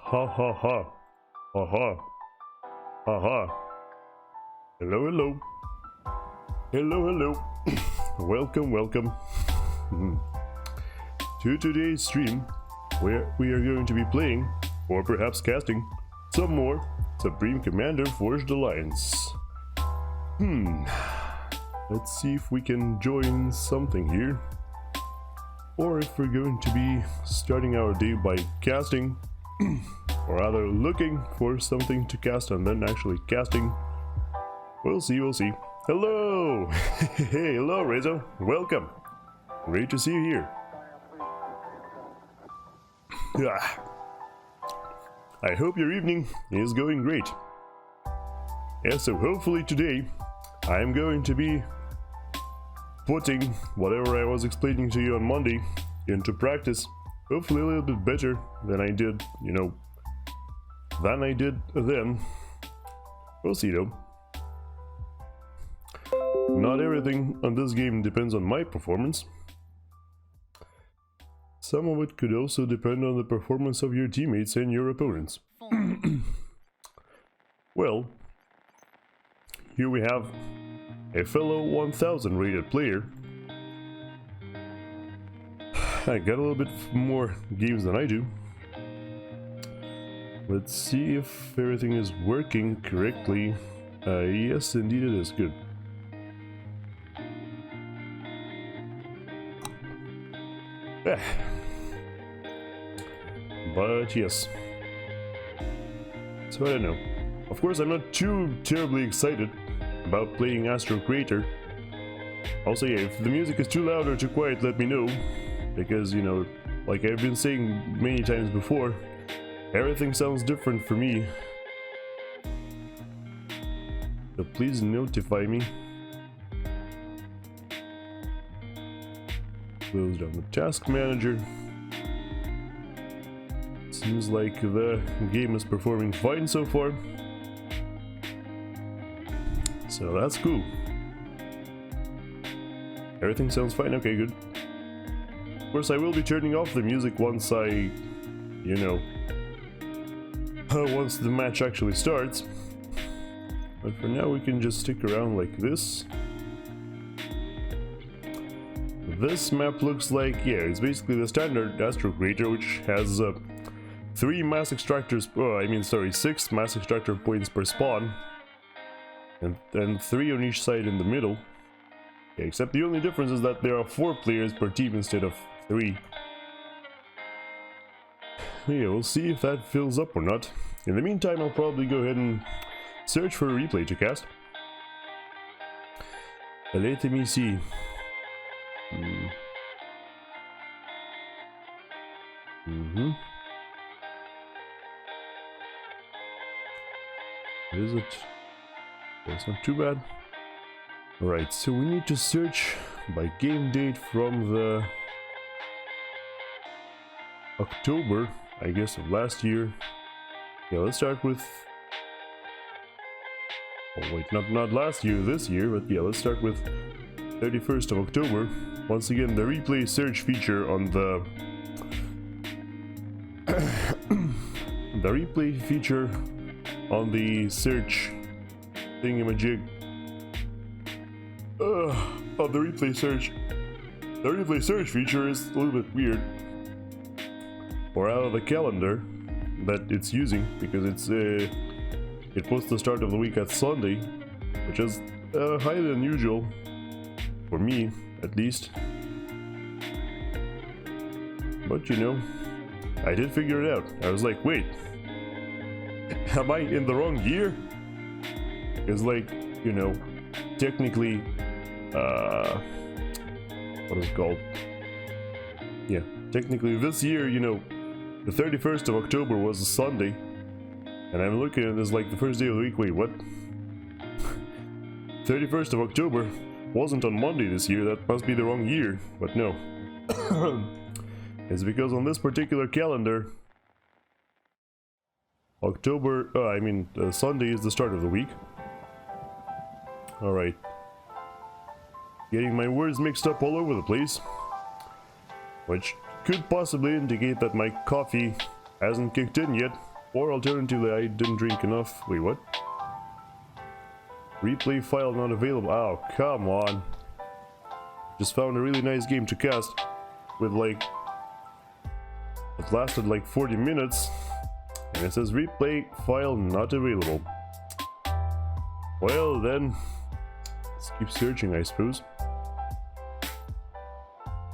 Ha ha ha. Ha ha. Ha ha. Hello, hello. Hello, hello. Welcome, welcome. To today's stream, where we are going to be playing, or perhaps casting, some more Supreme Commander Forged Alliance. Let's see if we can join something here. Or if we're going to be starting our day by casting, or rather looking for something to cast and then actually casting. We'll see, we'll see. Hello! Hey, hello Rezo, welcome! Great to see you here. I hope your evening is going great. Yeah, so hopefully today I'm going to be putting whatever I was explaining to you on Monday into practice, hopefully a little bit better than I did, then. We'll see though. Not everything on this game depends on my performance. Some of it could also depend on the performance of your teammates and your opponents. Well, here we have a fellow 1000 rated player. I got a little bit more games than I do. Let's see if everything is working correctly. Yes, indeed it is. Good. But yes. So I don't know. Of course, I'm not too terribly excited about playing Astro Creator. Also, yeah, if the music is too loud or too quiet, let me know. Because, like I've been saying many times before, everything sounds different for me. So please notify me. Close down the task manager. Seems like the game is performing fine so far. So that's cool. Everything sounds fine, okay, good. Of course, I will be turning off the music once I, once the match actually starts. But for now, we can just stick around like this. This map looks like, yeah, it's basically the standard Astro Creator, which has 6 mass extractor points per spawn. And 3 on each side in the middle. Yeah, except the only difference is that there are 4 players per team instead of 3. Yeah, we'll see if that fills up or not. In the meantime, I'll probably go ahead and search for a replay to cast. Let me see. Is it? That's not too bad. Alright, so we need to search by game date from the October, I guess, of last year. Yeah, let's start with... Oh wait, not last year, this year, but yeah, let's start with 31st of October. Once again, the replay search feature on the... the replay feature on the search thingamajig of the replay search. The replay search feature is a little bit weird. Or out of the calendar that it's using, because it puts the start of the week at Sunday, which is highly unusual for me, at least. But I did figure it out. I was like, wait, am I in the wrong year? It's like, technically, what is it called? Yeah, technically this year, the 31st of October was a Sunday, and I'm looking at it as like the first day of the week. Wait, what? 31st of October wasn't on Monday this year. That must be the wrong year, but no. It's because on this particular calendar, Sunday is the start of the week. Alright. Getting my words mixed up all over the place. Which could possibly indicate that my coffee hasn't kicked in yet. Or alternatively, I didn't drink enough. Wait, what? Replay file not available. Oh, come on. Just found a really nice game to cast with like... It lasted like 40 minutes. And it says replay file not available. Well then, let's keep searching, I suppose.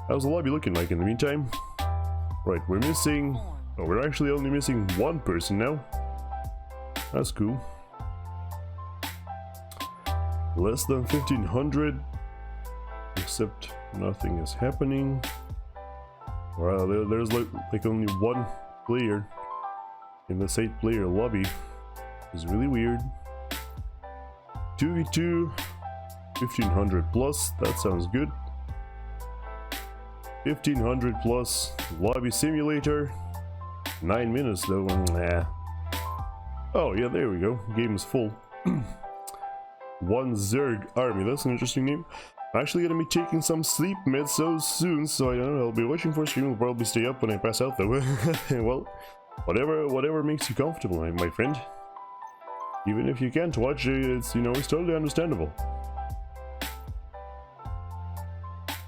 How's the lobby looking like in the meantime? Right, we're missing... Oh, we're actually only missing one person now. That's cool. Less than 1500. Except nothing is happening. Wow, there's like only one player in this 8-player lobby. It's really weird. 2v2, 1500 plus, that sounds good. 1500 plus lobby simulator. 9 minutes though. Nah. Oh yeah, there we go. Game is full. One Zerg army. That's an interesting name. I'm actually gonna be taking some sleep meds so soon, so I don't know. I'll be watching for a stream. Will probably stay up when I pass out though. Well, whatever makes you comfortable, my friend. Even if you can't watch, it's, you know, it's totally understandable.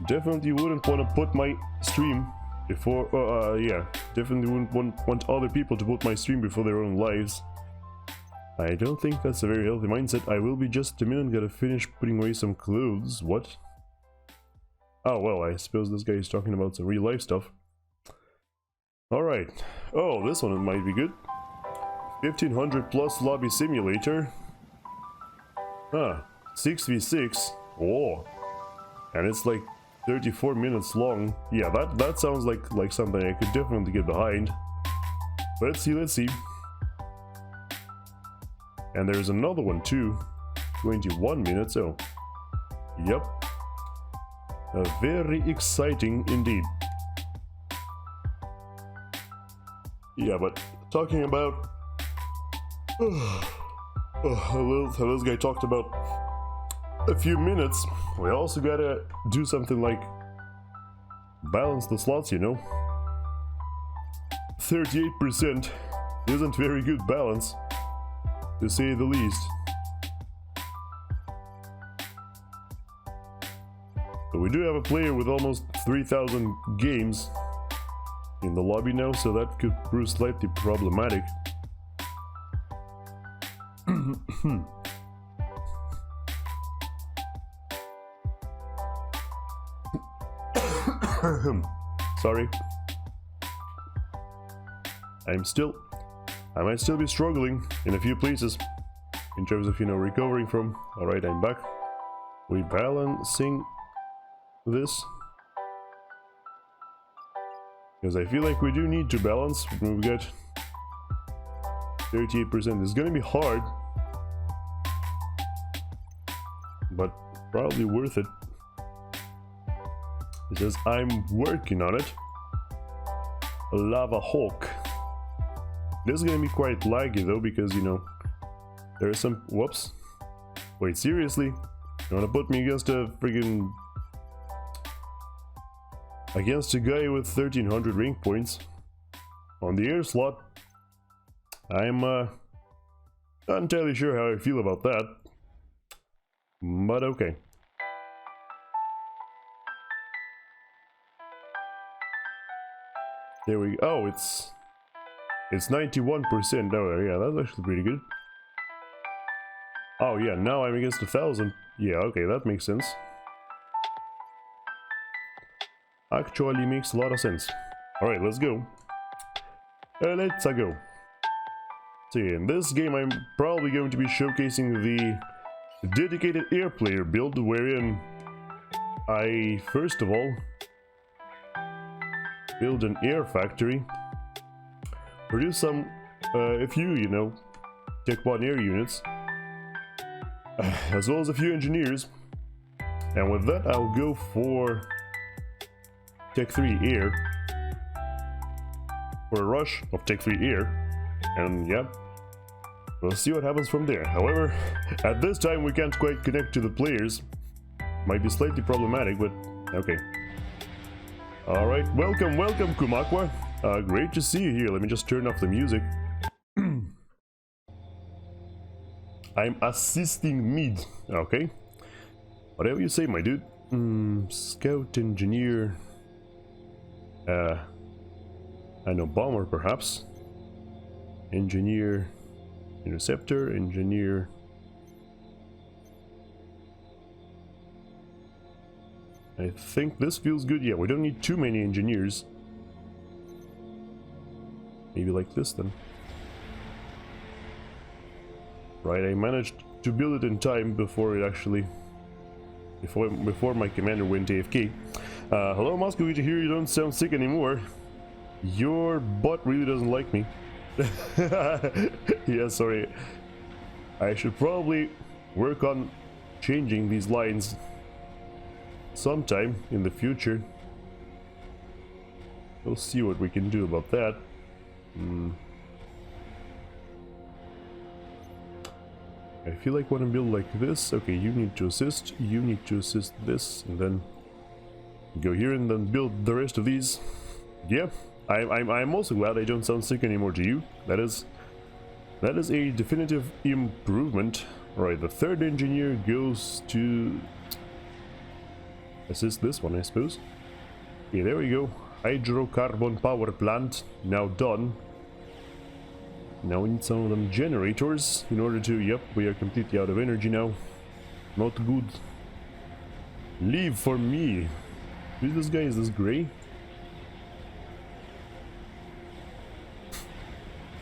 Definitely wouldn't want to put my stream before, yeah, definitely wouldn't want other people to put my stream before their own lives. I don't think that's a very healthy mindset. I will be just a minute, gotta finish putting away some clothes. What? Oh, well, I suppose this guy is talking about some real life stuff. Alright. Oh, this one might be good. 1500 plus lobby simulator. Ah, 6v6. Oh. And it's like 34 minutes long. Yeah, that sounds like something I could definitely get behind. Let's see. And there's another one too. 21 minutes. Oh. Yep. Very exciting indeed. Yeah, but talking about... this guy talked about a few minutes. We also gotta do something like balance the slots, you know. 38% isn't very good balance, to say the least. But we do have a player with almost 3,000 games in the lobby now, so that could prove slightly problematic. Sorry. I might still be struggling in a few places in terms of, you know, recovering from. Alright, I'm back. We balancing this because I feel like we do need to balance. We've got 38%. It's gonna be hard, but probably worth it. It says I'm working on it. Lava Hawk. This is gonna be quite laggy though, because, you know, there's some... Whoops. Wait, seriously? You wanna put me against a friggin... against a guy with 1300 rank points on the air slot? I'm not entirely sure how I feel about that, but okay. There we go. Oh, it's 91%. Oh yeah, that's actually pretty good. Oh yeah, now I'm against 1,000. Yeah, okay, that makes sense. Actually makes a lot of sense. Alright, let's go. Let's go. So yeah, in this game I'm probably going to be showcasing the dedicated air player build, wherein I first of all build an air factory, produce some a few, you know, Tech 1 air units, as well as a few engineers, and with that I'll go for Tech 3 air, for a rush of Tech 3 air, and yeah, we'll see what happens from there. However, at this time we can't quite connect to the players. Might be slightly problematic, but okay. Alright, welcome Kumakwa. Great to see you here. Let me just turn off the music. I'm assisting mid. Okay. Whatever you say, my dude. Scout engineer. I know bomber perhaps. Engineer. Interceptor. Engineer. I think this feels good. Yeah, we don't need too many engineers. Maybe like this then. Right, I managed to build it in time before it actually... Before my commander went AFK. Hello Moscow, good to hear you don't sound sick anymore. Your butt really doesn't like me. Yeah, sorry. I should probably work on changing these lines sometime in the future. We'll see what we can do about that. I feel like when I build like this, okay, you need to assist this, and then go here and then build the rest of these. Yeah, I'm also glad I don't sound sick anymore to you. That is a definitive improvement. Right, the third engineer goes to assist this one, I suppose. Okay, there we go. Hydrocarbon power plant now done. Now we need some of them generators in order to... Yep, we are completely out of energy now. Not good. Leave for me. Who's this guy? Is this Gray?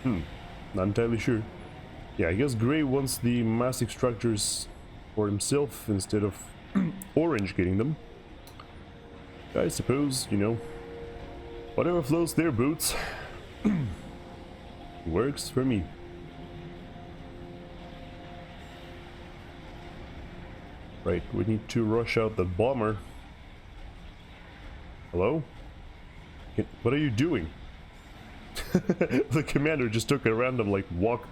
Not entirely sure. Yeah, I guess Gray wants the massive structures for himself instead of Orange getting them. I suppose, you know, whatever floats their boats. Works for me. Right, we need to rush out the bomber. Hello? What are you doing? The commander just took a random like walk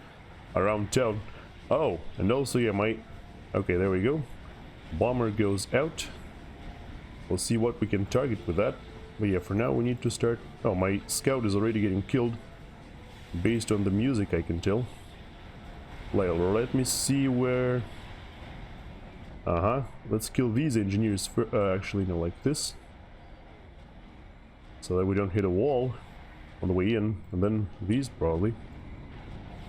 around town. Oh, and also yeah, okay, there we go. Bomber goes out. We'll see what we can target with that. But yeah, for now we need to start... Oh, my scout is already getting killed. Based on the music, I can tell. Let me see where... Let's kill these engineers actually, no, like this. So that we don't hit a wall on the way in. And then these, probably.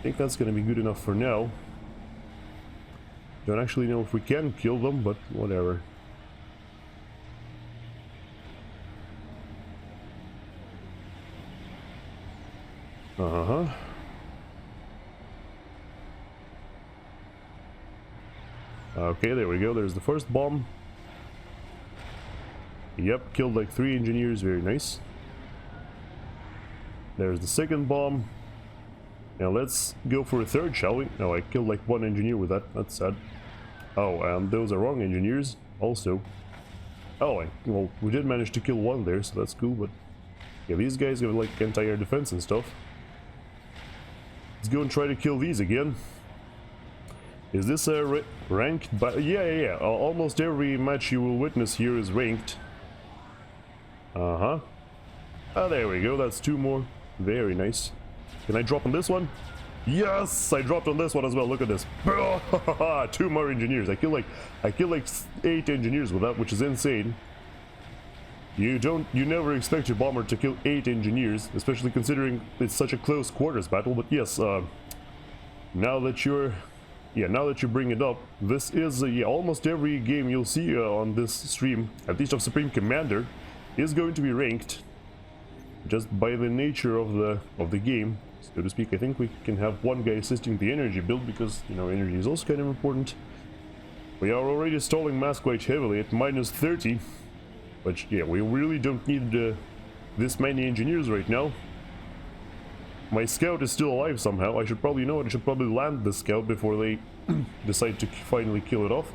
I think that's gonna be good enough for now. Don't actually know if we can kill them, but whatever. Okay, there we go. There's the first bomb. Yep, killed like 3 engineers. Very nice. There's the second bomb. Now let's go for a third, shall we? No, I killed like 1 engineer with that. That's sad. Oh, and those are wrong engineers also. Oh, well, we did manage to kill 1 there, so that's cool, but... Yeah, these guys have like anti-air defense and stuff. Let's go and try to kill these again. Is this a ranked? Yeah. Almost every match you will witness here is ranked. Oh, there we go. That's 2 more. Very nice. Can I drop on this one? Yes, I dropped on this one as well. Look at this. 2 more engineers. I killed like 8 engineers with that, which is insane. You never expect your bomber to kill 8 engineers, especially considering it's such a close quarters battle. But yes, now that you bring it up, this is almost every game you'll see on this stream, at least of Supreme Commander, is going to be ranked, just by the nature of the game, so to speak. I think we can have 1 guy assisting the energy build because, you know, energy is also kind of important. We are already stalling mass quite heavily at -30. But yeah, we really don't need this many engineers right now. My scout is still alive somehow. I should probably know it. I should probably land the scout before they decide to finally kill it off.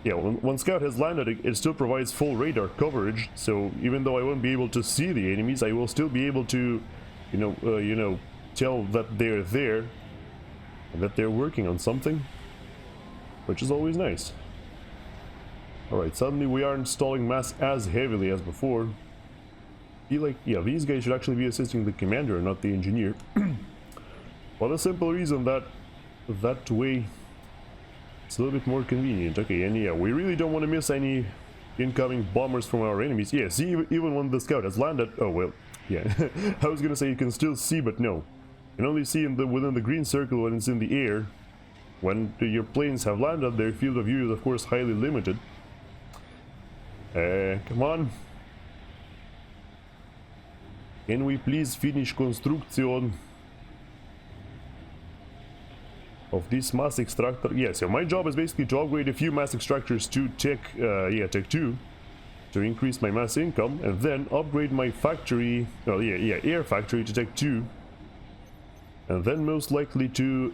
Yeah, when scout has landed, it still provides full radar coverage. So even though I won't be able to see the enemies, I will still be able to, you know, tell that they're there and that they're working on something, which is always nice. Alright, suddenly we aren't stalling mass as heavily as before. I feel like, yeah, these guys should actually be assisting the commander and not the engineer. For the simple reason that way It's a little bit more convenient. Okay, and yeah, we really don't want to miss any incoming bombers from our enemies. Yeah, see, even when the scout has landed... Oh, well, yeah. I was gonna say you can still see, but no. You can only see within the green circle when it's in the air. When your planes have landed, their field of view is, of course, highly limited. Come on. Can we please finish construction of this mass extractor? Yeah, so my job is basically to upgrade a few mass extractors to Tech 2 to increase my mass income, and then upgrade my factory, air factory to Tech 2, and then most likely to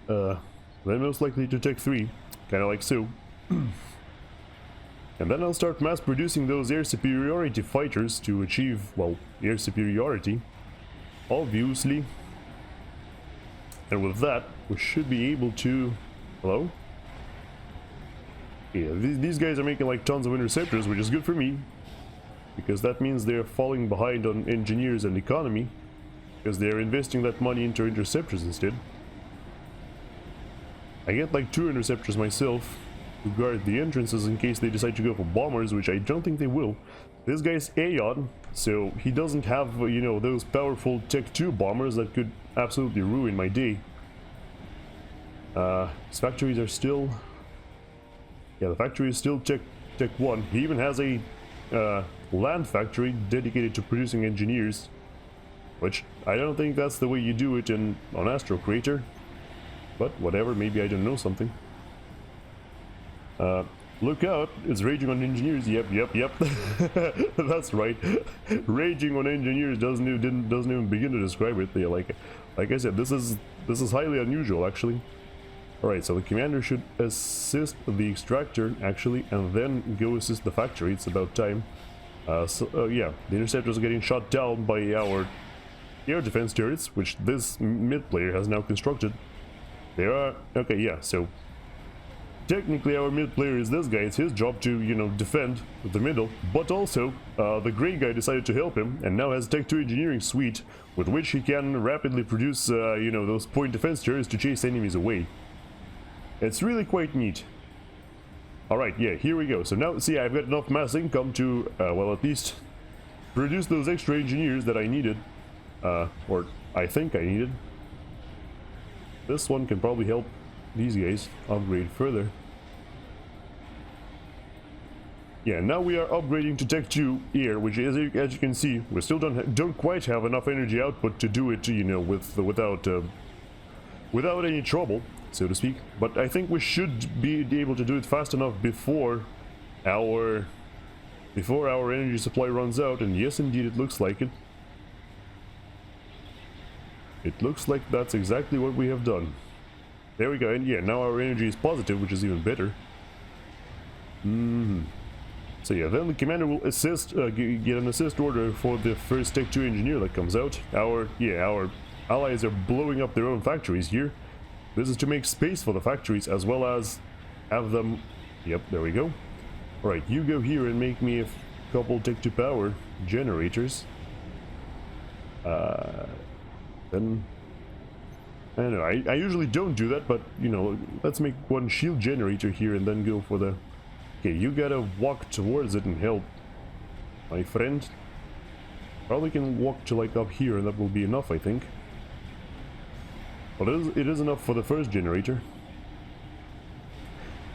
Tech 3, kind of like so. And then I'll start mass producing those air superiority fighters to achieve, well, air superiority, obviously. And with that, we should be able to... Hello? Yeah, these guys are making like tons of interceptors, which is good for me, because that means they're falling behind on engineers and economy, because they're investing that money into interceptors instead. I get like 2 interceptors myself to guard the entrances in case they decide to go for bombers, which I don't think they will. This guy's Aeon, so he doesn't have, you know, those powerful Tech 2 bombers that could absolutely ruin my day. His factories are still... Yeah, the factory is still Tech 1. He even has a land factory dedicated to producing engineers, which I don't think that's the way you do it on Astro Crater. But whatever, maybe I don't know something. Look out, it's raging on engineers. Yep. That's right. Raging on engineers doesn't even begin to describe it. Yeah, like I said, this is highly unusual actually. Alright, so the commander should assist the extractor actually, and then go assist the factory. It's about time. Yeah, the interceptors are getting shot down by our air defense turrets, which this mid player has now constructed. They are... Okay, yeah, so... Technically our mid player is this guy. It's his job to, you know, defend the middle. But also, the gray guy decided to help him, and now has Tech 2 engineering suite, with which he can rapidly produce, you know, those point defense turrets to chase enemies away. It's really quite neat. Alright, yeah, here we go. So now, see, I've got enough mass income to, well, at least produce those extra engineers that I needed. Or I think I needed. This one can probably help these guys upgrade further. Yeah, now we are upgrading to Tech 2 here, which is, as you can see, we still don't quite have enough energy output to do it, you know, without any trouble, so to speak. But I think we should be able to do it fast enough before our energy supply runs out, and yes, indeed, it looks like it. It looks like that's exactly what we have done. There we go, and yeah, now our energy is positive, which is even better. So yeah, then the commander will assist, get an assist order for the first Tech 2 engineer that comes out. Our allies are blowing up their own factories here. This is to make space for the factories, as well as have them... Yep, there we go. Alright, you go here and make me a couple Tech 2 power generators. Then... I don't know, I usually don't do that, but, you know, let's make one shield generator here and then go for the... Okay, you gotta walk towards it and help, my friend. Probably can walk to, like, up here, and that will be enough, I think. But it is enough for the first generator.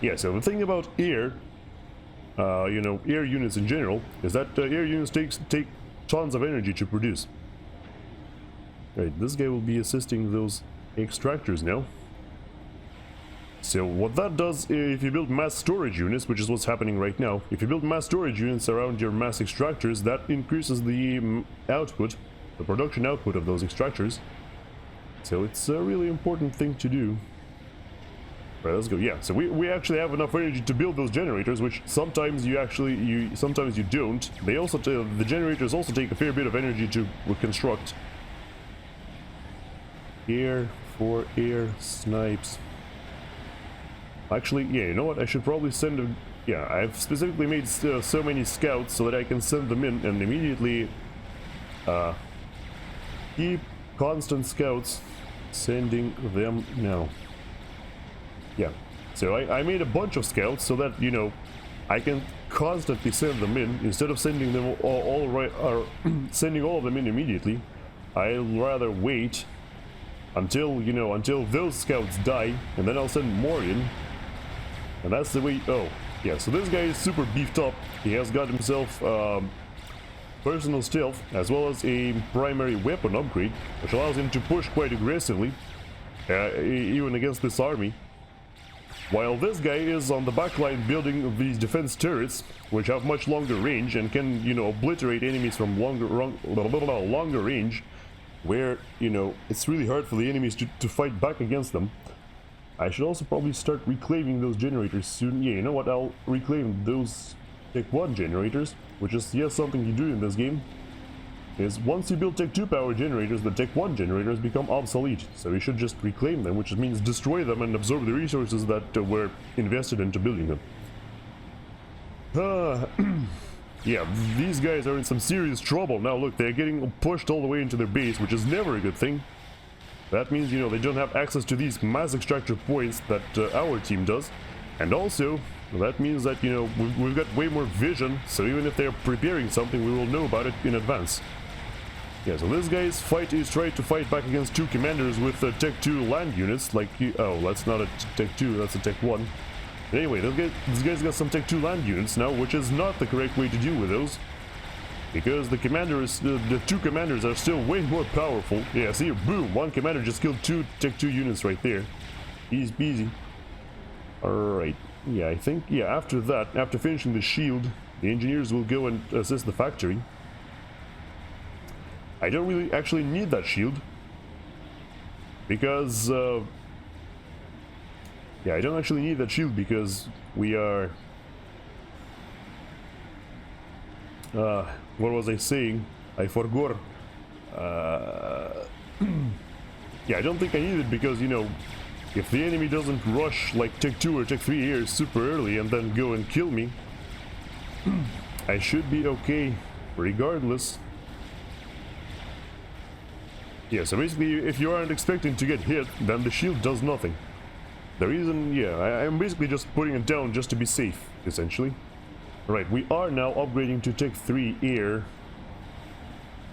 Yeah, so the thing about air, you know, air units in general, is that air units take tons of energy to produce. Right, this guy will be assisting those extractors now. So what that does, if you build mass storage units, which is what's happening right now, if you build mass storage units around your mass extractors, that increases the output, the production output of those extractors. So it's a really important thing to do. Right, let's go. Yeah, so we actually have enough energy to build those generators, which sometimes sometimes you don't. They also the generators also take a fair bit of energy to construct. Air for air snipes. Actually, yeah, you know what? I should probably send them. Yeah, I've specifically made so many scouts so that I can send them in and immediately keep constant scouts sending them now. Yeah, So I made a bunch of scouts so that, you know, I can constantly send them in instead of sending them sending all of them in immediately. I'll rather wait until, you know, until those scouts die, and then I'll send more in. And that's the way. Oh, yeah. So this guy is super beefed up. He has got himself personal stealth as well as a primary weapon upgrade, which allows him to push quite aggressively, even against this army. While this guy is on the backline building these defense turrets, which have much longer range and can, you know, obliterate enemies from longer range, where, you know, it's really hard for the enemies to fight back against them. I should also probably start reclaiming those generators soon. Yeah, you know what, I'll reclaim those Tech 1 generators, which is, yes, something you do in this game. Is once you build Tech 2 power generators, the Tech 1 generators become obsolete, so you should just reclaim them, which means destroy them and absorb the resources that were invested into building them. Yeah, these guys are in some serious trouble. Now look, they're getting pushed all the way into their base, which is never a good thing. That means, you know, they don't have access to these mass extractor points that our team does. And also, that means that, you know, we've got way more vision, so even if they're preparing something, we will know about it in advance. Yeah, so this guy's fight is trying to fight back against two commanders with Tech 2 land units, like, oh, that's not a Tech 2, that's a Tech 1. Anyway, this guy's got some Tech 2 land units now, which is not the correct way to deal with those. Because the commanders, the two commanders are still way more powerful. Yeah, see, boom, one commander just killed two Tech 2 units right there. Easy peasy. Alright, yeah, I think, yeah, after that, after finishing the shield, the engineers will go and assist the factory. I don't really actually need that shield. Because, yeah, I don't actually need that shield because we are... what was I saying? I forgot. Yeah, I don't think I need it because, you know, if the enemy doesn't rush like Tech 2 or Tech 3 here super early and then go and kill me, I should be okay regardless. Yeah, so basically, if you aren't expecting to get hit, then the shield does nothing. The reason, yeah, I'm basically just putting it down just to be safe, essentially. Right, we are now upgrading to Tech 3 Air,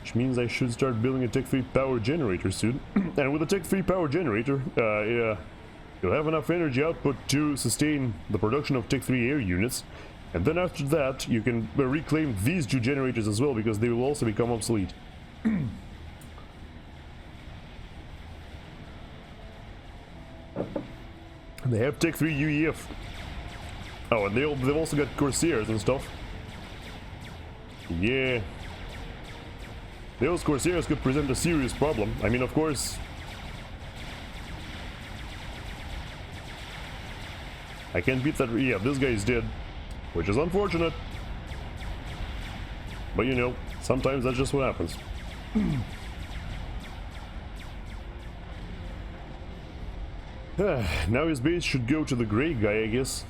which means I should start building a Tech 3 power generator soon. And with a Tech 3 power generator, yeah, you'll have enough energy output to sustain the production of Tech 3 Air units. And then after that, you can reclaim these two generators as well, because they will also become obsolete. They have Tech 3 UEF. Oh, and they've also got Corsairs and stuff. Yeah. Those Corsairs could present a serious problem. I mean, of course... I can't beat that... Yeah, this guy is dead. Which is unfortunate. But you know, sometimes that's just what happens. Now his base should go to the gray guy, I guess.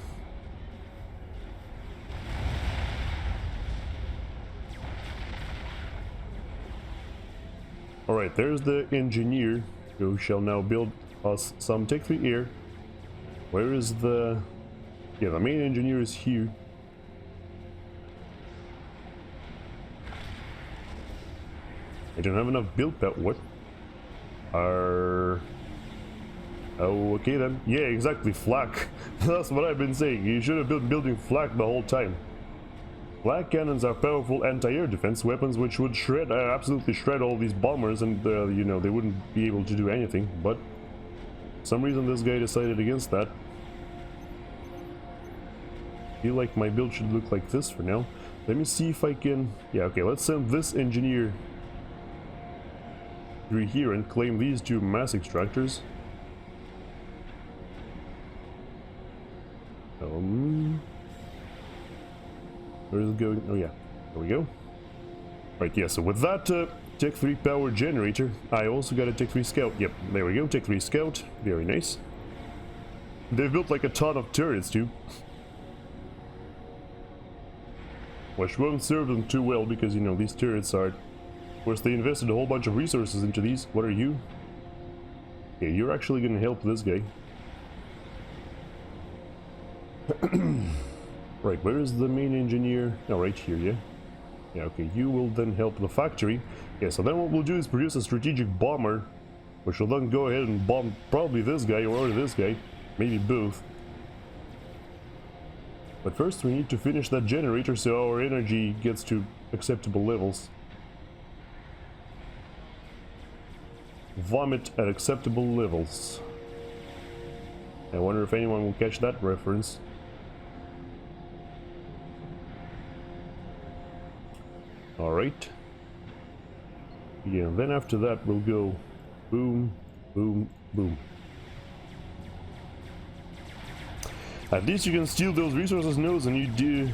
Alright, there's the engineer who shall now build us some Tech 3 Air. Where is the... Yeah, the main engineer is here. I don't have enough build power. What? Oh, okay then. Yeah, exactly, flak. That's what I've been saying. You should have been building flak the whole time. Flak cannons are powerful anti-air defense weapons which would shred, absolutely shred all these bombers, and you know, they wouldn't be able to do anything. But for some reason this guy decided against that. I feel like my build should look like this for now. Let me see if I can... Yeah, okay, let's send this engineer through here and claim these two mass extractors. Where is it going? Oh yeah, there we go. Right, yeah, so with that Tech 3 power generator, I also got a Tech 3 scout. Yep, there we go, Tech 3 scout. Very nice. They've built like a ton of turrets too. Which won't serve them too well because, you know, these turrets are... Of course, they invested a whole bunch of resources into these. What are you? Yeah, you're actually gonna help this guy. Right, where is the main engineer? Oh, right here, yeah. Yeah, okay, you will then help the factory. Yeah, so then what we'll do is produce a strategic bomber, which will then go ahead and bomb probably this guy or this guy, maybe both. But first we need to finish that generator so our energy gets to acceptable levels. Vomit at acceptable levels. I wonder if anyone will catch that reference. Alright. Yeah, and then after that we'll go boom, boom, boom. At least you can steal those resources nodes and you do...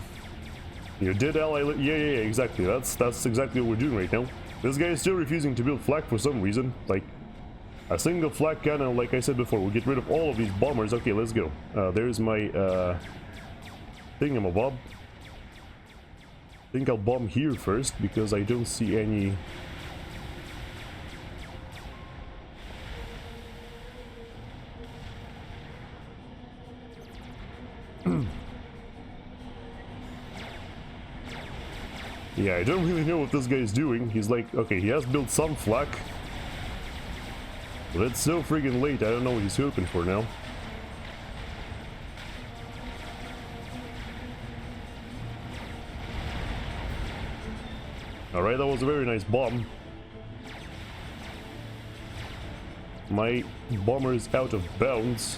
Your dead ally... Yeah, exactly. That's exactly what we're doing right now. This guy is still refusing to build flak for some reason. Like, a single flak cannon, like I said before, will get rid of all of these bombers. Okay, let's go. There's my thingamabob. I think I'll bomb here first because I don't see any... Yeah, I don't really know what this guy is doing. He's like, okay, he has built some flak. But it's so friggin' late, I don't know what he's hoping for now. Alright, that was a very nice bomb. My bomber is out of bounds.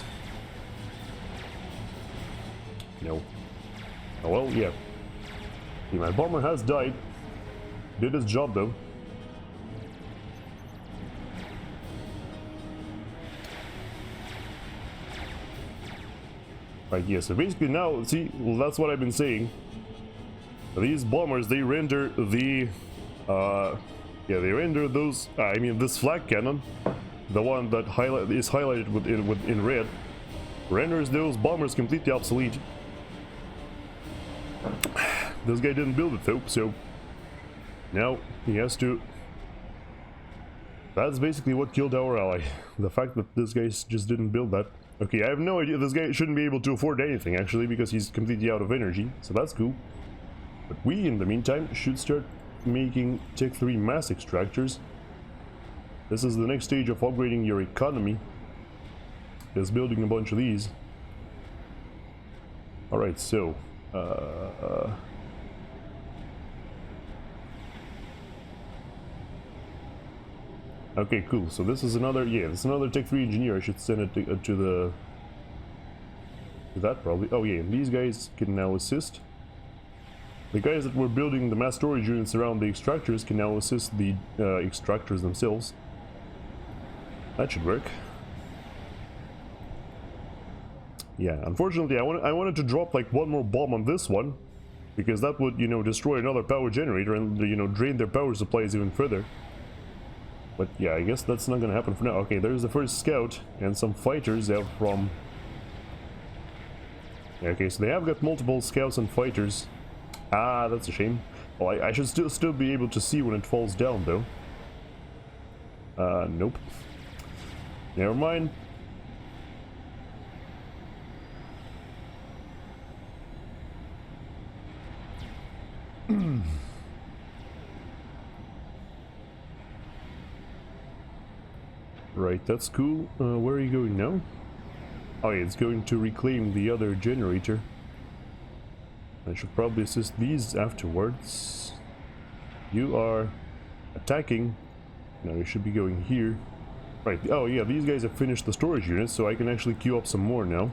No. Oh well, yeah. Okay, my bomber has died. Did his job though. Right, yeah, so basically now, see, well, that's what I've been saying. These bombers, they render the, yeah, they render those, I mean, this flak cannon, the one that is highlighted in red, renders those bombers completely obsolete. This guy didn't build it though, so now he has to... That's basically what killed our ally. The fact that this guy just didn't build that. Okay, I have no idea. This guy shouldn't be able to afford anything actually because he's completely out of energy, so that's cool. But we, in the meantime, should start making Tech 3 mass extractors. This is the next stage of upgrading your economy. Is building a bunch of these. Alright, so... Okay, cool. So this is another, yeah, this is another Tech 3 engineer. I should send it to that probably. Oh yeah, these guys can now assist. The guys that were building the mass storage units around the extractors can now assist the extractors themselves. That should work. Yeah, unfortunately I wanted to drop like one more bomb on this one, because that would, you know, destroy another power generator and, you know, drain their power supplies even further. But yeah, I guess that's not gonna happen for now. Okay, there's the first scout and some fighters out from... Yeah, okay, so they have got multiple scouts and fighters. Ah, that's a shame. Well, I should still be able to see when it falls down, though. Nope. Never mind. Right, that's cool. Where are you going now? Oh yeah, it's going to reclaim the other generator. I should probably assist these afterwards. You are attacking. No, you should be going here. Right, oh yeah, these guys have finished the storage units, so I can actually queue up some more now.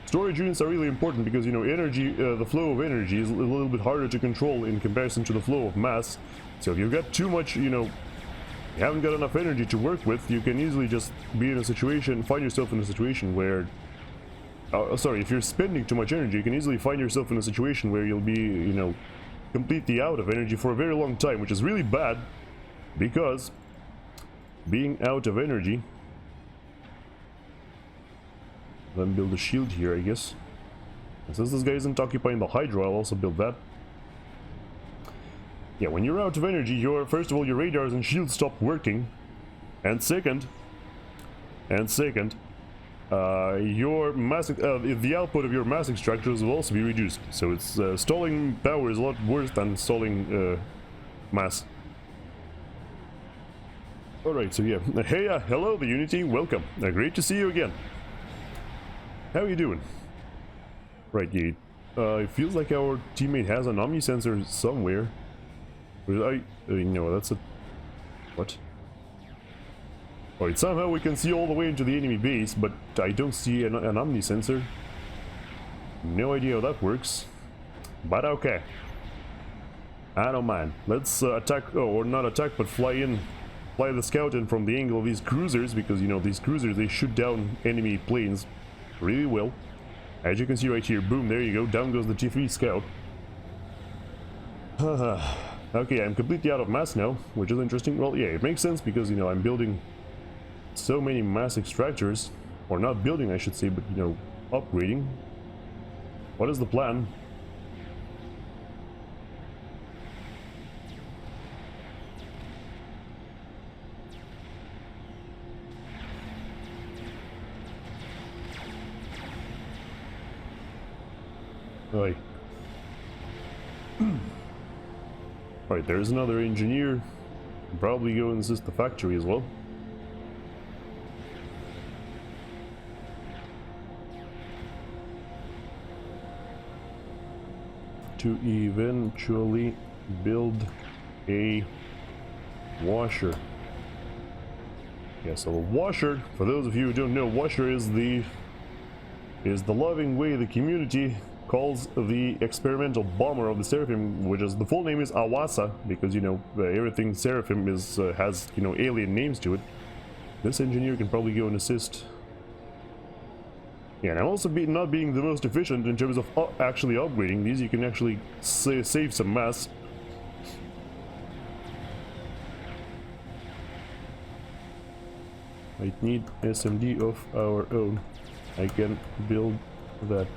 Storage units are really important because, you know, energy, the flow of energy is a little bit harder to control in comparison to the flow of mass. So if you've got too much, you know, you haven't got enough energy to work with, you can easily just be in a situation, find yourself in a situation where... sorry, if you're spending too much energy, you can easily find yourself in a situation where you'll be, you know, completely out of energy for a very long time, which is really bad, because being out of energy... Then build a shield here, I guess. And since this guy isn't occupying the Hydro, I'll also build that. Yeah, when you're out of energy, first of all, your radars and shields stop working. And second, your mass, the output of your mass extractors will also be reduced. So it's stalling power is a lot worse than stalling mass. Alright, so yeah. Hey, hello the Unity, welcome. Great to see you again. How are you doing? Right, yeah. It feels like our teammate has an Omni sensor somewhere. No, that's a... What? Alright, somehow we can see all the way into the enemy base, but I don't see an Omni sensor. No idea how that works. But okay. I don't mind. Let's attack, or not attack, but fly the scout in from the angle of these cruisers, because, you know, these cruisers, they shoot down enemy planes really well. As you can see right here, boom, there you go, down goes the T3 scout. Okay, I'm completely out of mass now, which is interesting. Well, yeah, it makes sense because, you know, I'm building so many mass extractors, or not building, I should say, but, you know, upgrading. What is the plan? Right. Right, there's another engineer. Probably go and assist the factory as well. To eventually build a washer. Yeah, so a washer, for those of you who don't know, washer is the loving way the community calls the experimental bomber of the Seraphim, which is, the full name is Awasa, because, you know, everything Seraphim is has, you know, alien names to it. This engineer can probably go and assist. Yeah, and I'm also not being the most efficient in terms of actually upgrading these. You can actually save some mass. I need SMD of our own. I can build that.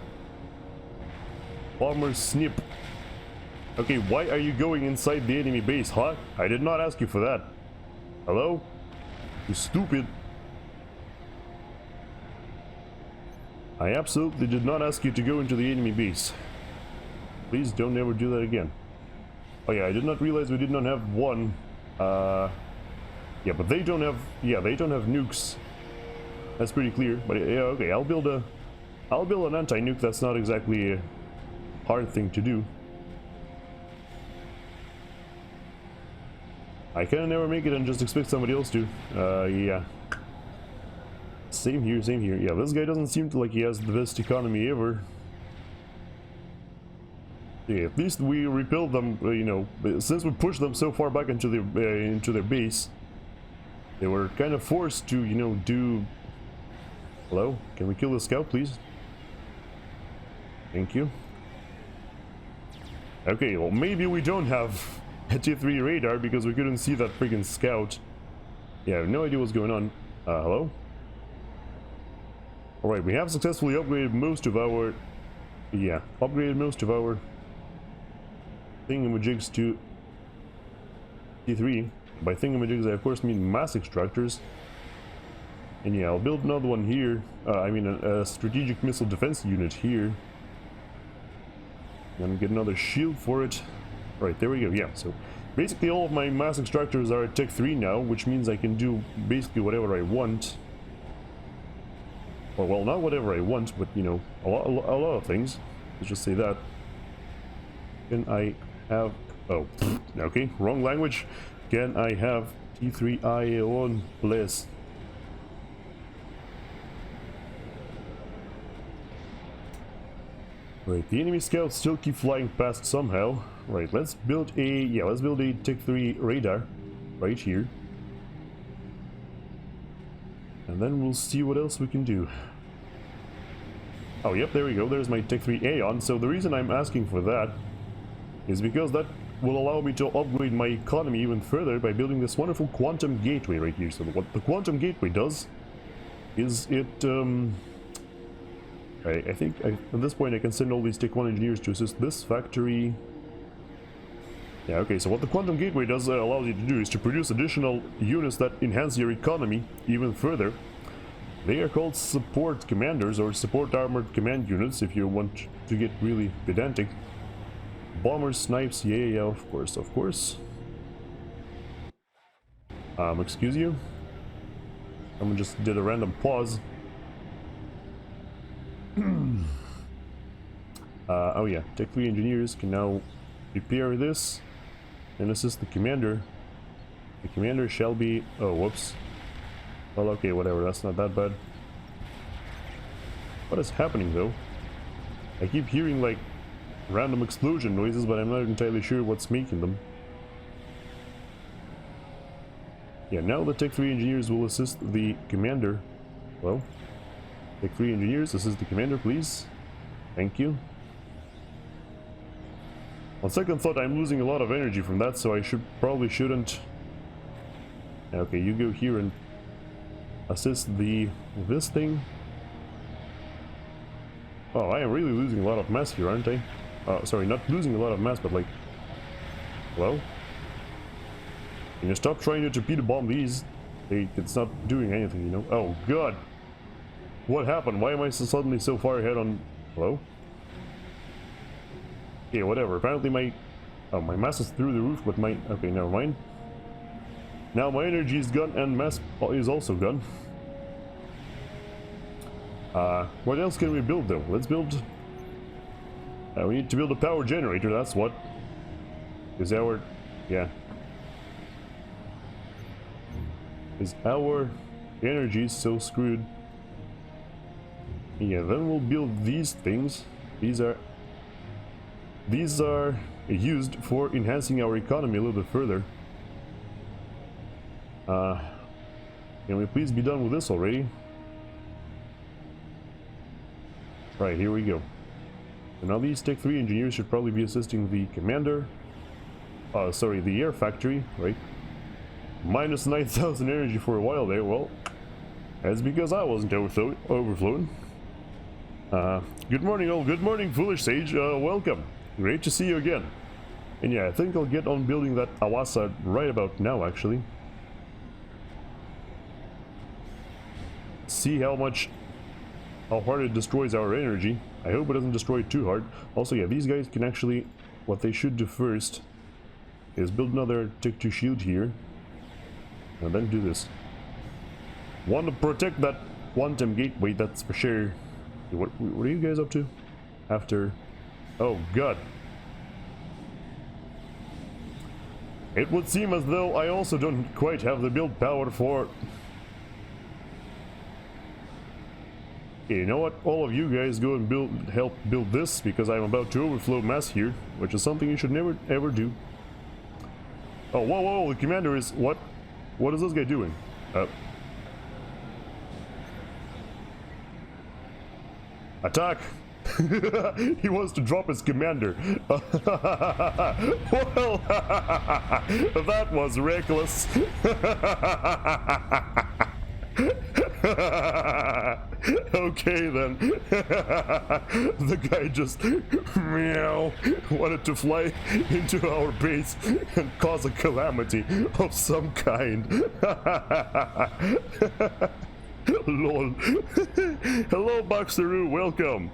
Bomber snip. Okay, why are you going inside the enemy base, huh? I did not ask you for that. Hello? You stupid. I absolutely did not ask you to go into the enemy base. Please don't ever do that again. Oh yeah, I did not realize we did not have one. Yeah, but they don't have, yeah, they don't have nukes. That's pretty clear. But yeah, okay, I'll build an anti-nuke. That's not exactly a hard thing to do. I can never make it and just expect somebody else to. Yeah. Same here, same here. Yeah, this guy doesn't seem to like he has the best economy ever. Yeah, at least we repelled them, you know, since we pushed them so far back into their base. They were kind of forced to, you know, do... Hello? Can we kill the scout, please? Thank you. Okay, well, maybe we don't have a T3 radar because we couldn't see that freaking scout. Yeah, I have no idea what's going on. Hello? Alright, we have successfully upgraded most of our... Yeah, upgraded most of our thingamajigs to T3. By thingamajigs, I of course mean mass extractors. And yeah, I'll build another one here. I mean a strategic missile defense unit here. And get another shield for it. Right, there we go. Yeah, so basically all of my mass extractors are at Tech 3 now, which means I can do basically whatever I want. Or, well, not whatever I want, but, you know, a lot of things. Let's just say that. Can I have... Oh, okay, wrong language. Can I have T3 Ion, please? Right, the enemy scouts still keep flying past somehow. Right, let's build a Tech 3 radar right here. And then we'll see what else we can do. Oh, yep, there we go. There's my Tech 3 Aeon. So the reason I'm asking for that is because that will allow me to upgrade my economy even further by building this wonderful quantum gateway right here. So what the quantum gateway does is it, I think at this point I can send all these Tech 1 engineers to assist this factory. Yeah, okay, so what the quantum gateway does allows you to do is to produce additional units that enhance your economy even further. They are called support commanders or support armored command units if you want to get really pedantic. Bombers, snipes, yeah, of course, of course. Excuse you? Someone just did a random pause. Oh yeah, Tech 3 engineers can now repair this and assist the commander. The commander shall be... oh, whoops. Well, okay, whatever, that's not that bad. What is happening, though? I keep hearing, like, random explosion noises, but I'm not entirely sure what's making them. Yeah, now the Tech 3 engineers will assist the commander. Well, Tech 3 engineers, assist the commander, please. Thank you. On second thought, I'm losing a lot of energy from that, so I probably shouldn't. Okay, you go here and assist this thing. Oh, I am really losing a lot of mass here, aren't I? Sorry, not losing a lot of mass, but like... well? Can you stop trying to torpedo bomb these? It's not doing anything, you know? Oh, God! What happened? Why am I suddenly so far ahead on... hello? Okay, whatever. Apparently my... oh, my mass is through the roof, but my... okay, never mind. Now my energy is gone and mass is also gone. What else can we build though? Let's build... we need to build a power generator, that's what. Is our... yeah. Is our energy so screwed? Yeah, then we'll build these things. These are used for enhancing our economy a little bit further. Can we please be done with this already? Right, here we go. So now these Tech 3 engineers should probably be assisting the commander. Sorry, the air factory, right? Minus 9,000 energy for a while there. Well, that's because I wasn't overflowing. Good morning, all. Good morning, Foolish Sage. Welcome. Great to see you again. And yeah, I think I'll get on building that Awasa right about now, actually. See how hard it destroys our energy. I hope it doesn't destroy it too hard. Also, yeah, these guys can actually... what they should do first is build another Tech 2 shield here. And then do this. Want to protect that quantum gateway, that's for sure. What are you guys up to? After... oh, God. It would seem as though I also don't quite have the build power for... okay, you know what? All of you guys go and help build this, because I'm about to overflow mass here, which is something you should never ever do. Oh, whoa, whoa, the commander is... what? What is this guy doing? Attack! He wants to drop his commander. Well, that was reckless. Okay then. The guy just meow wanted to fly into our base and cause a calamity of some kind. Lol. Hello, Boxeroo, welcome.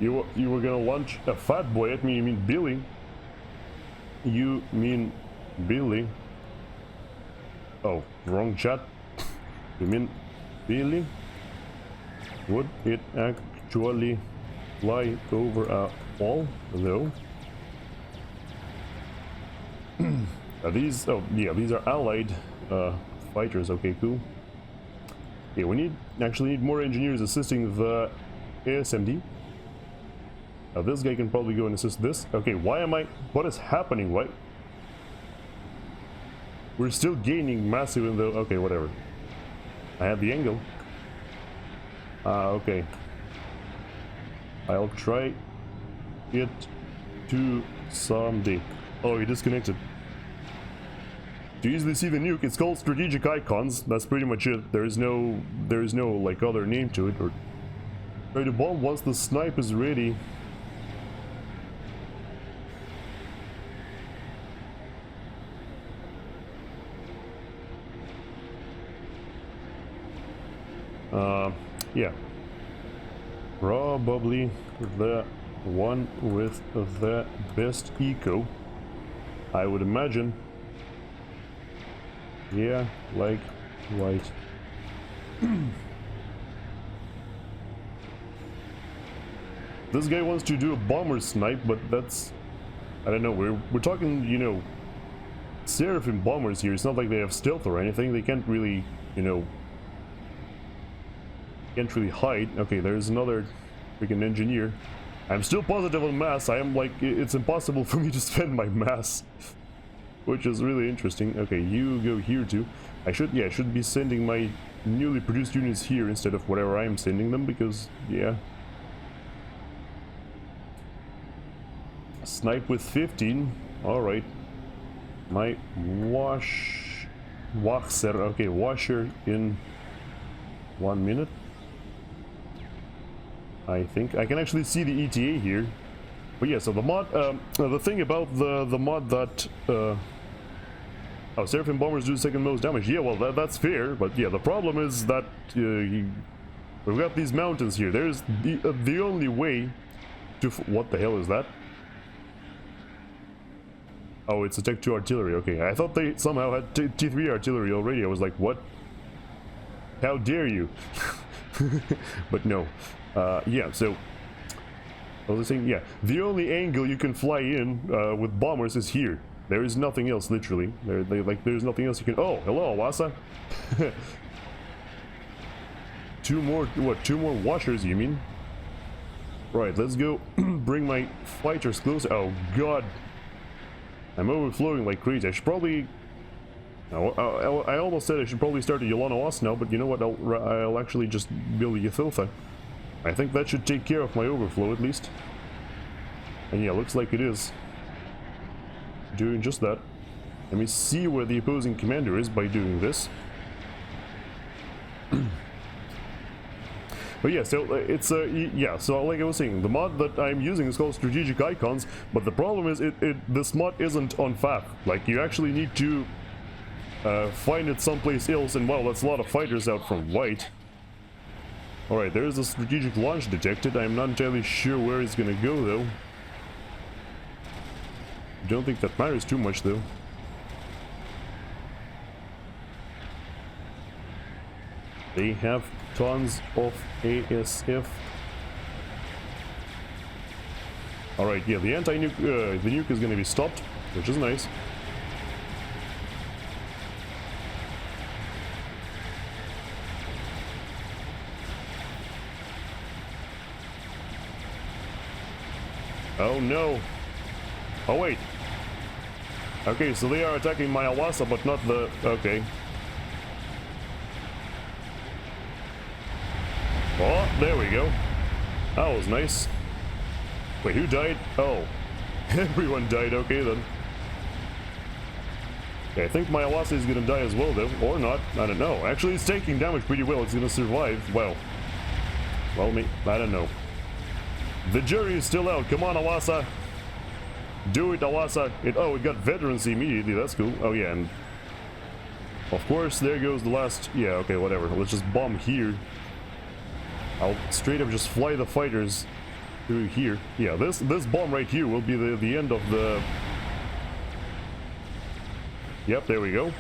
You were gonna launch a fat boy at me, you mean Billy? You mean Billy? Oh, wrong chat. You mean Billy? Would it actually fly over a wall? No. Are these... oh, yeah, these are allied fighters. Okay, cool. Okay, we actually need more engineers assisting the ASMD. Now this guy can probably go and assist this. Okay, why am I... what is happening? Why... we're still gaining massive in the... okay, whatever. I have the angle. Okay. I'll try it to someday. Oh, he disconnected. To easily see the nuke, it's called strategic icons. That's pretty much it. There is no like other name to it. Or try to bomb once the snipe is ready. Yeah. Probably the one with the best eco, I would imagine. Yeah, like right. This guy wants to do a bomber snipe, but that's, I don't know, we're talking, you know, Seraphim bombers here. It's not like they have stealth or anything. They can't really, you know, can't really hide. Okay, there's another freaking engineer. I'm still positive on mass. I am like, it's impossible for me to spend my mass, which is really interesting. Okay, you go here too. I should be sending my newly produced units here instead of whatever I am sending them, because yeah. Snipe with 15. All right. My washer. Okay, washer in 1 minute. I think I can actually see the ETA here. But yeah, so the mod, the thing about the mod that oh, Seraphim bombers do second most damage. Yeah, well that's fair, but yeah, the problem is that we've got these mountains here. There's the only way to what the hell is that? Oh, it's a Tech 2 artillery. Okay, I thought they somehow had T3 artillery already. I was like, what? How dare you? But no. Yeah, so I was saying, yeah, the only angle you can fly in with bombers is here. There is nothing else, literally. There's nothing else you can. Oh, hello, Awasa. Two more washers, you mean? Right, let's go bring my fighters closer. Oh, God. I'm overflowing like crazy. I should probably... I almost said I should probably start a Yolano Os now, but you know what? I'll actually just build a Theta. I think that should take care of my overflow at least. And yeah, looks like it is doing just that. Let me see where the opposing commander is by doing this. But yeah, so it's yeah, so like I was saying, the mod that I'm using is called Strategic Icons, but the problem is this mod isn't on FAF. Like, you actually need to find it someplace else, and wow, that's a lot of fighters out from white. Alright, there's a strategic launch detected. I'm not entirely sure where it's gonna go though. Don't think that matters too much though. They have tons of ASF. Alright, yeah, the anti-nuke, the nuke is gonna be stopped, which is nice. Oh no. Oh wait. Okay, so they are attacking my Awasa, but not the... okay. Oh, there we go. That was nice. Wait, who died? Oh. Everyone died, okay then. Okay, I think my Awasa is gonna die as well though, or not, I don't know. Actually, it's taking damage pretty well, it's gonna survive. Well, I don't know. The jury is still out. Come on, Awasa. Do it, Awasa. It got veterans immediately. That's cool. Oh, yeah, and of course, there goes the last... yeah, okay, whatever. Let's just bomb here. I'll straight up just fly the fighters through here. Yeah, this bomb right here will be the end of the... yep, there we go.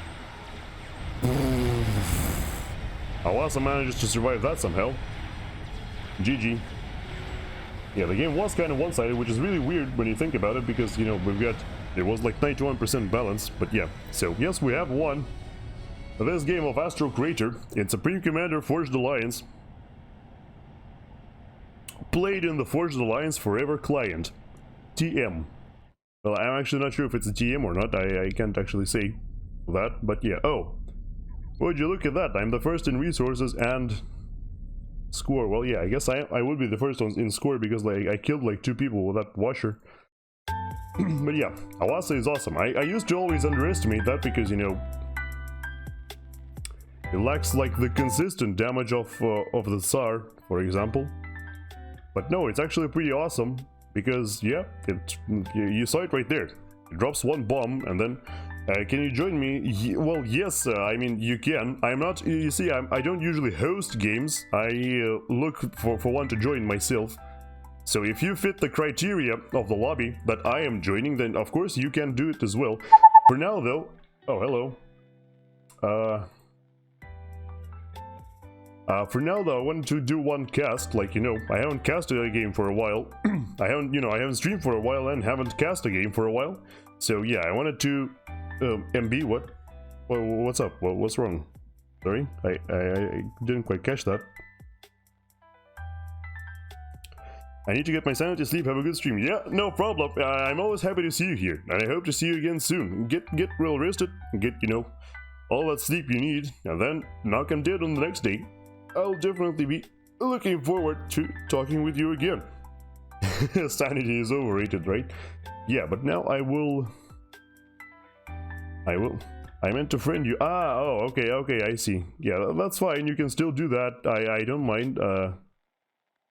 Awasa manages to survive that somehow. GG. Yeah, the game was kind of one-sided, which is really weird when you think about it, because, you know, it was like 91% balance, but yeah. So, yes, we have won this game of Astro Crater in Supreme Commander Forged Alliance. Played in the Forged Alliance Forever client. TM. Well, I'm actually not sure if it's a TM or not, I can't actually say that, but yeah. Oh, would you look at that, I'm the first in resources and... score. Well, yeah, I guess I would be the first one in score because like I killed like 2 people with that washer. But yeah, Awasa is awesome. I used to always underestimate that because, you know, it lacks like the consistent damage of the Tsar, for example. But no, it's actually pretty awesome because yeah, you saw it right there. It drops 1 bomb and then Can you join me? Well, yes, I mean, you can. I'm not, you see, I don't usually host games. I look for one to join myself. So if you fit the criteria of the lobby that I am joining, then of course you can do it as well. For now, though... Oh, hello. For now, though, I wanted to do one cast. Like, you know, I haven't casted a game for a while. I haven't streamed for a while and haven't cast a game for a while. So yeah, I wanted to... MB, what? What's up? What's wrong? Sorry, I didn't quite catch that. I need to get my sanity sleep, have a good stream. Yeah, no problem. I'm always happy to see you here, and I hope to see you again soon. Get well rested, get, you know, all that sleep you need, and then knock 'em dead on the next day. I'll definitely be looking forward to talking with you again. Sanity is overrated, right? Yeah, but now I meant to friend you. Ah, oh, okay, I see. Yeah, that's fine, you can still do that. I don't mind.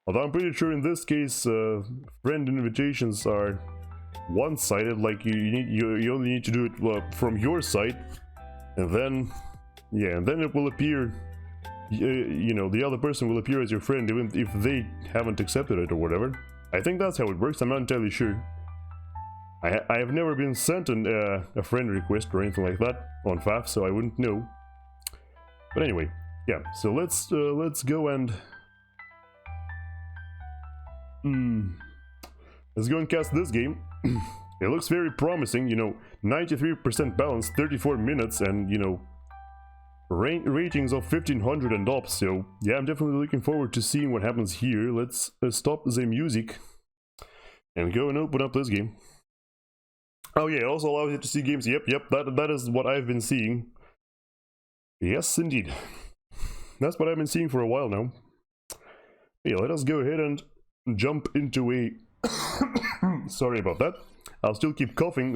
Although I'm pretty sure in this case, friend invitations are one-sided, like you only need to do it from your side, and then, yeah, and then it will appear, you know, the other person will appear as your friend even if they haven't accepted it or whatever. I think that's how it works, I'm not entirely sure. I have never been sent a friend request or anything like that on FAF, so I wouldn't know. But anyway, yeah, so let's go and... Let's go and cast this game. It looks very promising, you know, 93% balance, 34 minutes, and, you know, ratings of 1500 and up, so yeah, I'm definitely looking forward to seeing what happens here. Let's stop the music and go and open up this game. Oh yeah, it also allows you to see games. Yep, that is what I've been seeing. Yes, indeed. That's what I've been seeing for a while now. Yeah, let us go ahead and jump into a... Sorry about that. I'll still keep coughing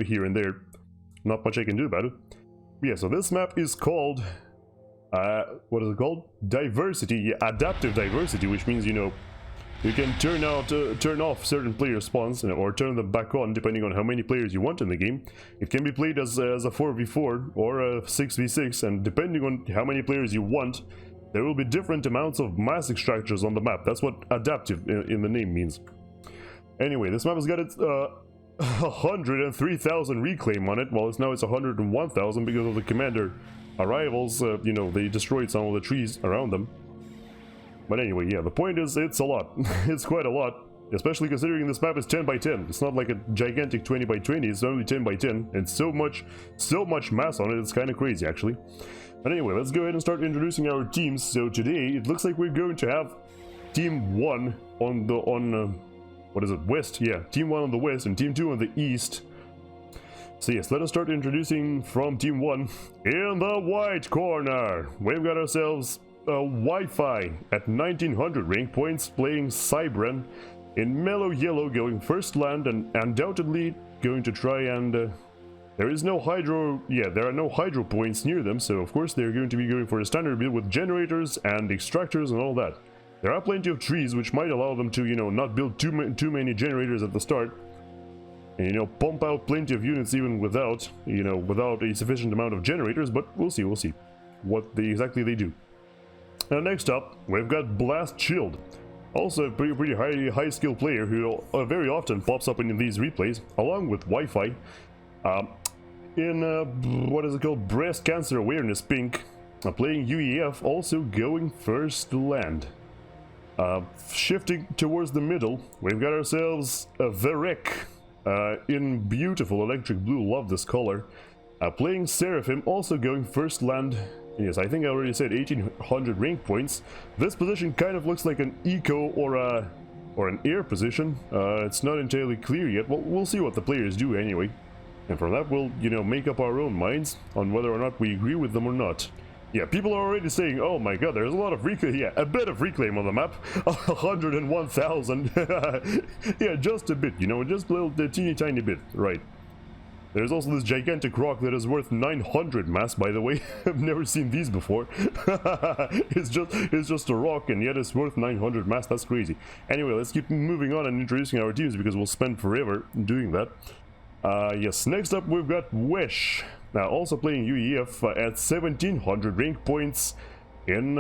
here and there. Not much I can do about it. Yeah, so this map is called... what is it called? Diversity. Yeah, adaptive diversity, which means, you know, you can turn off certain player spawns or turn them back on depending on how many players you want in the game. It can be played as a 4v4 or a 6v6, and depending on how many players you want, there will be different amounts of mass extractors on the map. That's what adaptive in the name means. Anyway, this map has got its 103,000 reclaim on it, while it's 101,000 because of the commander arrivals. You know, they destroyed some of the trees around them. But anyway, yeah, the point is, it's a lot. It's quite a lot, especially considering this map is 10 by 10. It's not like a gigantic 20 by 20, it's only 10 by 10. And so much mass on it, it's kind of crazy, actually. But anyway, let's go ahead and start introducing our teams. So today, it looks like we're going to have Team 1 on what is it, West? Yeah, Team 1 on the West and Team 2 on the East. So yes, let us start introducing from Team 1. In the white corner, we've got ourselves... Wi-Fi at 1900 rank points, playing Cybran. In mellow yellow, going first land and undoubtedly going to try and there is no hydro. Yeah, there are no hydro points near them, so of course they're going to be going for a standard build with generators and extractors and all that. There are plenty of trees which might allow them to, you know, not build too many generators at the start, and, you know, pump out plenty of units even without, you know, without a sufficient amount of generators. But we'll see what exactly they do. Next up, we've got Blast Shield, also a pretty high skill player who very often pops up in these replays, along with Wi-Fi. In what is it called, Breast Cancer Awareness Pink, playing UEF, also going first land. Shifting towards the middle, we've got ourselves Verek in beautiful electric blue, love this color. Playing Seraphim, also going first land. Yes, I think I already said 1800 rank points. This position kind of looks like an eco or an air position. It's not entirely clear yet. Well, we'll see what the players do anyway. And from that, we'll, you know, make up our own minds on whether or not we agree with them or not. Yeah, people are already saying, oh my god, there's a lot of reclaim. Yeah, a bit of reclaim on the map. 101,000. Yeah, just a bit, you know, just a little teeny tiny bit, right. There's also this gigantic rock that is worth 900 mass, by the way. I've never seen these before. It's just a rock, and yet it's worth 900 mass. That's crazy. Anyway, let's keep moving on and introducing our teams, because we'll spend forever doing that. Yes, next up we've got Wish, also playing UEF at 1700 rank points in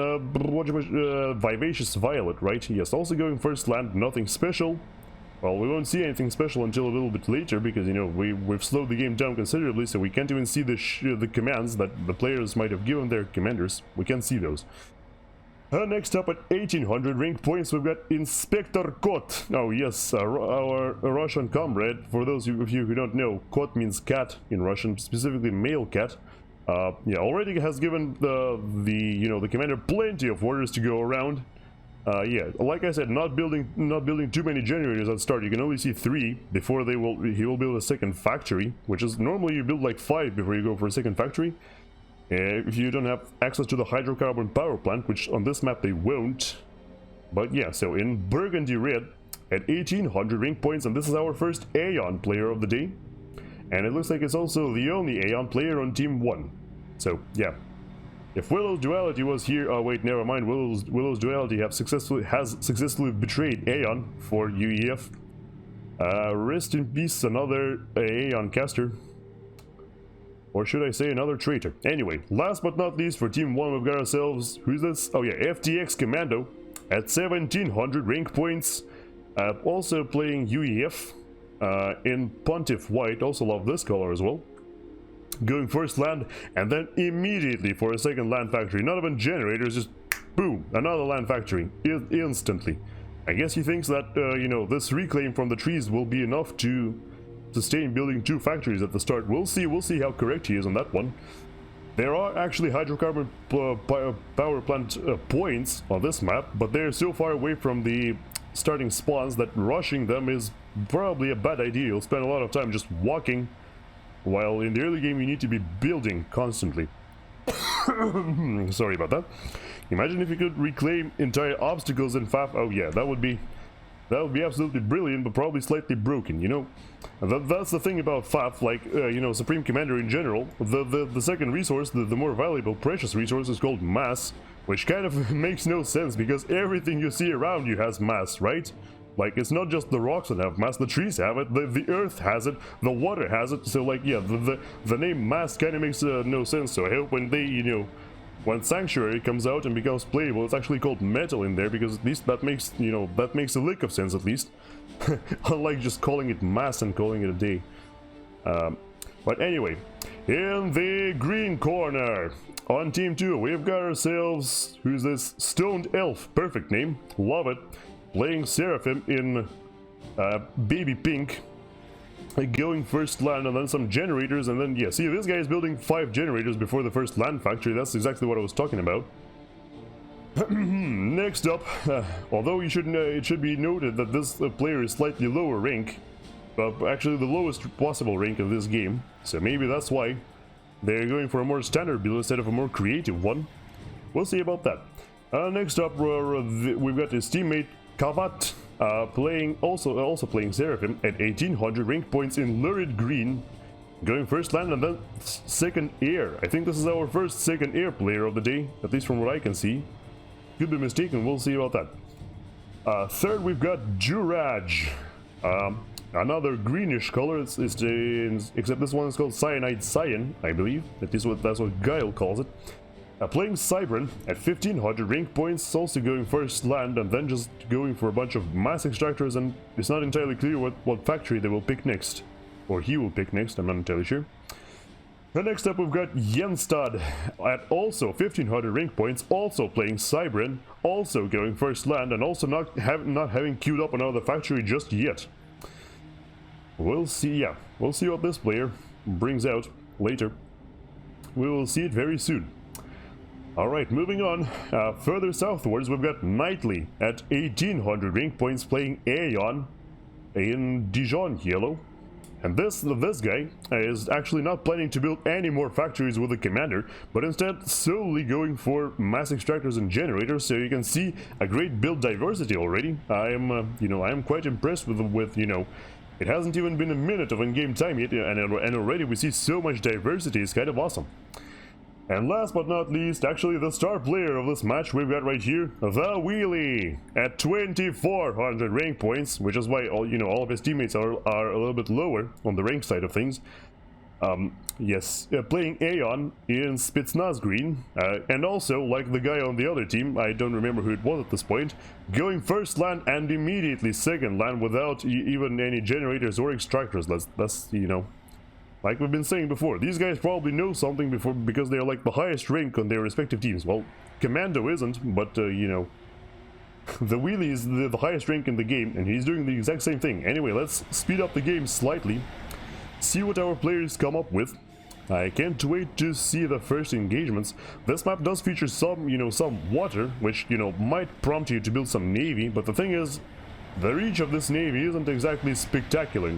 Vivacious Violet, right? Yes, also going first land, nothing special. Well, we won't see anything special until a little bit later, because, you know, we've slowed the game down considerably, so we can't even see the commands that the players might have given their commanders. We can't see those. Next up at 1800 rank points, we've got Inspector Kot. Oh yes, our Russian comrade. For those of you who don't know, Kot means cat in Russian, specifically male cat. Yeah, already has given the commander plenty of orders to go around. Yeah, like I said, not building too many generators at start. You can only see 3 before he will build a second factory, which is normally you build like 5 before you go for a second factory. If you don't have access to the hydrocarbon power plant, which on this map they won't. But yeah, so in Burgundy Red at 1800 rank points, and this is our first Aeon player of the day. And it looks like it's also the only Aeon player on Team 1. So yeah, if Willow's Duality was here, oh wait, never mind, Willow's Duality has successfully betrayed Aeon for UEF. Rest in peace, another Aeon caster. Or should I say another traitor? Anyway, last but not least, for Team 1 we've got ourselves, who's this? Oh yeah, FtX Commando at 1700 rank points. Also playing UEF in Pontiff White, also love this color as well. Going first land, and then immediately for a second land factory. Not even generators, just boom, another land factory, instantly. I guess he thinks that, you know, this reclaim from the trees will be enough to sustain building 2 factories at the start. We'll see how correct he is on that one. There are actually hydrocarbon power plant points on this map, but they're so far away from the starting spawns that rushing them is probably a bad idea. You'll spend a lot of time just walking, while in the early game you need to be building constantly. Sorry about that. Imagine if you could reclaim entire obstacles in FAF. Oh yeah, that would be absolutely brilliant, but probably slightly broken, you know. That's the thing about FAF, like, you know, Supreme Commander in general. The second resource, the more valuable, precious resource is called mass, which kind of makes no sense, because everything you see around you has mass, right? Like, it's not just the rocks that have mass, the trees have it, the earth has it, the water has it, so like, yeah, the name mass kind of makes no sense. So I hope when they, you know, when Sanctuary comes out and becomes playable, it's actually called metal in there, because at least that makes, you know, that makes a lick of sense at least. Unlike just calling it mass and calling it a day. But anyway, in the green corner, on Team 2, we've got ourselves, who's this? Stoned Elf, perfect name, love it. Playing Seraphim in baby pink. Going first land and then some generators, and then yeah, see, this guy is building 5 generators before the first land factory. That's exactly what I was talking about. Next up, although it should be noted that this player is slightly lower rank, actually the lowest possible rank of this game, so maybe that's why they're going for a more standard build instead of a more creative one. We'll see about that. Next up, we've got his teammate Kavat, also playing Seraphim at 1800 rank points in lurid green, going first land and then second air. I think this is our first second air player of the day, at least from what I can see. Could be mistaken, we'll see about that. Third, we've got Juraj, another greenish color, except this one is called Cyanide Cyan, I believe. That's what Guile calls it. Playing Cybran at 1500 rank points, also going first land and then just going for a bunch of mass extractors, and it's not entirely clear what factory they will pick next. Or he will pick next, I'm not entirely sure. And next up we've got Jenstad at also 1500 rank points, also playing Cybran, also going first land, and also not having queued up another factory just yet. We'll see, yeah, we'll see what this player brings out later. We will see it very soon. Alright, moving on, further southwards we've got Knightley at 1800 rank points playing Aeon in Dijon yellow. And this guy is actually not planning to build any more factories with the commander, but instead solely going for mass extractors and generators, so you can see a great build diversity already. I am quite impressed with, you know, it hasn't even been a minute of in-game time yet, and already we see so much diversity. It's kind of awesome. And last but not least, actually the star player of this match we've got right here, the Wheelie, at 2400 rank points, which is why all of his teammates are a little bit lower on the rank side of things. Yes, playing Aeon in Spetsnaz green, and also, like the guy on the other team, I don't remember who it was at this point, going first land and immediately second land without even any generators or extractors. That's like we've been saying before, these guys probably know something before because they're like the highest rank on their respective teams. Well, Commando isn't, but the Wheelie is the highest rank in the game, and he's doing the exact same thing. Anyway, let's speed up the game slightly, see what our players come up with. I can't wait to see the first engagements. This map does feature some, some water, which, might prompt you to build some navy, but the thing is, the reach of this navy isn't exactly spectacular,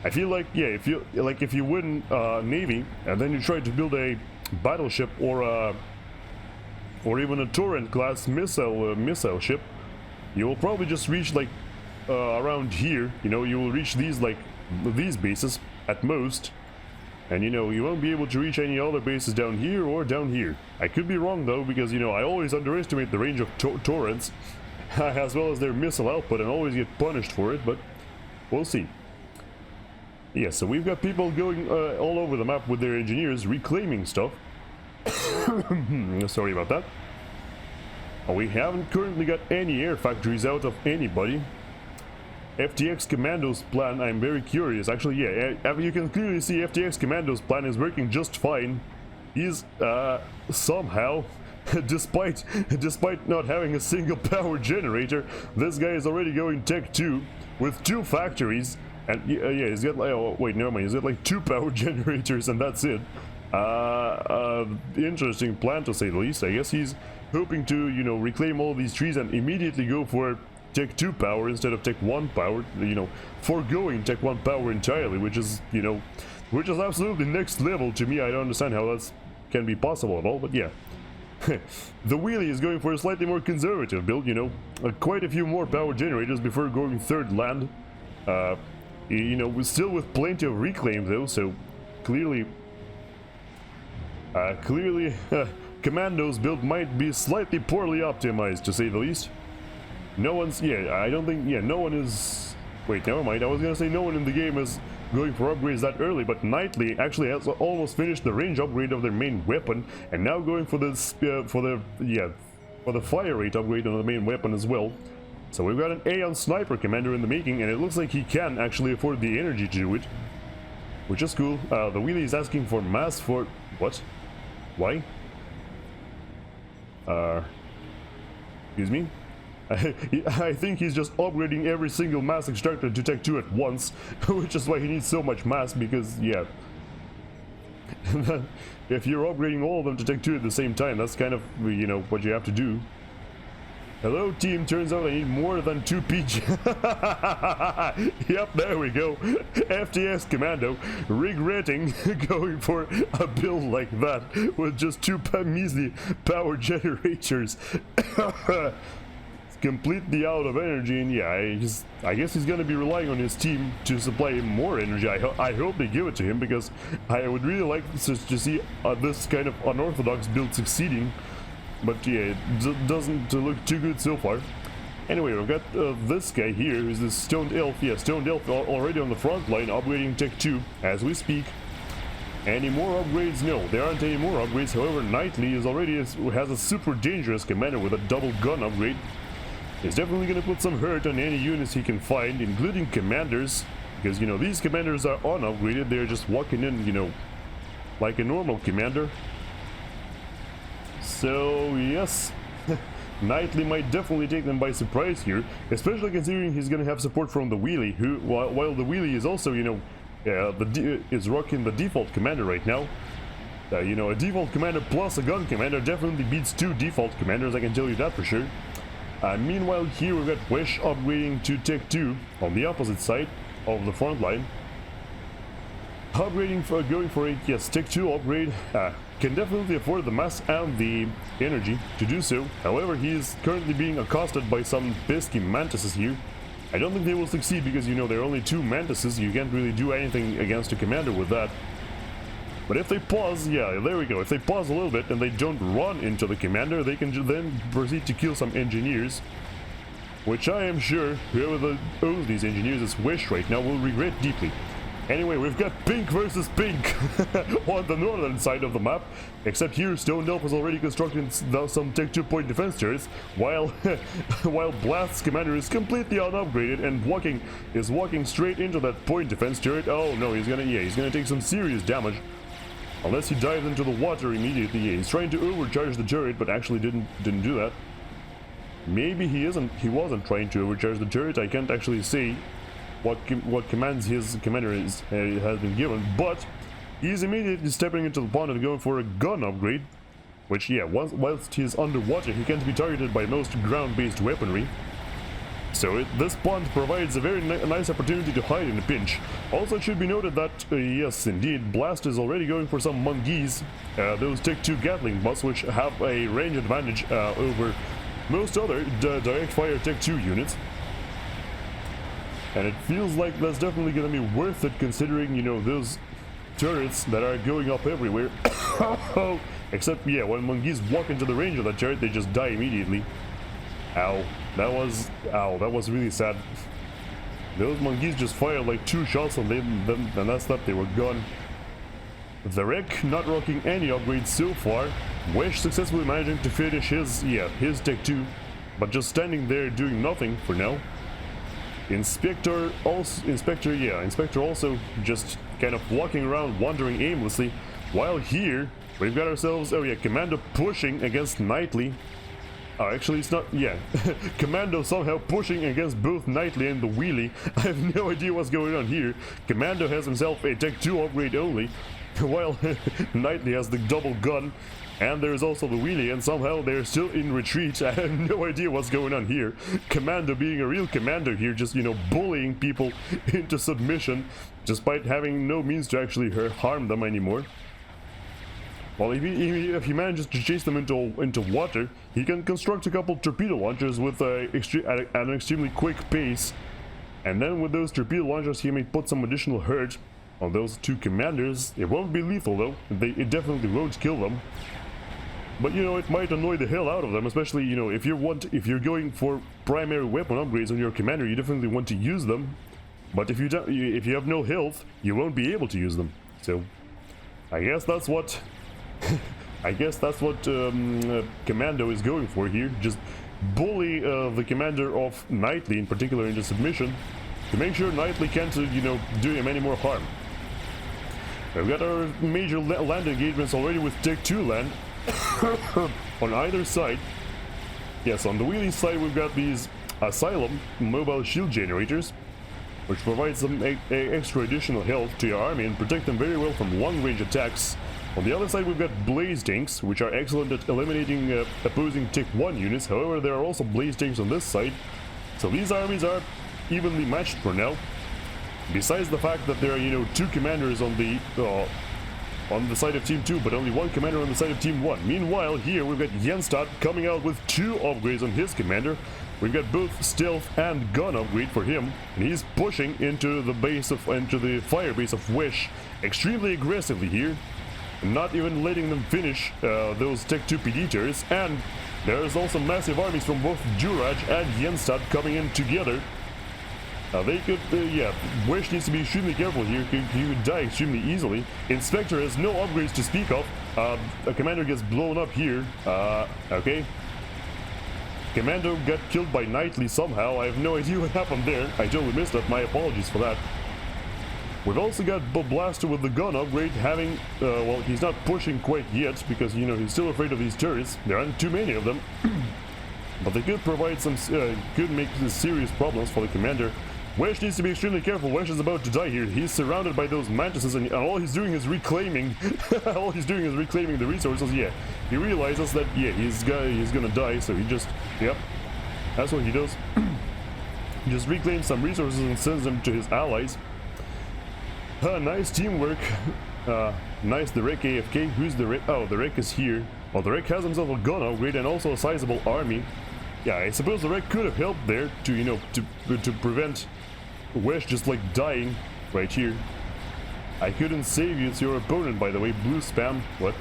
I feel like, yeah, if you win navy and then you try to build a battleship or even a torrent class missile ship, you will probably just reach like around here. You will reach these bases at most, and you won't be able to reach any other bases down here or down here. I could be wrong though, because I always underestimate the range of torrents as well as their missile output and always get punished for it, but we'll see. Yeah, so we've got people going all over the map with their engineers reclaiming stuff. Sorry about that. We haven't currently got any air factories out of anybody. FTX Commando's plan, I'm very curious. Actually, yeah, you can clearly see FTX Commando's plan is working just fine. He's somehow, despite not having a single power generator, this guy is already going Tech 2 with 2 factories. And yeah, he's got wait, never mind, he's got like 2 power generators and that's it. Interesting plan to say the least. I guess he's hoping to, reclaim all these trees and immediately go for Tech 2 power instead of Tech 1 power, foregoing Tech 1 power entirely, which is absolutely next level to me. I don't understand how that can be possible at all, but yeah. The Wheelie is going for a slightly more conservative build, quite a few more power generators before going third land. We're still with plenty of reclaim though, so clearly Commando's build might be slightly poorly optimized, to say the least. No one is, wait, never mind, I was gonna say no one in the game is going for upgrades that early, but Knightly actually has almost finished the range upgrade of their main weapon, and now going for the fire rate upgrade on the main weapon as well. So we've got an Aeon Sniper Commander in the making, and it looks like he can actually afford the energy to do it, which is cool. The Wheelie is asking for mass for... what? Why? Excuse me? I think he's just upgrading every single mass extractor to Tech 2 at once, which is why he needs so much mass, because, yeah. If you're upgrading all of them to Tech 2 at the same time, that's kind of, what you have to do. Hello team, turns out I need more than 2 PG. Yep, there we go. FTX Commando regretting going for a build like that with just 2 measly power generators. It's completely out of energy, and yeah, I guess he's gonna be relying on his team to supply him more energy. I hope they give it to him, because I would really like to see this kind of unorthodox build succeeding. But yeah, it doesn't look too good so far. Anyway, we've got this guy here, who's the Stoned Elf. Yeah, Stoned Elf already on the front line, upgrading Tech 2 as we speak. Any more upgrades? No, there aren't any more upgrades. However, Knightly has a super dangerous commander with a double gun upgrade. He's definitely going to put some hurt on any units he can find, including commanders. Because, these commanders are unupgraded. They're just walking in, like a normal commander. So, yes, Knightly might definitely take them by surprise here, especially considering he's going to have support from the Wheelie, who, while the Wheelie is also, is rocking the default commander right now. A default commander plus a gun commander definitely beats 2 default commanders, I can tell you that for sure. Meanwhile, here we've got Wesh upgrading to Tech 2 on the opposite side of the front line. Upgrading for going for a Tech 2 upgrade. Can definitely afford the mass and the energy to do so. However, he is currently being accosted by some pesky mantises here. I don't think they will succeed because, there are only 2 mantises. You can't really do anything against a commander with that. But if they pause, yeah, there we go. If they pause a little bit and they don't run into the commander, they can then proceed to kill some engineers. Which I am sure whoever owns these engineers is Wish right now will regret deeply. Anyway, we've got pink versus pink on the northern side of the map. Except here, Stone Elf has already constructed some Tech 2 point defense turrets, while while Blast's commander is completely unupgraded and is walking straight into that point defense turret. Oh no, he's gonna take some serious damage. Unless he dives into the water immediately. Yeah, he's trying to overcharge the turret, but actually didn't do that. Maybe he wasn't trying to overcharge the turret. I can't actually say what commands his commander has been given, but he's immediately stepping into the pond and going for a gun upgrade, which, yeah, whilst he's underwater, he can't be targeted by most ground-based weaponry. So this pond provides a very nice opportunity to hide in a pinch. Also, it should be noted that, yes, indeed, Blast is already going for some Mungees, those Tech 2 Gatling bots, which have a range advantage over most other direct fire Tech 2 units. And it feels like that's definitely going to be worth it, considering, you know, those turrets that are going up everywhere. Except, yeah, when Mungees walk into the range of that turret, they just die immediately. Ow. That was really sad. Those Mungees just fired like 2 shots on them, and that's that, they were gone. The wreck not rocking any upgrades so far. Wish successfully managing to finish his Tech 2, but just standing there doing nothing for now. Inspector also just kind of walking around, wandering aimlessly, while here we've got ourselves, oh yeah, Commando pushing against Nightly. Oh, actually it's not, yeah, Commando somehow pushing against both Nightly and the Wheelie. I have no idea what's going on here. Commando has himself a Tech 2 upgrade only, while Nightly has the double gun. And there's also the Wheelie, and somehow they're still in retreat. I have no idea what's going on here. Commando being a real commando here, just, you know, bullying people into submission, despite having no means to actually harm them anymore. Well, if he manages to chase them into water, he can construct a couple torpedo launchers with at an extremely quick pace. And then with those torpedo launchers, he may put some additional hurt on those 2 commanders. It won't be lethal though. It definitely won't kill them. But, you know, it might annoy the hell out of them, especially, you know, if you're going for primary weapon upgrades on your commander, you definitely want to use them. But if you have no health, you won't be able to use them. So, I guess that's what Commando is going for here. Just bully the commander of Nightly in particular into submission to make sure Nightly can't, you know, do him any more harm. We've got our major land engagements already with Tech 2 land. On either side. Yes, on the Wheelie side we've got these Asylum mobile shield generators, which provide some extra additional health to your army and protect them very well from long-range attacks. On the other side we've got Blaze tanks, which are excellent at eliminating opposing Tech 1 units. However, there are also Blaze tanks on this side, so these armies are evenly matched for now. Besides the fact that there are, you know, 2 commanders on the side of Team 2, but only 1 commander on the side of Team 1. Meanwhile, here we've got Jenstad coming out with 2 upgrades on his commander. We've got both stealth and gun upgrade for him, and he's pushing into the fire base of Wish extremely aggressively here, not even letting them finish those Tech 2 PD turrets. And there's also massive armies from both Juraj and Jenstad coming in together. They could, yeah, Wish needs to be extremely careful here. He could die extremely easily. Inspector has no upgrades to speak of. A commander gets blown up here. Okay. Commando got killed by Nightly somehow. I have no idea what happened there. I totally missed that. My apologies for that. We've also got Blaster with the gun upgrade having, well, he's not pushing quite yet because, you know, he's still afraid of these turrets. There aren't too many of them. But they could provide some, could make serious problems for the commander. Wish needs to be extremely careful. Wish is about to die here. He's surrounded by those mantises, and all he's doing is reclaiming. All he's doing is reclaiming the resources. Yeah, he realizes that, yeah, he's gonna die, so he just, yep, that's what he does. He just reclaims some resources and sends them to his allies. Nice teamwork. Nice, the Wreck AFK. Who's the Wreck? Oh, the Wreck is here. Well, the Wreck has himself a gun upgrade and also a sizable army. Yeah, I suppose the Wreck could have helped there to, you know, to prevent Wish just like dying right here. I couldn't save you, it's your opponent, by the way. Blue spam. What?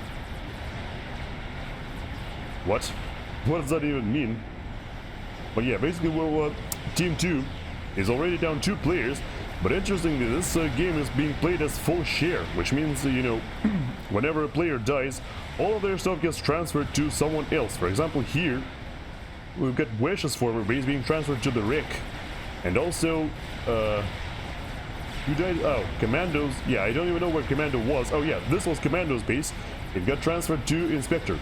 What? What does that even mean? But yeah, basically, well, Team 2 is already down 2 players. But interestingly, this game is being played as full share, which means, you know, whenever a player dies, all of their stuff gets transferred to someone else. For example, here, we've got Wesh's former base being transferred to the Rick. And also, who died? Oh, Commando's. Yeah, I don't even know where Commando was. Oh yeah, this was Commando's base. It got transferred to Inspector.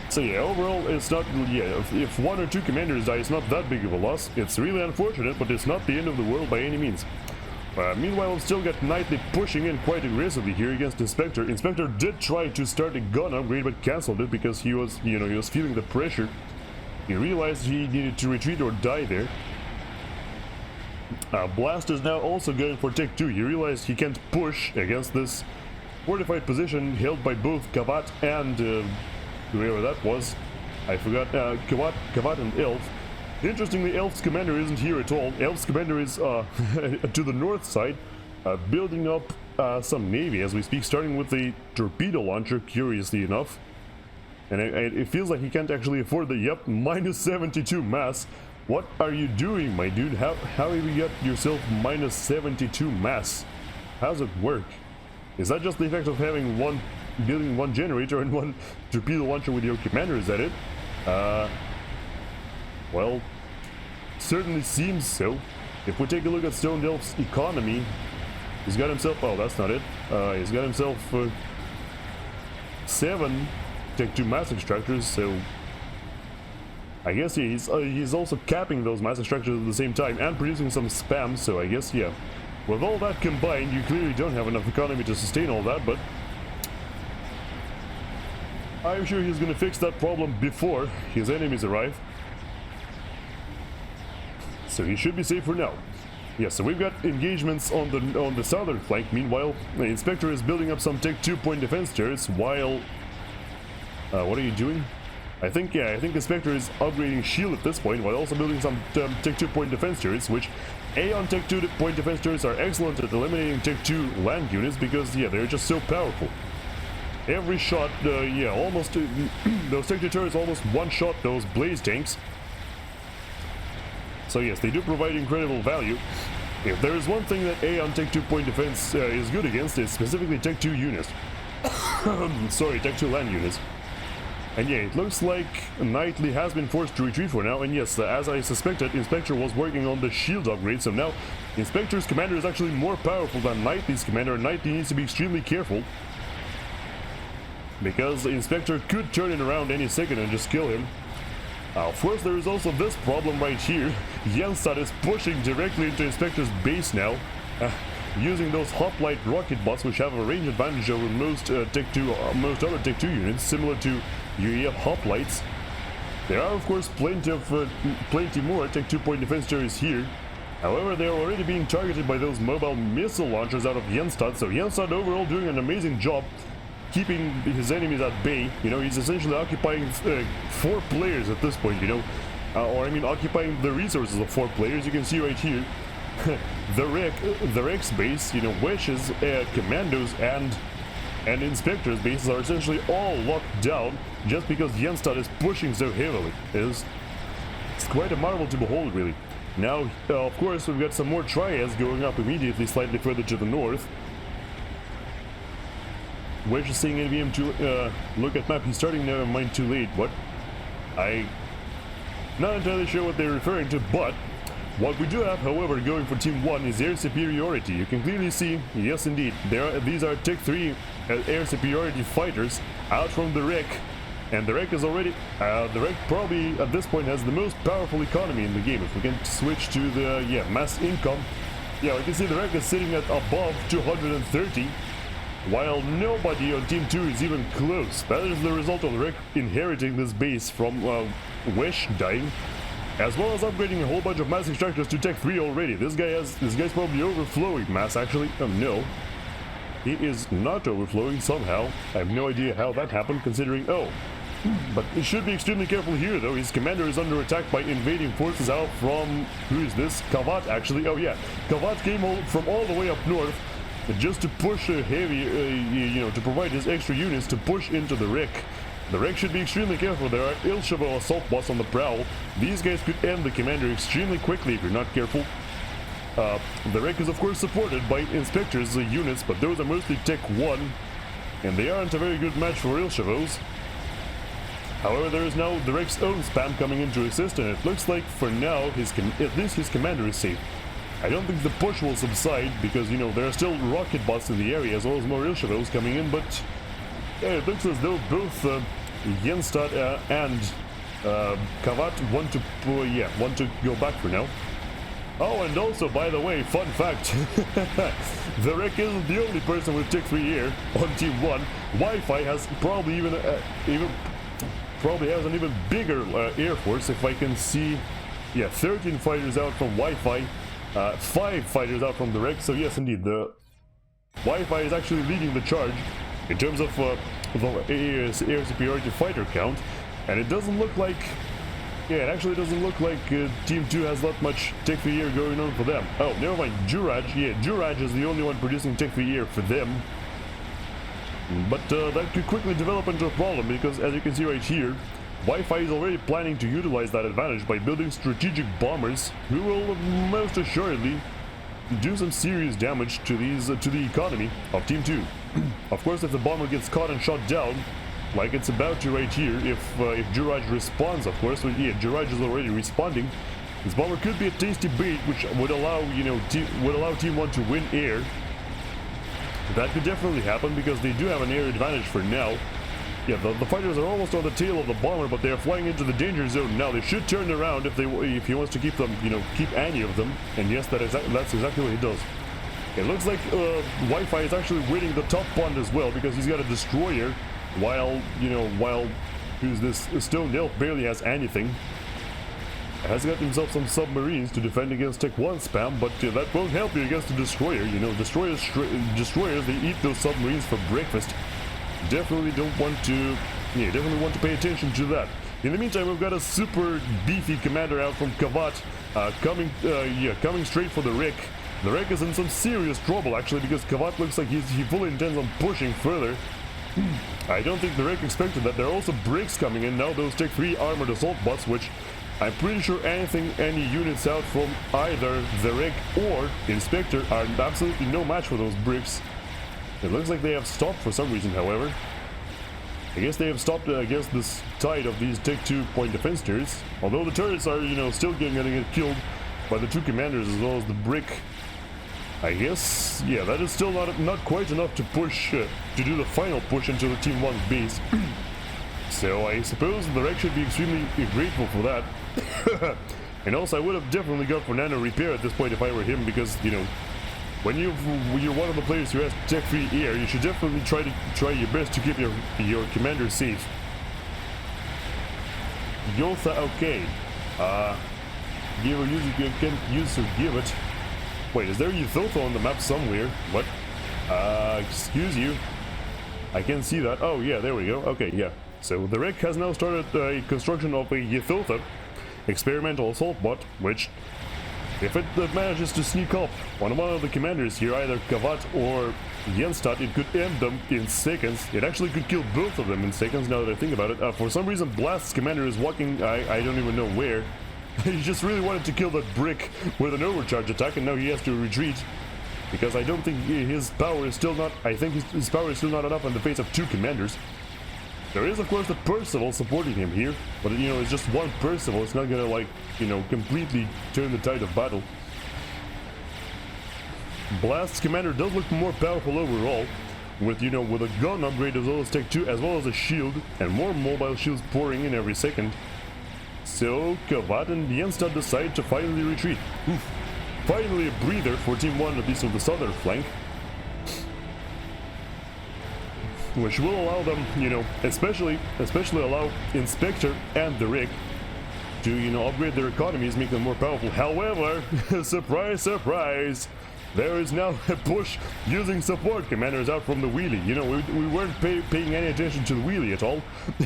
So yeah, overall, it's not, yeah, if 1 or 2 commanders die, it's not that big of a loss. It's really unfortunate, but it's not the end of the world by any means. Meanwhile, we've still got Knightly pushing in quite aggressively here against Inspector. Inspector did try to start a gun upgrade, but cancelled it because he was, you know, he was feeling the pressure. He realized he needed to retreat or die there. Blast is now also going for Tech 2. He realized he can't push against this fortified position held by both Kavat and whoever that was. I forgot. Kavat and Elf. Interestingly, Elf's commander isn't here at all. Elf's commander is to the north side, building up some navy as we speak, starting with the torpedo launcher, curiously enough. And it feels like he can't actually afford the, yep, minus 72 mass. What are you doing, my dude? How have you got yourself minus 72 mass? How does it work? Is that just the effect of having building one generator and one torpedo launcher with your commander? Is that it? Well, certainly seems so. If we take a look at Stone Delph's economy, he's got himself, oh, that's not it. He's got himself 7 Tech 2 mass extractors, so I guess he's also capping those mass extractors at the same time and producing some spam, so I guess, yeah. With all that combined, you clearly don't have enough economy to sustain all that, but I'm sure he's gonna fix that problem before his enemies arrive. So he should be safe for now. Yeah, so we've got engagements on the southern flank. Meanwhile, the Inspector is building up some Tech 2 point defense turrets while... what are you doing? I think Inspector is upgrading shield at this point while also building some Tech 2 point defense turrets, which Aeon Tech 2 point defense turrets are excellent at eliminating Tech 2 land units because, yeah, they're just so powerful. Every shot, yeah, almost, those Tech 2 turrets almost one-shot those blaze tanks. So yes, they do provide incredible value. If there is one thing that Aeon Tech 2 point defense is good against, it's specifically Tech 2 units. Sorry, Tech 2 land units. And yeah, it looks like Knightly has been forced to retreat for now, and yes, as I suspected, Inspector was working on the shield upgrade, so now Inspector's commander is actually more powerful than Knightly's commander, and Knightly needs to be extremely careful. Because the Inspector could turn it around any second and just kill him. Of course, there is also this problem right here. Jenstad is pushing directly into Inspector's base now, using those hoplite rocket bots, which have a range advantage over most other Tech 2 units, similar to UEF hoplites. There are, of course, plenty more Tech 2 point defense turrets here. However, they are already being targeted by those mobile missile launchers out of Jenstad, so Jenstad overall doing an amazing job keeping his enemies at bay. You know, he's essentially occupying 4 players at this point, you know, or I mean occupying the resources of 4 players. You can see right here the Rex base, you know, Wesh's, Commandos and Inspector's bases are essentially all locked down just because Jenstad is pushing so heavily. It's quite a marvel to behold, really. Now, of course, we've got some more triads going up immediately, slightly further to the north. Wesh is saying NVM to look at map. He's starting never mind too late. What? I'm not entirely sure what they're referring to, but what we do have, however, going for Team 1 is air superiority. You can clearly see, yes indeed, these are Tech 3 air superiority fighters out from the wreck. And the wreck is already, the wreck probably at this point has the most powerful economy in the game. If we can switch to the, yeah, mass income. Yeah, we can see the wreck is sitting at above 230. While nobody on Team 2 is even close. That is the result of the wreck inheriting this base from Wesh dying, as well as upgrading a whole bunch of mass extractors to Tech 3 already. This guy's probably overflowing mass, actually. No. He is not overflowing somehow. I have no idea how that happened, considering... Oh. But he should be extremely careful here, though. His commander is under attack by invading forces out from... Who is this? Kavat, actually. Oh, yeah. Kavat came from all the way up north just to push a heavy, you know, to provide his extra units to push into the wreck. The wreck should be extremely careful. There are ill-chevaux assault bots on the prowl. These guys could end the commander extremely quickly if you're not careful. The wreck is of course supported by inspectors units, but those are mostly Tech 1, and they aren't a very good match for ill-chevaux. However, there is now the wreck's own spam coming in to assist, and it looks like for now at least his commander is safe. I don't think the push will subside because, you know, there are still rocket bots in the area as well as more ill-chevaux coming in, but yeah, it looks as though both Jenstad and Kavat want to go back for now. Oh, and also, by the way, fun fact, the wreck isn't the only person with Tech 3 here on Team 1. Wi-Fi has probably probably has an even bigger air force. If I can see, yeah, 13 fighters out from Wi-Fi, 5 fighters out from the wreck. So yes, indeed, the Wi-Fi is actually leading the charge in terms of air superiority fighter count, and it doesn't look like, yeah, it actually doesn't look like Team 2 has that much Tech 3 air going on for them. Oh, never mind, Juraj, yeah, Juraj is the only one producing Tech 3 air for them. But that could quickly develop into a problem because, as you can see right here, Wi-Fi is already planning to utilize that advantage by building strategic bombers who will most assuredly do some serious damage to the economy of Team 2. Of course, if the bomber gets caught and shot down, like it's about to right here, if Juraj responds, of course, yeah, Juraj is already responding, this bomber could be a tasty bait, which would allow, you know, Team 1 to win air. That could definitely happen because they do have an air advantage for now. Yeah, the fighters are almost on the tail of the bomber, but they are flying into the danger zone now. They should turn around if he wants to keep them, you know, keep any of them. And yes, that's exactly what he does. It looks like Wi-Fi is actually winning the top pond as well because he's got a destroyer, while who's this Stone Elf barely has anything. Has got himself some submarines to defend against Tech 1 spam, but that won't help you against a destroyer. You know, destroyers, they eat those submarines for breakfast. Definitely want to pay attention to that. In the meantime, we've got a super beefy commander out from Kavat, coming straight for the wreck. The wreck is in some serious trouble actually because Kavat looks like he fully intends on pushing further. I don't think the wreck expected that. There are also breaks coming in now, those Tech 3 armored assault bots, which I'm pretty sure any units out from either the wreck or Inspector are absolutely no match for those bricks. It looks like they have stopped for some reason, however. I guess they have stopped against this tide of these Tech 2 point defense turrets. Although the turrets are, you know, still gonna get killed by the 2 commanders as well as the brick. I guess, yeah, that is still not quite enough to push, to do the final push into the Team 1's base. So I suppose the wreck should be extremely grateful for that. And also I would have definitely gone for nano repair at this point if I were him, because, you know, when you're one of the players who has Tech 3 air, you should definitely try your best to keep your commander safe. Yotha, okay. Give or use it, you can use or give it. Wait, is there Yotha on the map somewhere? What? Excuse you. I can see that. Oh yeah, there we go. Okay, yeah. So the wreck has now started construction of a Yotha experimental assault bot, which, if it manages to sneak up on one of the commanders here, either Kavat or Jenstad, it could end them in seconds. It actually could kill both of them in seconds, now that I think about it. For some reason, Blast's commander is walking, I don't even know where. He just really wanted to kill that brick with an overcharge attack, and now he has to retreat. Because I don't think his power is still not, I think his power is still not enough in the face of 2 commanders. There is, of course, the Percival supporting him here, but, you know, it's just one Percival. It's not gonna, like, you know, completely turn the tide of battle. Blast's commander does look more powerful overall, with, you know, with a gun upgrade as well as Tech 2, as well as a shield, and more mobile shields pouring in every second. So, Kavat and Jenstad decide to finally retreat. Oof. Finally a breather for Team 1, at least on the southern flank. Which will allow them, you know, especially allow Inspector and the Rig to, you know, upgrade their economies, make them more powerful. However, surprise, surprise, there is now a push using support commanders out from the wheelie. You know, we weren't paying any attention to the wheelie at all.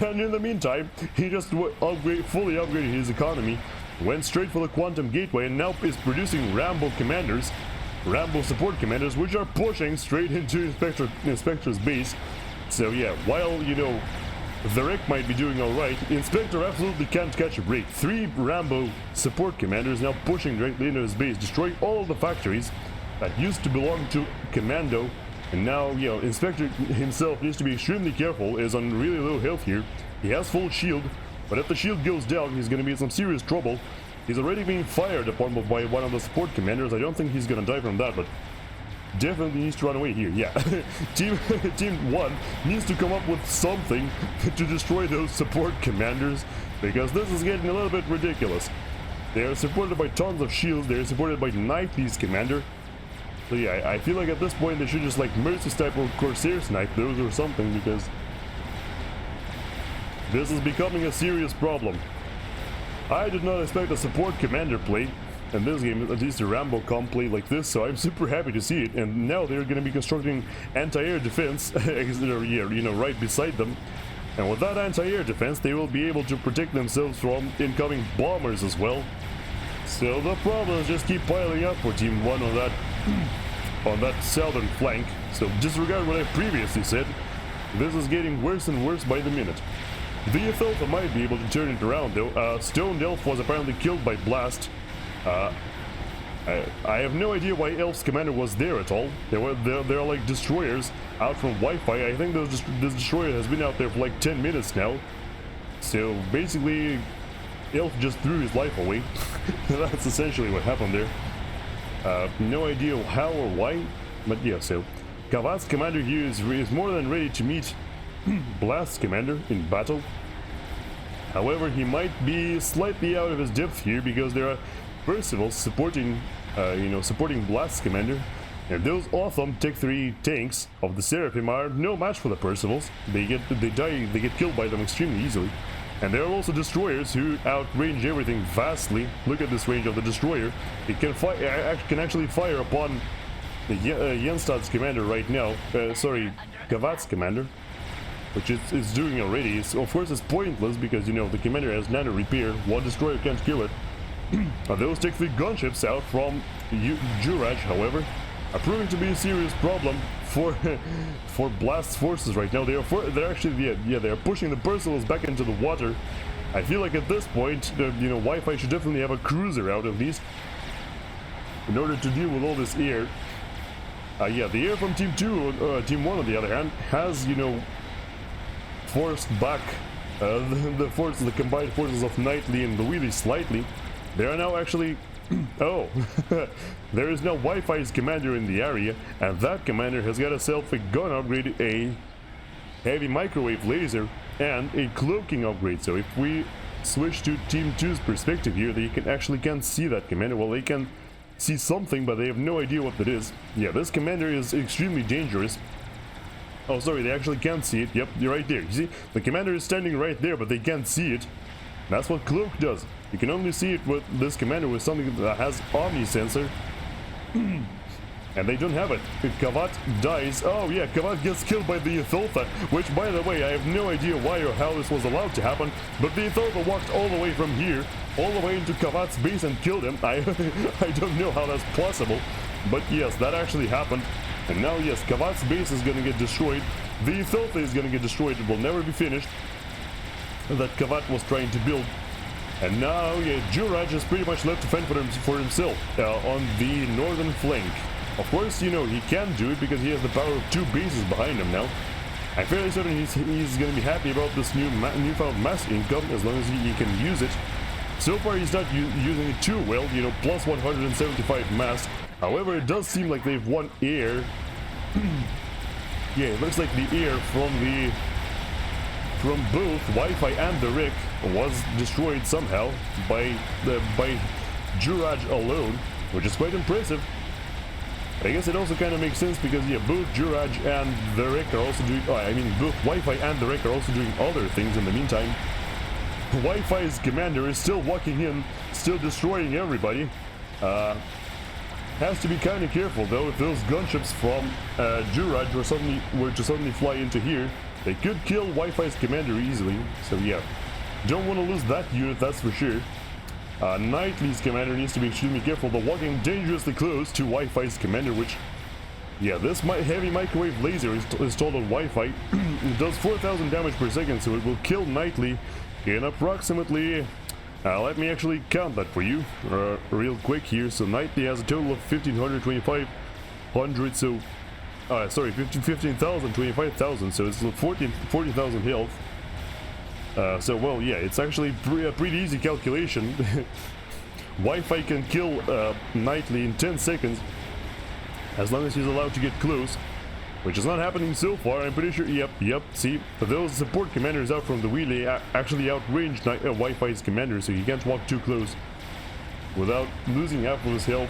And in the meantime, he just fully upgraded his economy, went straight for the quantum gateway, and now is producing Rambo commanders. Rambo support commanders, which are pushing straight into Inspector's base. So yeah, while, you know, the Rick might be doing alright, Inspector absolutely can't catch a break. 3 Rambo support commanders now pushing directly into his base, destroying all of the factories that used to belong to Commando. And now, you know, Inspector himself needs to be extremely careful, is on really low health here. He has full shield, but if the shield goes down, he's going to be in some serious trouble. He's already being fired upon by one of the support commanders. I don't think he's going to die from that, but definitely needs to run away here. Yeah, Team 1 needs to come up with something to destroy those support commanders, because this is getting a little bit ridiculous. They are supported by tons of shields. They are supported by Knightly's commander. So yeah, I feel like at this point they should just like Mercy Snipe or Corsair Snipe those or something, because this is becoming a serious problem. I did not expect a support commander play in this game, at least a Rambo comp play like this, so I'm super happy to see it. And now they're going to be constructing anti-air defense, you know, right beside them. And with that anti-air defense, they will be able to protect themselves from incoming bombers as well. So the problems just keep piling up for Team 1 on that southern flank. So disregard what I previously said. This is getting worse and worse by the minute. The Theta might be able to turn it around though. Stone Elf was apparently killed by Blast. I have no idea why Elf's commander was there at all. They're like destroyers out from Wi-Fi. I think this destroyer has been out there for like 10 minutes now. So basically, Elf just threw his life away. That's essentially what happened there. No idea how or why, but yeah, so Kavat's commander here is more than ready to meet Blast's commander in battle. However, he might be slightly out of his depth here, because there are Percivals supporting, supporting Blast's commander. And those awesome Tech 3 tanks of the Seraphim are no match for the Percivals. They get killed by them extremely easily. And there are also destroyers who outrange everything vastly. Look at this range of the destroyer. It can actually fire upon the Jenstad's commander right now. Kavat's commander, which it's doing already. Of course, it's pointless because, you know, the commander has nano repair. One destroyer can't kill it. Those Tech 3 gunships out from Juraj, however, are proving to be a serious problem for Blast's forces right now. They're actually they are pushing the Percivals back into the water. I feel like at this point, Wi-Fi should definitely have a cruiser out at least in order to deal with all this air. The air from Team 2, Team 1 on the other hand, has, forced back the combined forces of Knightly and Louis slightly. They are now actually... oh, there is now Wi-Fi's commander in the area, and that commander has got himself a gun upgrade, a heavy microwave laser, and a cloaking upgrade. So if we switch to Team 2's perspective here, they can't see that commander. Well, they can see something, but they have no idea what that is. Yeah, this commander is extremely dangerous. Oh, sorry, they actually can't see it. Yep, you're right there. You see, the commander is standing right there, but they can't see it. That's what Cloak does. You can only see it with this commander with something that has Omni sensor. And they don't have it. If Kavat dies... oh yeah, Kavat gets killed by the Theta, which, by the way, I have no idea why or how this was allowed to happen, but the Theta walked all the way from here, all the way into Kavat's base and killed him. I don't know how that's possible, but yes, that actually happened. And now, yes, Kavat's base is gonna get destroyed. The Theta is gonna get destroyed. It will never be finished. That Kavat was trying to build. And now, yeah, Juraj is pretty much left to fend for himself on the northern flank. Of course, he can do it because he has the power of 2 bases behind him now. I'm fairly certain he's going to be happy about this newfound mass income as long as he can use it. So far, he's not using it too well, plus 175 mass. However, it does seem like they've won air. Yeah, it looks like the air from both Wi-Fi and the Rick was destroyed somehow by Juraj alone, which is quite impressive. I guess it also kind of makes sense because, yeah, both Juraj and the Rick are also doing... both Wi-Fi and the Rick are also doing other things in the meantime. Wi-Fi's commander is still walking in, still destroying everybody. Has to be kind of careful, though. If those gunships from Juraj were to suddenly fly into here, they could kill Wi-Fi's commander easily. So, yeah, don't want to lose that unit, that's for sure. Knightly's commander needs to be extremely careful. They're walking dangerously close to Wi-Fi's commander, which, yeah, this heavy microwave laser is installed on Wi-Fi. It does 4,000 damage per second, so it will kill Knightly in approximately... let me actually count that for you real quick here. So Knightly has a total of 1,500, so... sorry, 15,000, 25,000, so it's 40,000 health. So, well, yeah, it's actually a pretty easy calculation. Wi-Fi can kill Knightly in 10 seconds, as long as he's allowed to get close, which is not happening so far. I'm pretty sure. Yep, see, those support commanders out from the relay actually outranged Wi-Fi's commander, so he can't walk too close without losing half of his health.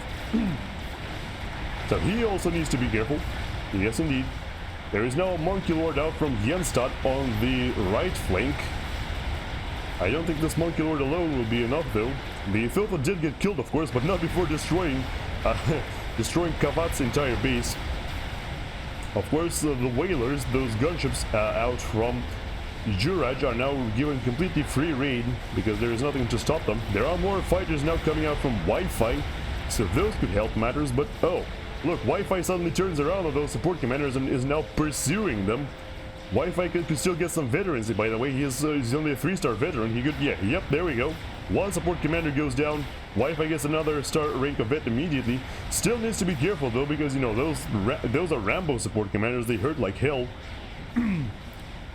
So he also needs to be careful. Yes, indeed. There is now a Monkey Lord out from Jenstad on the right flank. I don't think this Monkey Lord alone will be enough, though. The Theta did get killed, of course, but not before destroying Kavat's entire base. Of course, the whalers, those gunships out from Juraj, are now given completely free rein because there is nothing to stop them. There are more fighters now coming out from Wi-Fi, so those could help matters, but oh, look, Wi-Fi suddenly turns around on those support commanders and is now pursuing them. Wi-Fi could still get some veterans, by the way. He's only a 3-star veteran. He could, yeah, yep, there we go. One support commander goes down. Wi-Fi gets another star rank of vet immediately. Still needs to be careful though, because you know those are Rambo support commanders. They hurt like hell.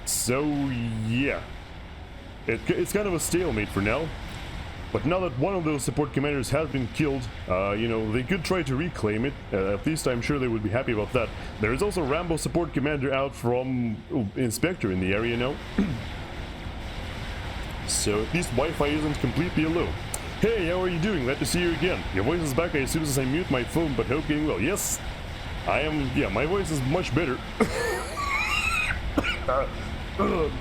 So yeah, it's kind of a stalemate for now. But now that one of those support commanders has been killed, you know, they could try to reclaim it. At least I'm sure they would be happy about that. There is also Rambo support commander out from Inspector in the area now. So at least Wi-Fi isn't completely alone. Hey, how are you doing? Glad to see you again. Your voice is back as soon as I mute my phone, but hope getting well. Yes, I am. Yeah, my voice is much better.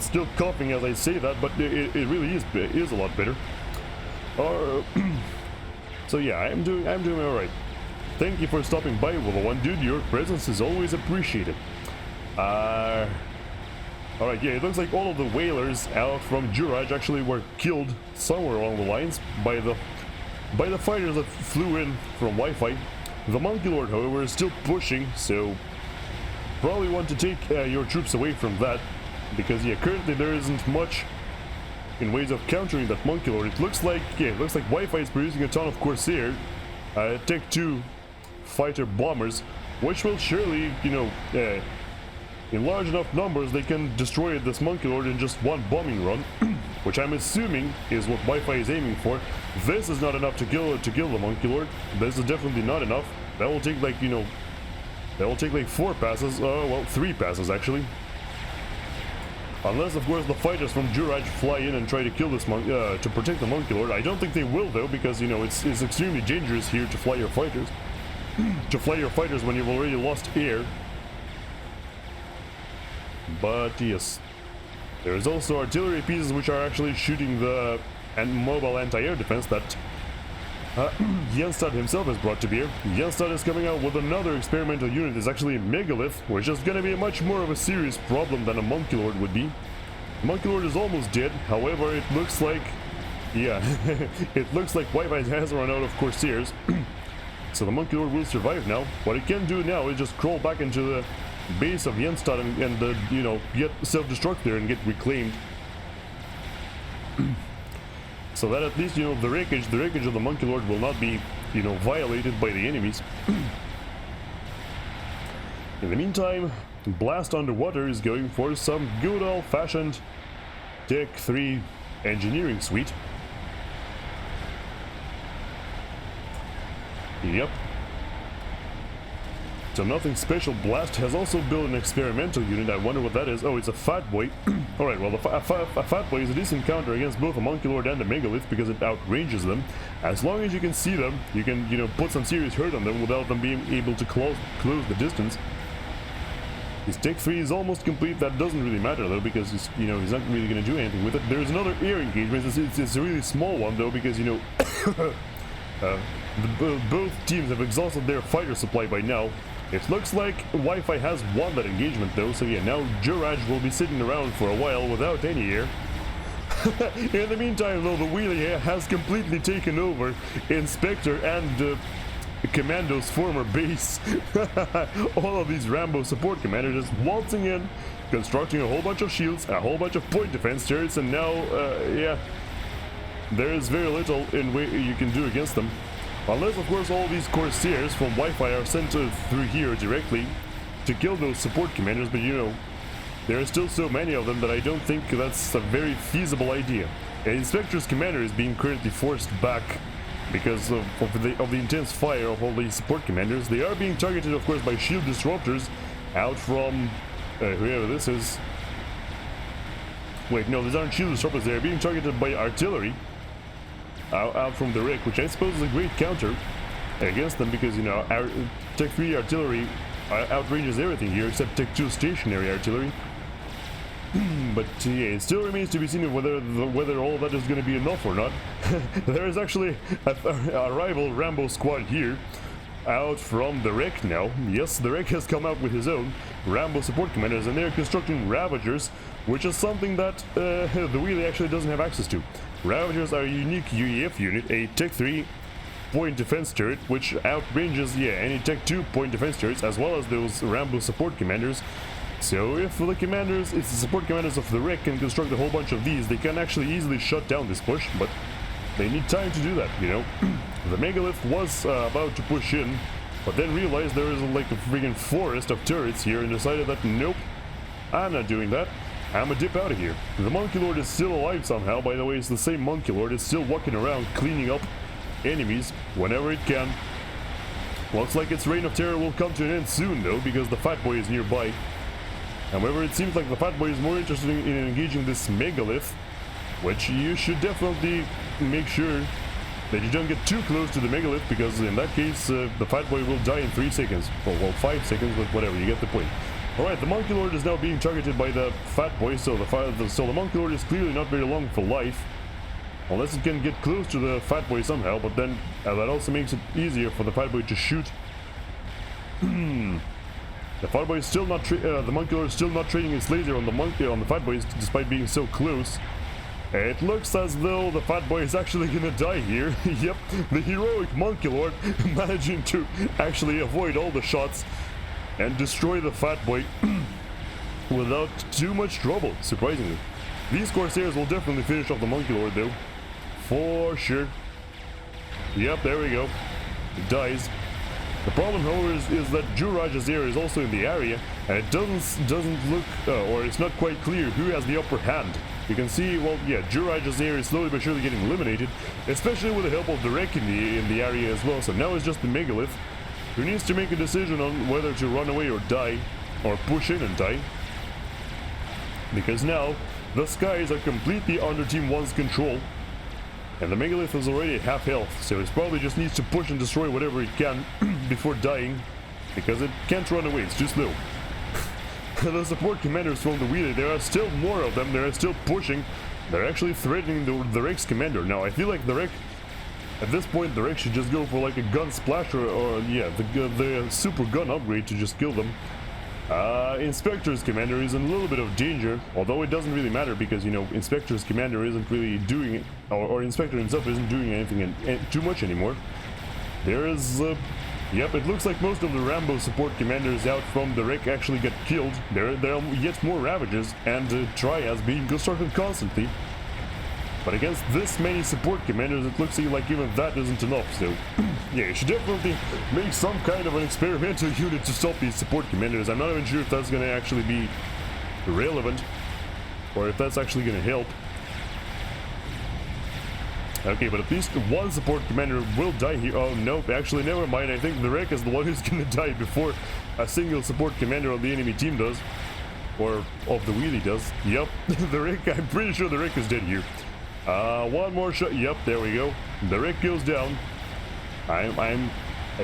Still coughing as I say that, but it really is a lot better. So yeah, I'm doing all right. Thank you for stopping by, Willow One, dude. Your presence is always appreciated. All right, yeah, it looks like all of the whalers out from Juraj actually were killed somewhere along the lines by the fighters that flew in from Wi-Fi. The Monkey Lord, however, is still pushing, so probably want to take your troops away from that, because yeah, currently there isn't much in ways of countering that Monkey Lord. It looks like Wi-Fi is producing a ton of Corsair Tech 2 fighter bombers, which will surely, you know, in large enough numbers they can destroy this Monkey Lord in just one bombing run, which I'm assuming is what Wi-Fi is aiming for. This is not enough to kill the Monkey Lord. This is definitely not enough. That will take like, you know, that will take like 4 passes. Well, 3 passes actually. Unless, of course, the fighters from Juraj fly in and try to kill this to protect the Monkey Lord. I don't think they will, though, because, you know, it's extremely dangerous here to fly your fighters. To fly your fighters when you've already lost air. But, yes. There's also artillery pieces which are actually shooting the mobile anti-air defense that Jenstad himself has brought to bear. Jenstad is coming out with another experimental unit. It's actually a megalith, which is going to be much more of a serious problem than a Monkey Lord would be. Monkey Lord is almost dead, however, it looks like, yeah, it looks like Wi-Fi has run out of Corsairs. So the Monkey Lord will survive now. What it can do now is just crawl back into the base of Jenstad and you know, get self-destruct there and get reclaimed. So that at least, you know, the wreckage of the Monkey Lord will not be, you know, violated by the enemies. In the meantime, Blast Underwater is going for some good old-fashioned Tech 3 engineering suite. Yep. So nothing special. Blast has also built an experimental unit. I wonder what that is. Oh, it's a Fat Boy. Alright, well, a Fat Boy is a decent counter against both a Monkey Lord and a Megalith because it outranges them. As long as you can see them, you can, you know, put some serious hurt on them without them being able to close the distance. His Tech 3 is almost complete. That doesn't really matter, though, because he's, you know, he's not really going to do anything with it. There's another air engagement. It's a really small one, though, because, you know, both teams have exhausted their fighter supply by now. It looks like Wi-Fi has won that engagement, though, so yeah, now Juraj will be sitting around for a while without any air. In the meantime, though, the wheelie has completely taken over Inspector and Commando's former base. All of these Rambo support commanders just waltzing in, constructing a whole bunch of shields, a whole bunch of point defense turrets, and now, yeah, there is very little in way you can do against them. Unless, of course, all these Corsairs from Wi-Fi are sent through here directly to kill those support commanders, but you know, there are still so many of them that I don't think that's a very feasible idea. Inspector's commander is being currently forced back because of the intense fire of all these support commanders. They are being targeted, of course, by shield disruptors out from whoever this is. Wait, no, these aren't shield disruptors. They are being targeted by artillery out from the Rick, which I suppose is a great counter against them because, you know, our Tech 3 artillery outranges everything here except Tech 2 stationary artillery. But yeah, it still remains to be seen whether all that is going to be enough or not. There is actually a rival Rambo squad here out from the Wreck now. Yes, the Wreck has come out with his own Rambo support commanders, and they're constructing Ravagers, which is something that the wheelie actually doesn't have access to. Ravagers are a unique UEF unit, a Tech 3 point defense turret, which outranges, yeah, any Tech 2 point defense turrets, as well as those Rambo support commanders. So if the commanders, if the support commanders of the Wreck can construct a whole bunch of these, they can actually easily shut down this push, but they need time to do that, you know. The Megalith was about to push in, but then realized there is like a freaking forest of turrets here and decided that, nope, I'm not doing that. I'm gonna dip out of here. The Monkey Lord is still alive somehow. By the way, it's the same Monkey Lord. It's still walking around cleaning up enemies whenever it can. Looks like its reign of terror will come to an end soon though, because the Fat Boy is nearby. However, it seems like the Fat Boy is more interested in engaging this Megalith, which you should definitely make sure that you don't get too close to the Megalith, because in that case, the Fat Boy will die in 3 seconds. Well, 5 seconds, but whatever, you get the point. Alright, the Monkey Lord is now being targeted by the Fat Boy, so the Monkey Lord is clearly not very long for life. Unless it can get close to the Fat Boy somehow, but then that also makes it easier for the Fat Boy to shoot. The Fat Boy is still not the Monkey Lord is still not training his laser on the Fat Boy despite being so close. It looks as though the Fat Boy is actually gonna die here. Yep, the heroic Monkey Lord managing to actually avoid all the shots and destroy the Fat Boy without too much trouble, surprisingly. These Corsairs will definitely finish off the Monkey Lord though, for sure. Yep, there we go. It dies. The problem, however, is that Juraj's air is also in the area, and it doesn't look, or it's not quite clear who has the upper hand. You can see, well, yeah, Juraj's air is slowly but surely getting eliminated, especially with the help of the Wreck in the area as well. So now it's just the Megalith, who needs to make a decision on whether to run away or die, or push in and die. Because now, the skies are completely under Team 1's control, and the Megalith is already at half health, so it probably just needs to push and destroy whatever it can before dying, because it can't run away, it's too slow. The support commanders from the wheelie, there are still more of them, they're still pushing, they're actually threatening the Wreck's commander. Now, I feel like the Wreck, at this point, the Wreck should just go for like a gun splash or yeah, the super gun upgrade to just kill them. Inspector's commander is in a little bit of danger, although it doesn't really matter because, you know, Inspector's commander isn't really doing it, or Inspector himself isn't doing anything too much anymore. There is, yep, it looks like most of the Rambo support commanders out from the Wreck actually get killed. There are yet more Ravagers and Triads being constructed constantly. But against this many support commanders, it looks like even that isn't enough, so yeah, you should definitely make some kind of an experimental unit to stop these support commanders. I'm not even sure if that's going to actually be relevant, or if that's actually going to help. Okay, but at least one support commander will die here. Oh, no, actually, never mind. I think the Wreck is the one who's going to die before a single support commander on the enemy team does. Or of the wheelie does. Yep, the Wreck, I'm pretty sure the Wreck is dead here. One more shot. Yep, there we go. The Wreck goes down. I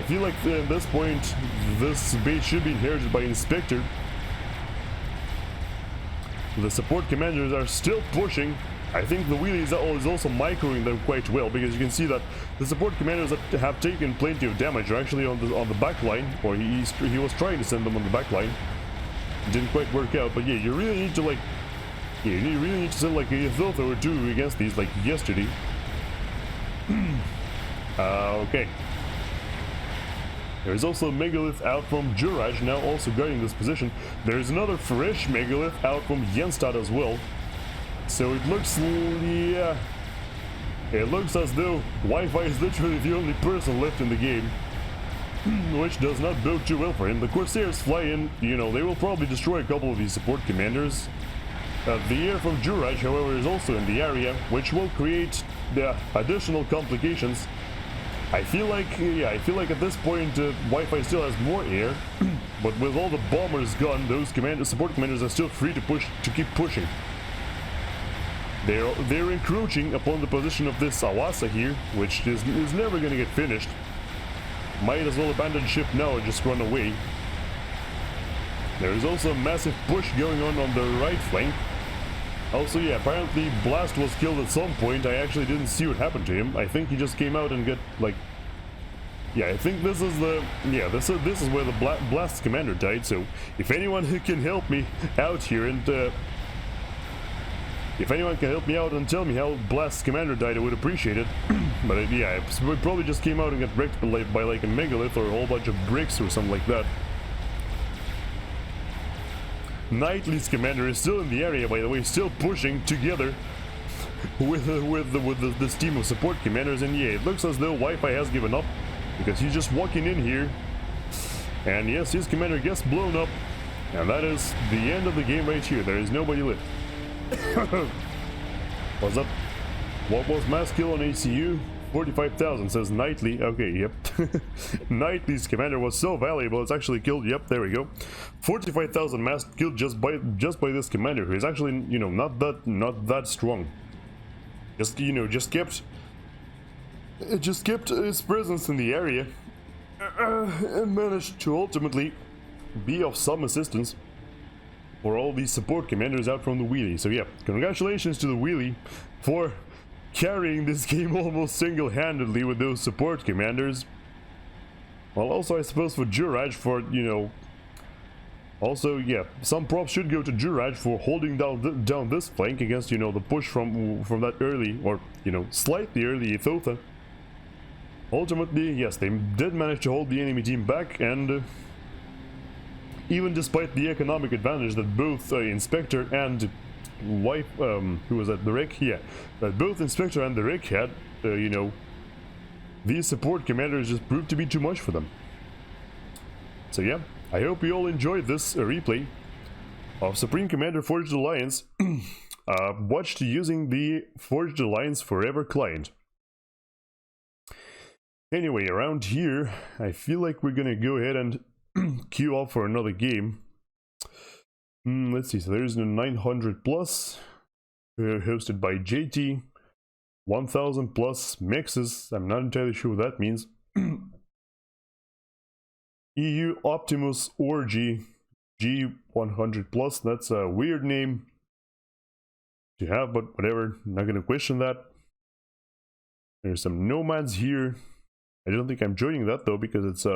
feel like at this point, this base should be inherited by Inspector. The support commanders are still pushing. I think the wheelie is also microing them quite well, because you can see that the support commanders that have taken plenty of damage are actually on the back line, or he was trying to send them on the back line. It didn't quite work out, but yeah, you really need to like Yeah, you really need to send like a Theta or two against these like yesterday. Okay. There's also a Megalith out from Juraj, now also guarding this position. There's another fresh Megalith out from Jenstad as well. So it looks, yeah, it looks as though Wi-Fi is literally the only person left in the game. Which does not bode too well for him. The Corsairs fly in, you know, they will probably destroy a couple of these support commanders. The air from Juraj, however, is also in the area, which will create the additional complications. I feel like at this point Wi-Fi still has more air, but with all the bombers gone, those support commanders are still free to keep pushing. They're encroaching upon the position of this Awasa here, which is never gonna get finished. Might as well abandon ship now and just run away. There is also a massive push going on the right flank. Also, yeah, apparently Blast was killed at some point. I actually didn't see what happened to him. I think he just came out and got, like... Yeah, I think this is the... Yeah, this is where the Blast's commander died, so... If anyone who can help me out here and... If anyone can help me out and tell me how Blast's commander died, I would appreciate it. But yeah, it probably just came out and got wrecked by like a Megalith or a whole bunch of bricks or something like that. Knightley's commander is still in the area, by the way, still pushing together with this team of support commanders, and yeah, it looks as though Wi-Fi has given up because he's just walking in here, and yes, his commander gets blown up, and that is the end of the game right here. There is nobody left. What's up? What was mass kill on ACU? 45,000, says Knightley. Okay, yep. Knightley's commander was so valuable, it's actually killed. Yep, there we go. 45,000 mass killed just by this commander, who is actually, you know, not that strong. Just, you know, just kept his presence in the area and managed to ultimately be of some assistance for all these support commanders out from the wheelie. So yeah, congratulations to the wheelie for carrying this game almost single-handedly with those support commanders. Well, also I suppose for Juraj for, you know, also, yeah, some props should go to Juraj for holding down this flank against, you know, the push from that early, or, you know, slightly early Theta. Ultimately, yes, they did manage to hold the enemy team back, and even despite the economic advantage that both Inspector and who was that, the Rick? Yeah, that both Inspector and the Rick had, you know, these support commanders just proved to be too much for them. So yeah, I hope you all enjoyed this replay of Supreme Commander Forged Alliance, watched using the Forged Alliance Forever client. Anyway, around here, I feel like we're gonna go ahead and queue up for another game. Let's see, so there's the 900 plus, hosted by JT, 1000 plus mixes, I'm not entirely sure what that means. EU Optimus Orgy G100 plus, that's a weird name to have, but whatever, I'm not gonna question that. There's some nomads here. I don't think I'm joining that though, because it's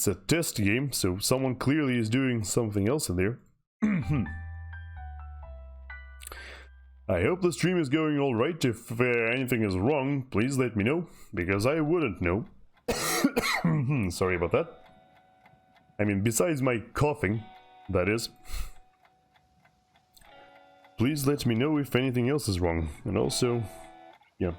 a test game, so someone clearly is doing something else in there. I hope the stream is going alright. If anything is wrong, please let me know, because I wouldn't know. Sorry about that. I mean, besides my coughing, that is. Please let me know if anything else is wrong. And also, yeah.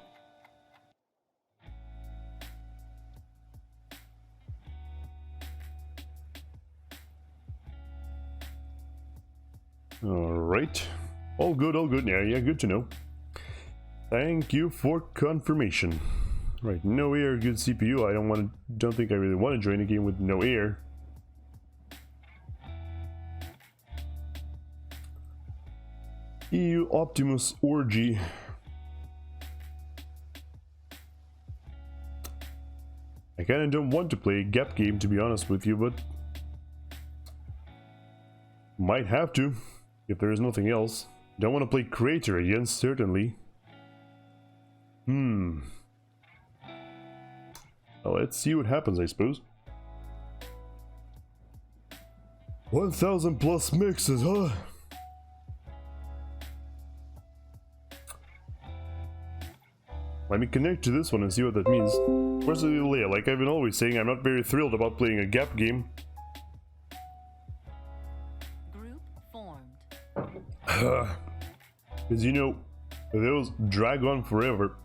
Alright. All good, all good. Yeah, good to know. Thank you for confirmation. Right, no air, good CPU. Don't think I really want to join a game with no air. EU Optimus Orgy. I kinda don't want to play a gap game, to be honest with you, but might have to if there is nothing else. Don't want to play Crater again, certainly. Well, let's see what happens, I suppose. 1000 plus mixes, huh? Let me connect to this one and see what that means. Personally, yeah, like I've been always saying, I'm not very thrilled about playing a gap game. Group formed. Because you know, those drag on forever.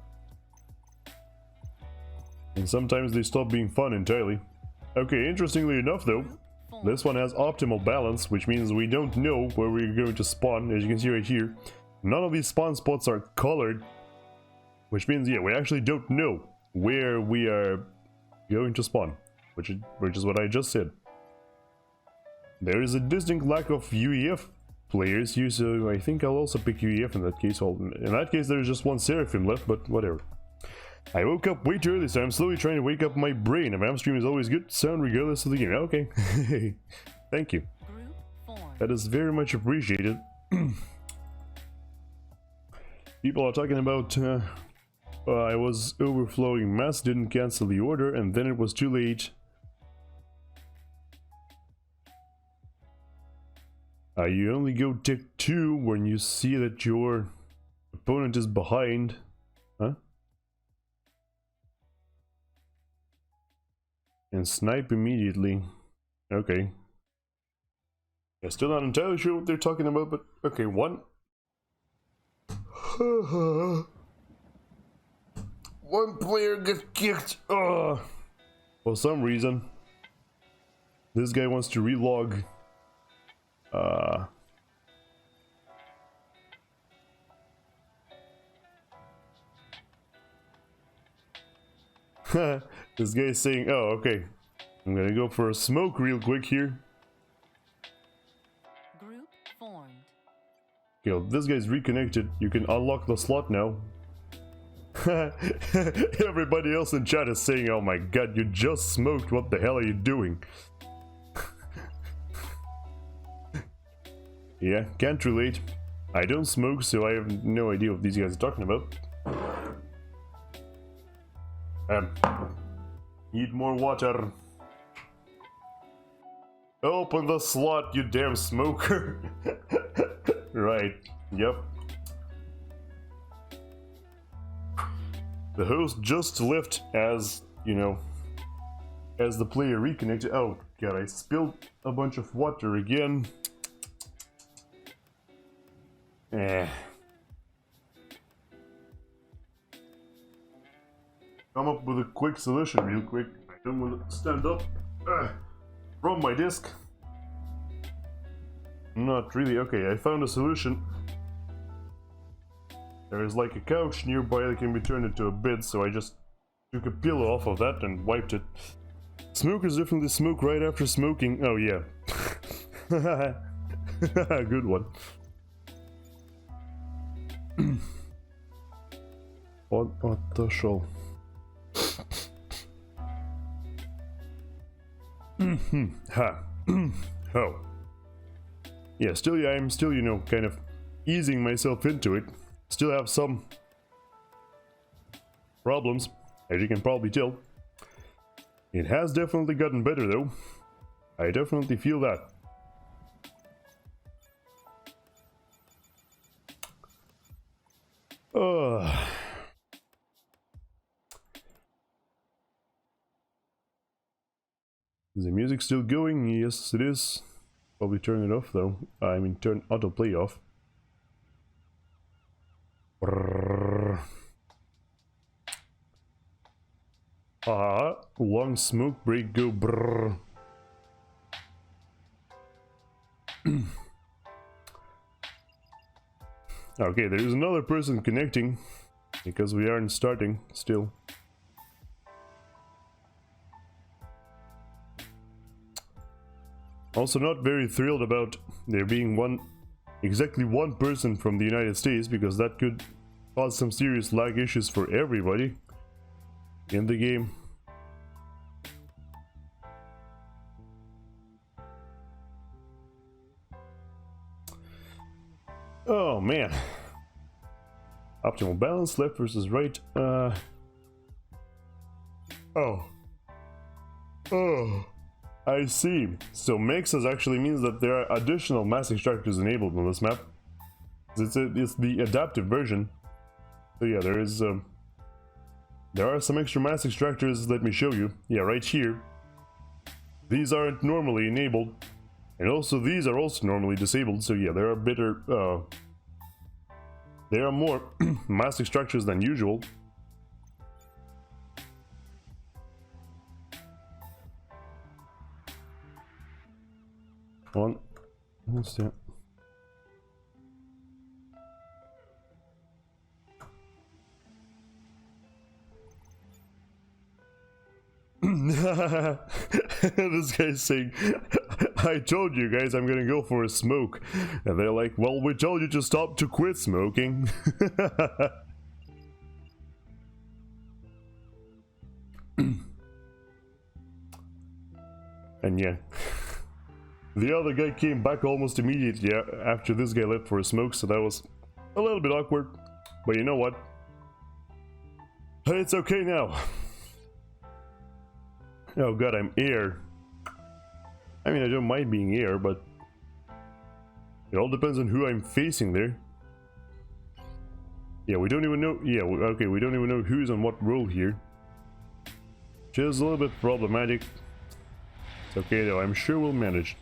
And sometimes they stop being fun entirely. Okay, interestingly enough though, this one has optimal balance, which means we don't know where we're going to spawn, as you can see right here. None of these spawn spots are colored, which means, yeah, we actually don't know where we are going to spawn, which is what I just said. There is a distinct lack of UEF players here, so I think I'll also pick UEF in that case. Well, in that case, there's just one Seraphim left, but whatever. I woke up way too early, so I'm slowly trying to wake up my brain. A VAM stream is always good sound regardless of the game. Okay, thank you. That is very much appreciated. People are talking about I was overflowing mass, didn't cancel the order, and then it was too late. You only go tick 2 when you see that your opponent is behind. Huh? And snipe immediately. Okay. I'm still not entirely sure what they're talking about, but okay, one. One player gets kicked. For some reason, this guy wants to relog. This guy is saying, oh, okay. I'm gonna go for a smoke real quick here. Group formed. Okay, well, this guy's reconnected. You can unlock the slot now. Everybody else in chat is saying, oh my god, you just smoked. What the hell are you doing? Yeah, can't relate. I don't smoke, so I have no idea what these guys are talking about. Need more water. Open the slot, you damn smoker. Right, yep. The host just left as, you know, as the player reconnected. Oh god, I spilled a bunch of water again. Come up with a quick solution real quick. I don't want to stand up from my desk. Not really. Okay, I found a solution. There is like a couch nearby that can be turned into a bed, so I just took a pillow off of that and wiped it. Smokers definitely smoke right after smoking. Oh yeah. Good one. What the show? Ha. Oh. Yeah, still, yeah, I'm still, you know, kind of easing myself into it. Still have some problems, as you can probably tell. It has definitely gotten better, though. I definitely feel that. Is the music still going? Yes, it is. Probably turn it off, though. I mean, turn autoplay off. Long smoke break, go brrr. Okay, there's another person connecting because we aren't starting still. Also not very thrilled about there being exactly one person from the United States, because that could cause some serious lag issues for everybody in the game. Oh man. Optimal balance, left versus right. Oh, I see. So mixes actually means that there are additional mass extractors enabled on this map. It's the adaptive version. So yeah, there is There are some extra mass extractors, let me show you. Yeah, right here. These aren't normally enabled. And also these are also normally disabled, so yeah, there are there are more mass extractors than usual. What's that? This guy's saying, I told you guys I'm gonna go for a smoke. And they're like, well, we told you to stop to quit smoking. And yeah. The other guy came back almost immediately after this guy left for a smoke, so that was a little bit awkward. But you know what? It's okay now. Oh god, I'm air. I mean, I don't mind being air, but it all depends on who I'm facing there. Yeah, we don't even know. Yeah, okay, we don't even know who's on what role here. Which is a little bit problematic. It's okay though, I'm sure we'll manage.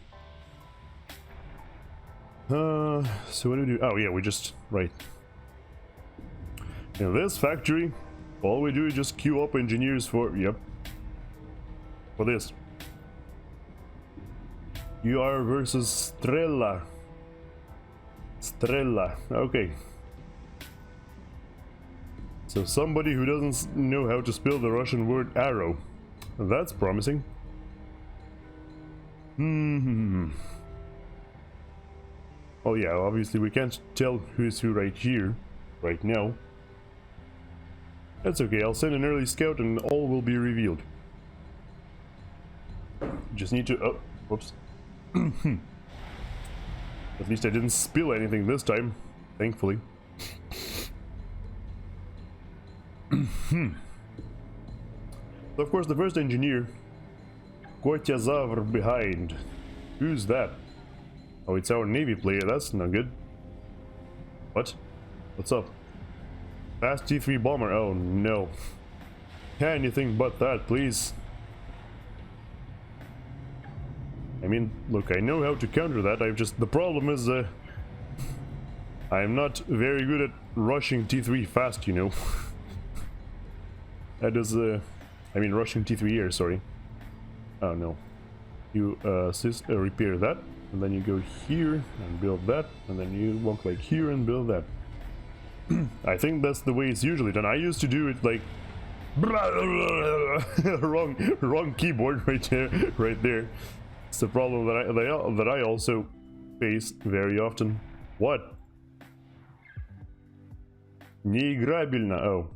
So what do we do? Oh yeah, we just, right. In this factory, all we do is just queue up engineers for, yep. For this. UR versus Strela. Strela, okay. So somebody who doesn't know how to spell the Russian word arrow. That's promising. Oh yeah, obviously we can't tell who's who right here, right now. That's okay, I'll send an early scout and all will be revealed. Just need to, oh, whoops. At least I didn't spill anything this time, thankfully. So of course the first engineer, Kotyazavr behind. Who's that? Oh, it's our Navy player, that's not good. What? What's up? Fast T3 bomber, oh no. Anything but that, please. I mean, look, I know how to counter that, the problem is, I'm not very good at rushing T3 fast, you know. That is, I mean rushing T3 air, sorry. Oh no. You, repair that, and then you go here and build that, and then you walk like here and build that. I think that's the way it's usually done. I used to do it like wrong keyboard right there. It's the problem that I also face very often. What? Неиграбельно. Oh.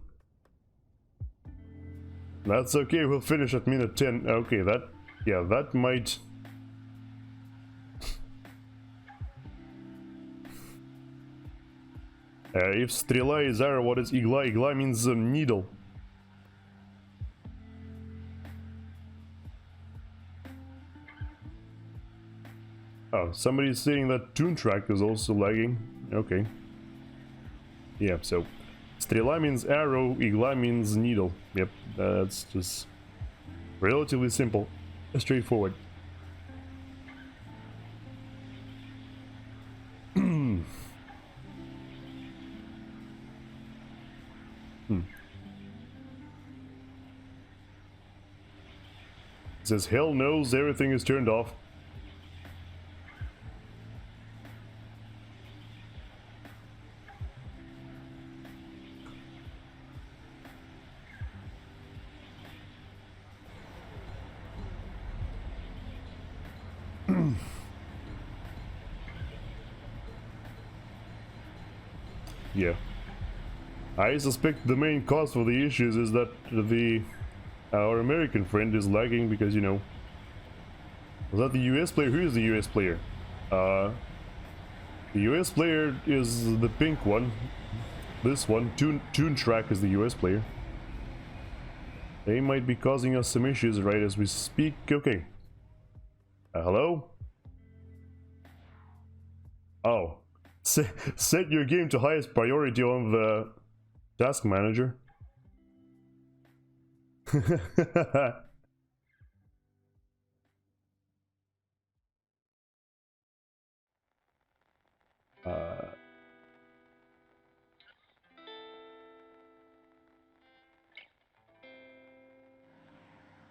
That's okay, we'll finish at minute 10. Okay, that might... if strela is arrow, what is igla? Igla means needle. Oh, somebody's saying that tune track is also lagging. Okay. Yeah, so strela means arrow, igla means needle. Yep, that's just relatively simple, straightforward. It says hell knows everything is turned off. Yeah. I suspect the main cause for the issues is that our American friend is lagging because, you know... Was that the US player? Who is the US player? The US player is the pink one. This one, Tune Track, is the US player. They might be causing us some issues right as we speak. Okay. Hello? Oh. Set your game to highest priority on the task manager.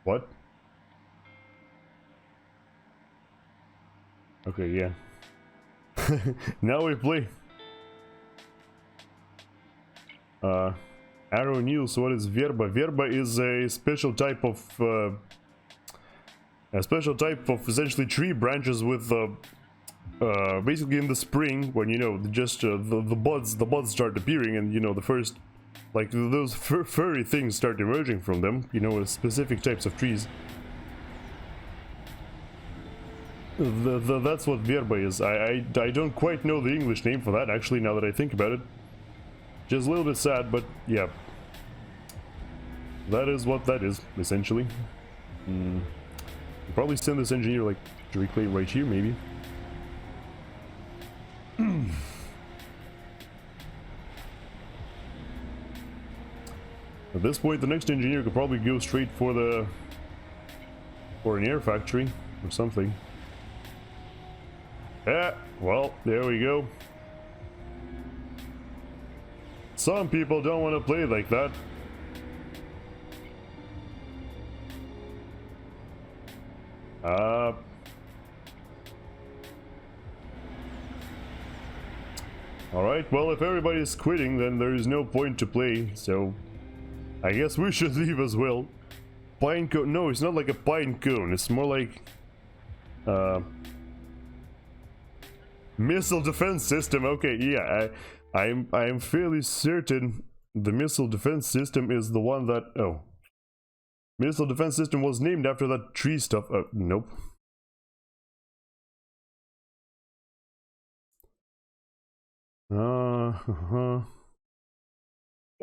What? Okay, yeah. Now we play. Arrow News, what is Verba? Verba is a special type of essentially tree branches with basically in the spring when you know just the buds start appearing, and you know the first like those furry things start emerging from them, you know, specific types of trees. That's what Verba is. I don't quite know the English name for that actually, now that I think about it. Just a little bit sad, but yeah. That is what that is, essentially. I'll probably send this engineer like directly right here, maybe. At this point, the next engineer could probably go straight for an air factory or something. Yeah, well, there we go. Some people don't want to play like that. Alright, well, if everybody's quitting, then there is no point to play, so I guess we should leave as well. Pine cone? No, it's not like a pine cone, it's more like missile defense system. Okay, yeah, I'm fairly certain the missile defense system is the one that... Oh. Missile defense system was named after that tree stuff. Nope.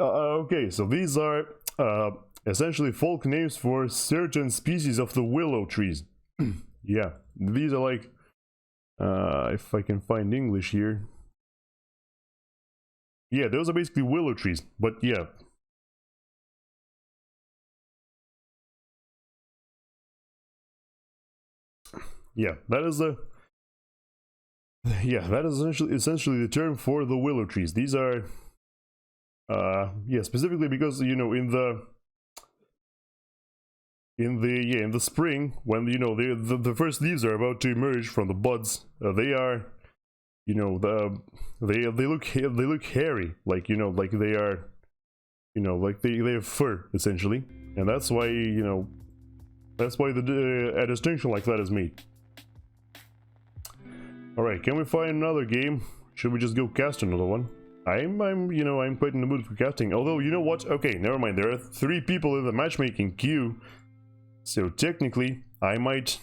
Okay, so these are essentially folk names for certain species of the willow trees. Yeah, these are like... if I can find English here. Yeah, those are basically willow trees, but yeah. Yeah, that is the... Yeah, that is essentially the term for the willow trees. These are... yeah, specifically because, you know, in the spring, when, you know, the first leaves are about to emerge from the buds, they are... You know, they look hairy, like, you know, like they are, you know, like they have fur essentially, and that's why, you know, that's why a distinction like that is made. All right, can we find another game? Should we just go cast another one? You know, I'm quite in the mood for casting. Although, you know what? Okay, never mind. There are 3 people in the matchmaking queue, so technically, I might.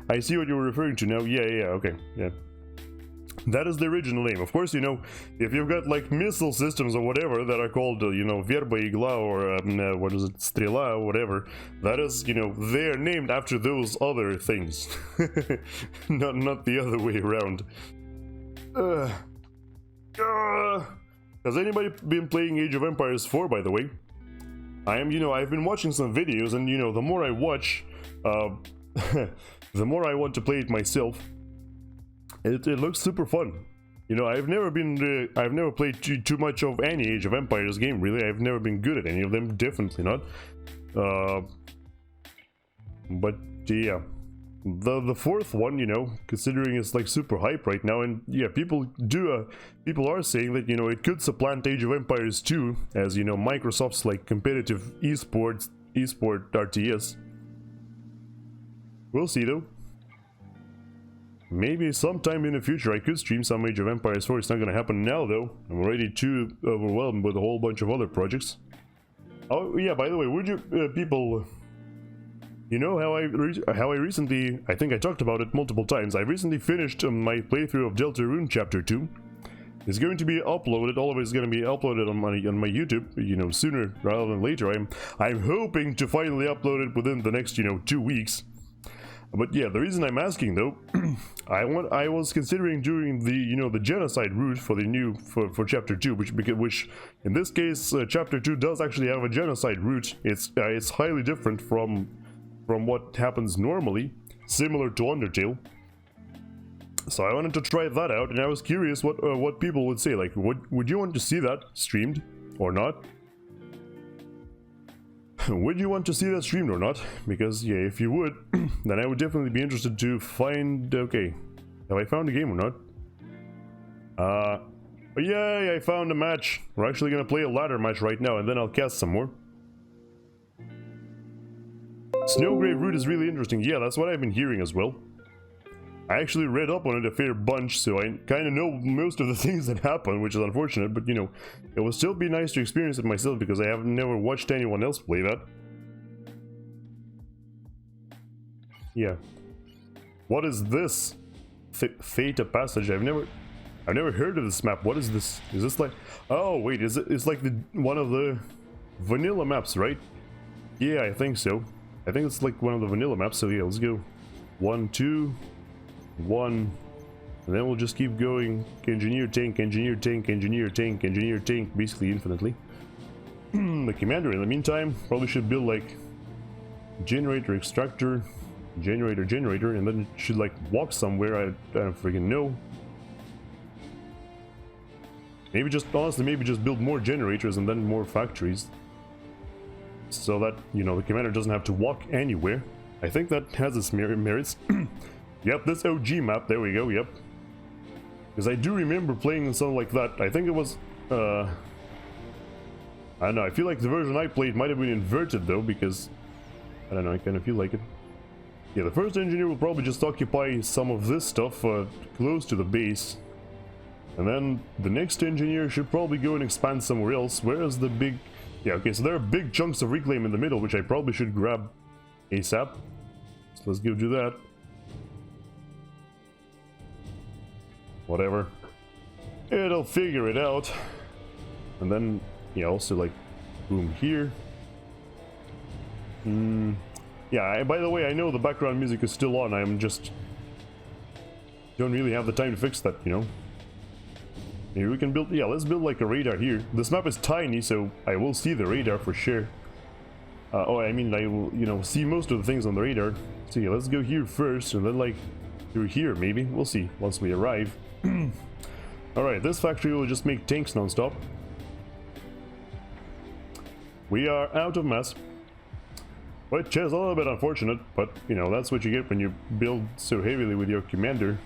I see what you're referring to now. Yeah, okay, yeah. That is the original name. Of course, you know, if you've got like missile systems or whatever that are called, you know, Verba Igla or what is it, Strela or whatever, that is, you know, they're named after those other things, not the other way around. Has anybody been playing Age of Empires 4, by the way? You know, I've been watching some videos, and you know, the more I watch, the more I want to play it myself. It looks super fun. You know, I've never played too much of any Age of Empires game, really. I've never been good at any of them, definitely not. But yeah, the 4th one, you know, considering it's like super hype right now, and yeah, people are saying that, you know, it could supplant Age of Empires 2 as, you know, Microsoft's like competitive esport RTS. We'll see though. Maybe sometime in the future I could stream some Age of Empires 4. It's not gonna happen now though. I'm already too overwhelmed with a whole bunch of other projects. Oh yeah, by the way, would you people... You know how I recently... I think I talked about it multiple times. I recently finished my playthrough of Deltarune Chapter 2. It's going to be uploaded. All of it is going to be uploaded on my YouTube, you know, sooner rather than later. I'm hoping to finally upload it within the next, you know, 2 weeks. But yeah, the reason I'm asking though, I was considering doing the the genocide route for the new for chapter 2, which in this case chapter 2 does actually have a genocide route. It's highly different from what happens normally, similar to Undertale. So I wanted to try that out, and I was curious what people would say. Like, would you want to see that streamed or not? Would you want to see that streamed or not? Because yeah, if you would, then I would definitely be interested to find. Okay, have I found a game or not? But yay! I found a match. We're actually gonna play a ladder match right now, and then I'll cast some more. Snowgrave route is really interesting. Yeah, that's what I've been hearing as well. I actually read up on it a fair bunch, so I kind of know most of the things that happen, which is unfortunate, but you know, it would still be nice to experience it myself because I have never watched anyone else play that. Yeah. What is this? Theta passage? I've never heard of this map. What is this? Is this like... Oh, wait, it's like one of the vanilla maps, right? Yeah, I think so. I think it's like one of the vanilla maps, so yeah, let's go. 1, 2... 1, and then we'll just keep going. Engineer tank, engineer tank, engineer tank, engineer tank, basically infinitely. The commander in the meantime probably should build like generator, extractor, generator, and then it should like walk somewhere. I don't freaking know. Maybe just honestly, maybe just build more generators and then more factories, so that you know the commander doesn't have to walk anywhere. I think that has its merits. Yep, this OG map, there we go, yep. Because I do remember playing something like that. I think it was, I don't know, I feel like the version I played might have been inverted though, because, I don't know, I kind of feel like it. Yeah, the first engineer will probably just occupy some of this stuff close to the base. And then the next engineer should probably go and expand somewhere else. Where is the big... Yeah, okay, so there are big chunks of reclaim in the middle, which I probably should grab ASAP. So let's go do that. Whatever, it'll figure it out. And then yeah, also like boom here. Yeah, by the way, I know the background music is still on. I'm just don't really have the time to fix that, you know. Maybe we can build, yeah, let's build like a radar here. This map is tiny, so I will see the radar for sure. Oh, I mean, I will, you know, see most of the things on the radar. So yeah, let's go here first, and then like through here maybe. We'll see once we arrive. Alright, this factory will just make tanks non-stop. We are out of mass, which is a little bit unfortunate, but you know, that's what you get when you build so heavily with your commander.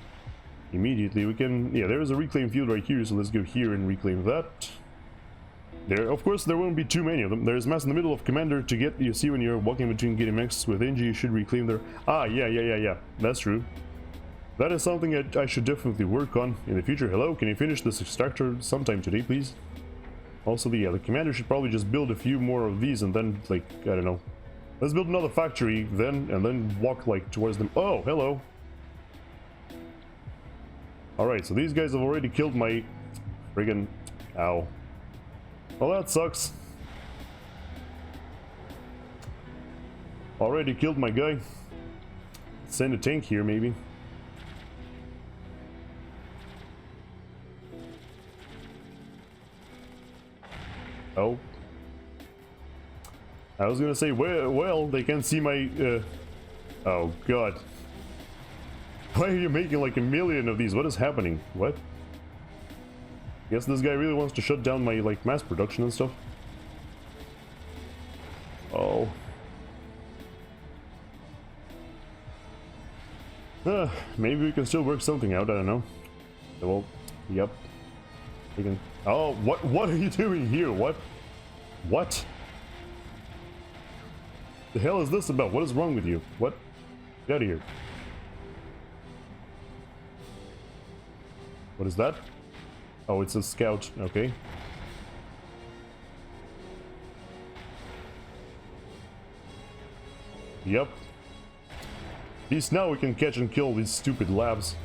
Immediately we can, yeah, there's a reclaim field right here, so let's go here and reclaim that. There, of course, there won't be too many of them. There's mass in the middle of commander to get, you see when you're walking between getting mechs with NG, you should reclaim there. Ah, yeah, that's true. That is something I should definitely work on in the future. Hello, can you finish this extractor sometime today, please? Also, the commander should probably just build a few more of these and then, like, I don't know. Let's build another factory then, and then walk, like, towards them. Oh, hello! Alright, so these guys have already killed my friggin... Ow. Well, that sucks. Already killed my guy. Send a tank here, maybe. Oh. I was gonna say, well, they can see my, oh god. Why are you making like a million of these? What is happening? What? Guess this guy really wants to shut down my, like, mass production and stuff. Oh. Maybe we can still work something out, I don't know. Well, yep. We can... Oh, what are you doing here? What? The hell is this about? What is wrong with you? What? Get out of here. What is that? Oh, it's a scout. Okay. Yep. At least now we can catch and kill these stupid labs.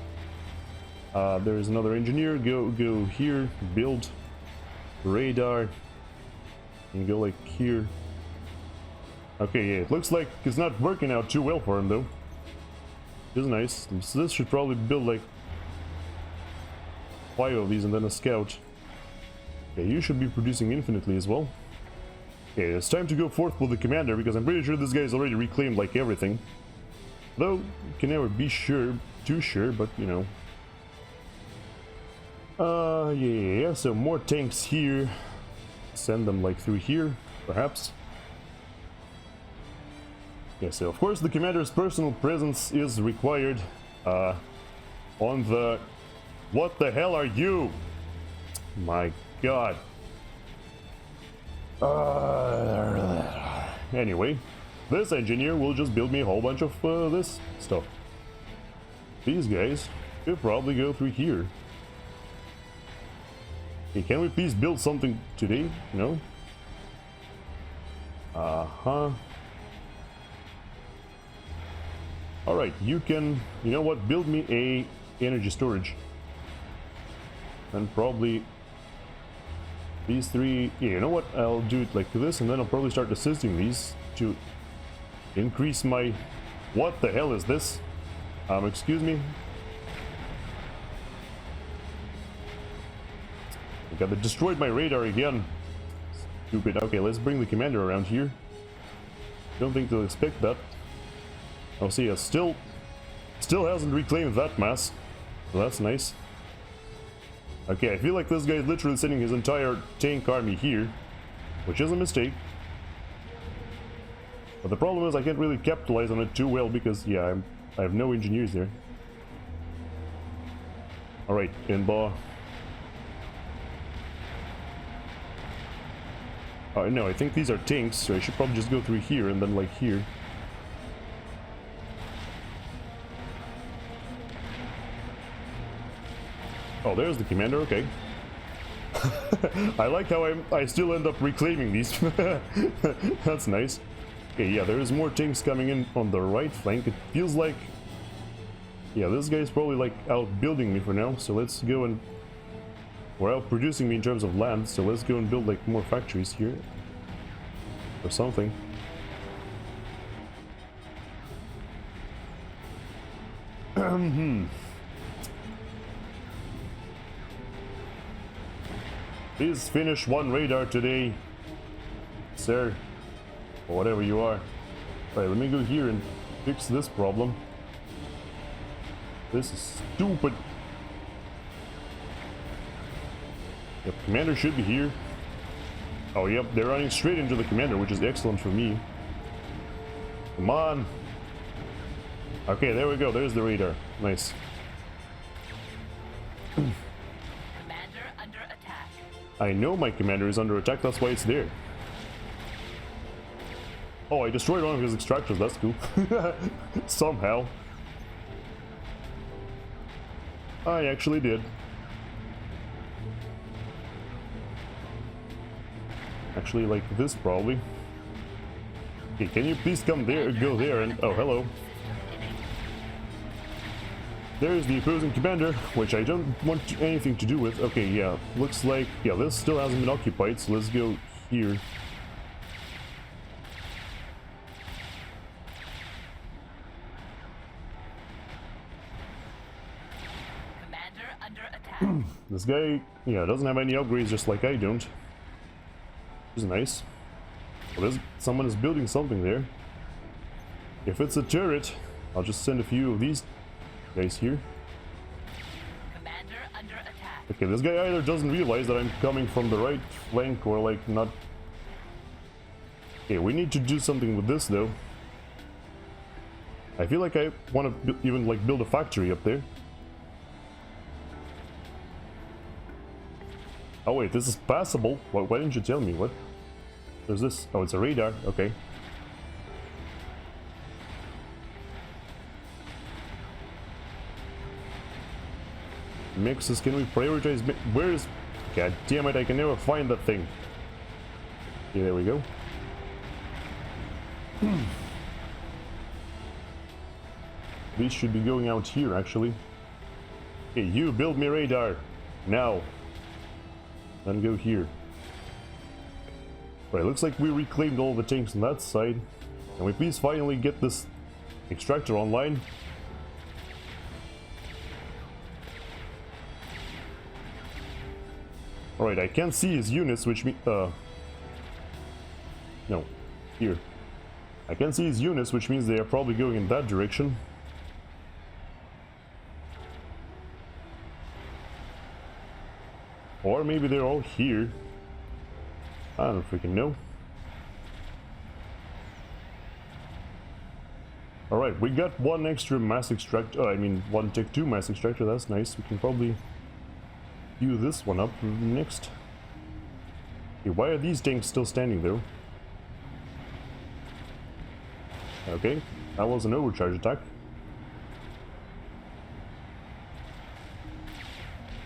There is another engineer. Go here. Build radar. And go like here. Okay, yeah, it looks like it's not working out too well for him though. Which is nice. So this should probably build like 5 of these and then a scout. Okay, you should be producing infinitely as well. Okay, it's time to go forth with the commander because I'm pretty sure this guy's already reclaimed like everything. Though, you can never be too sure, but you know. Yeah, so more tanks here. Send them like through here, perhaps. Yeah, so of course the commander's personal presence is required on the... What the hell are you? My god. Anyway, this engineer will just build me a whole bunch of this stuff. These guys could probably go through here. Okay, can we please build something today? No? Alright, you can, you know what, build me a energy storage. And probably these 3, yeah, you know what, I'll do it like this and then I'll probably start assisting these to increase my... What the hell is this? Excuse me? Okay, they destroyed my radar again. Stupid. Okay, let's bring the commander around here. Don't think they'll expect that. Oh, see, it still hasn't reclaimed that mass. So that's nice. Okay, I feel like this guy is literally sending his entire tank army here, which is a mistake. But the problem is I can't really capitalize on it too well because, yeah, I have no engineers there. Alright, Inba. No, I think these are tanks, so I should probably just go through here and then like here. Oh, there's the commander, okay. I like how I still end up reclaiming these. That's nice. Okay, yeah, there's more tanks coming in on the right flank. It feels like... Yeah, this guy's probably like outbuilding me for now, so let's go and... Or outproducing me in terms of land, so let's go and build like more factories here. Or something. Please finish one radar today, sir, or whatever you are. Right, let me go here and fix this problem. This is stupid. Yep, commander should be here. Oh, yep, they're running straight into the commander, which is excellent for me. Come on. Okay, there we go. There's the radar. Nice. Commander under attack. I know my commander is under attack, that's why it's there. Oh, I destroyed one of his extractors, that's cool. Somehow. I actually did. Actually, like this, probably. Okay, can you please come there, go there, and... Oh, hello. There's the opposing commander, which I don't want anything to do with. Okay, yeah, looks like... Yeah, this still hasn't been occupied, so let's go here. Commander under attack. This guy, yeah, doesn't have any upgrades, just like I don't. Which is nice. Well, someone is building something there. If it's a turret, I'll just send a few of these guys here. Commander under attack. Okay, this guy either doesn't realize that I'm coming from the right flank or like not. Okay, we need to do something with this though. I feel like I want to even like build a factory up there. Oh wait, this is passable. Why didn't you tell me? What? There's this. Oh, it's a radar. Okay. Mixes, can we prioritize? Where is... God damn it, I can never find that thing. Okay, there we go. These should be going out here, actually. Okay, you build me radar. Now. Then go here. Right, looks like we reclaimed all the tanks on that side. Can we please finally get this extractor online? Alright, I can't see his units, which means... No. Here. I can see his units, which means they are probably going in that direction. Or maybe they're all here. I don't freaking know. Alright, we got one extra mass extractor. I mean, one Tech 2 mass extractor. That's nice. We can probably do this one up next. Okay, why are these tanks still standing though? Okay, that was an overcharge attack.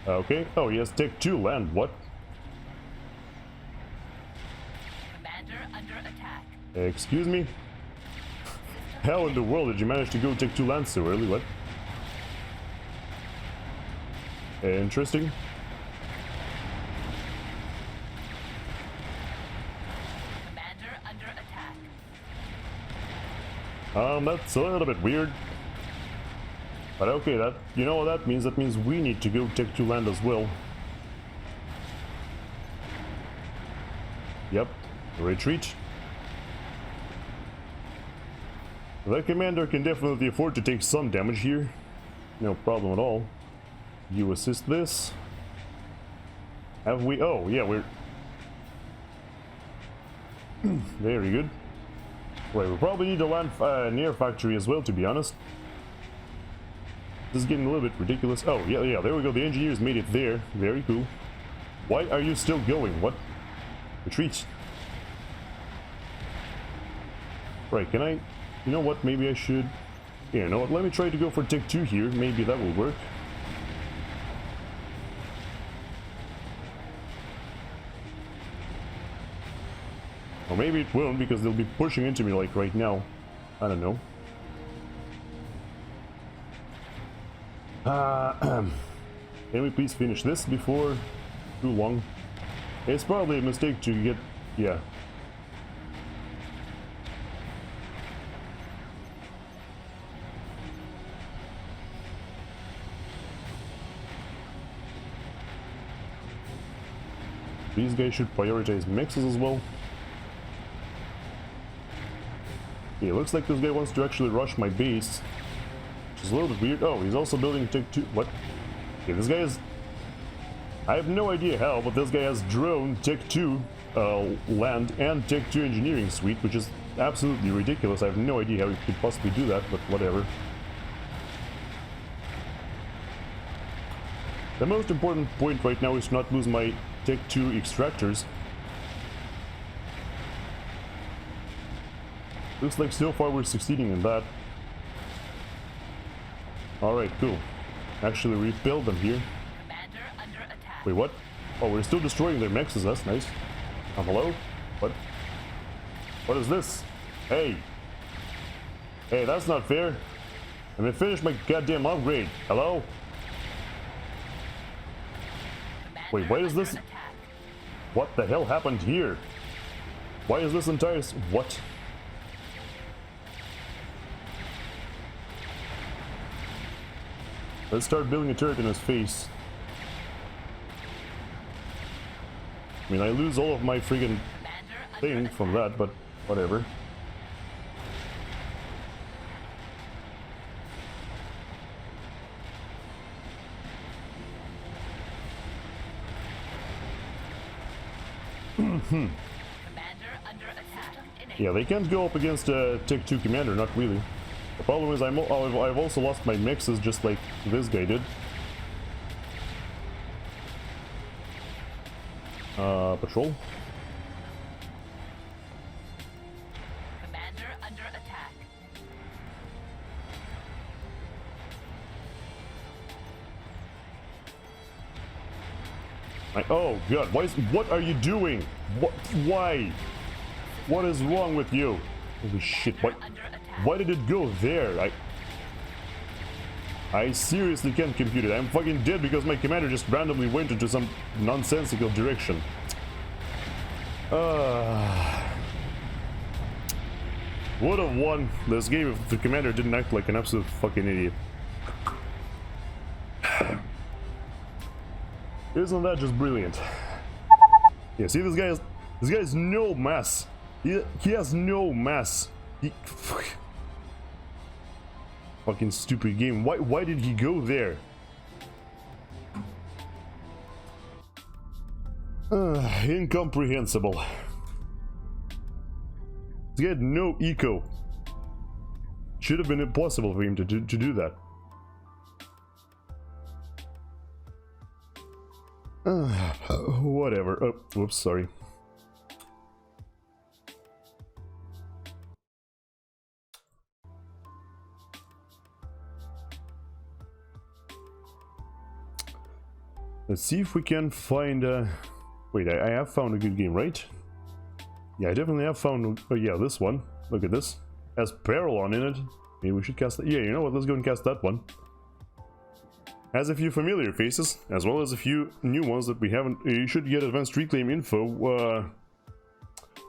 Okay, oh he has Tech 2 land, what? Commander under attack. Excuse me? How in the world did you manage to go Tech 2 land so early, what? Interesting. Commander under attack. That's a little bit weird. But okay, that, you know what that means? That means we need to go Tech 2 land as well. Yep, retreat. The commander can definitely afford to take some damage here. No problem at all. You assist this. Have we? Oh, yeah, we're... Very good. Right, we probably need to land near factory as well, to be honest. This is getting a little bit ridiculous. Oh, yeah, there we go. The engineers made it there. Very cool. Why are you still going? What? Retreat. Right, can I... You know what? Maybe I should... Yeah, you know what? Let me try to go for Tech 2 here. Maybe that will work. Or maybe it won't, because they'll be pushing into me like right now. I don't know. Can we please finish this before too long? It's probably a mistake to get... Yeah. These guys should prioritize mixes as well. Yeah, looks like this guy wants to actually rush my base. Which is a little bit weird. Oh, he's also building Tech 2. What? Okay, this guy is... I have no idea how, but this guy has drone, Tech 2 land, and Tech 2 engineering suite, which is absolutely ridiculous. I have no idea how he could possibly do that, but whatever. The most important point right now is to not lose my Tech 2 extractors. Looks like so far we're succeeding in that. Alright, cool. Actually rebuild them here. Commander under attack. Wait, what? Oh, we're still destroying their mexes, that's nice. Hello? What? What is this? Hey! Hey, that's not fair. Let me finish my goddamn upgrade. Hello? Commander Wait, why is this? under attack. What the hell happened here? Why is this entire... What? Let's start building a turret in his face. I mean, I lose all of my friggin' thing from that, but whatever. Commander under attack. Yeah, they can't go up against a Tech 2 commander, not really. The problem is I've also lost my mixes just like this guy did. Patrol. Commander under attack. Oh god, what are you doing? What? Why? What is wrong with you? Holy shit, why did it go there? I seriously can't compute it. I'm fucking dead because my commander just randomly went into some nonsensical direction. Would have won this game if the commander didn't act like an absolute fucking idiot. Isn't that just brilliant? Yeah, see, this guy has no mass. He has no mass. Fucking stupid game. Why did he go there? Incomprehensible. He had no eco. Should have been impossible for him to do that. Whatever. Oh, whoops, sorry. Let's see if we can find wait, I have found a good game, right? Yeah, I definitely have found... Oh yeah, this one. Look at this. Has Paralon in it. Maybe we should cast that. Yeah, you know what? Let's go and cast that one. Has a few familiar faces, as well as a few new ones that we haven't... You should get advanced reclaim info.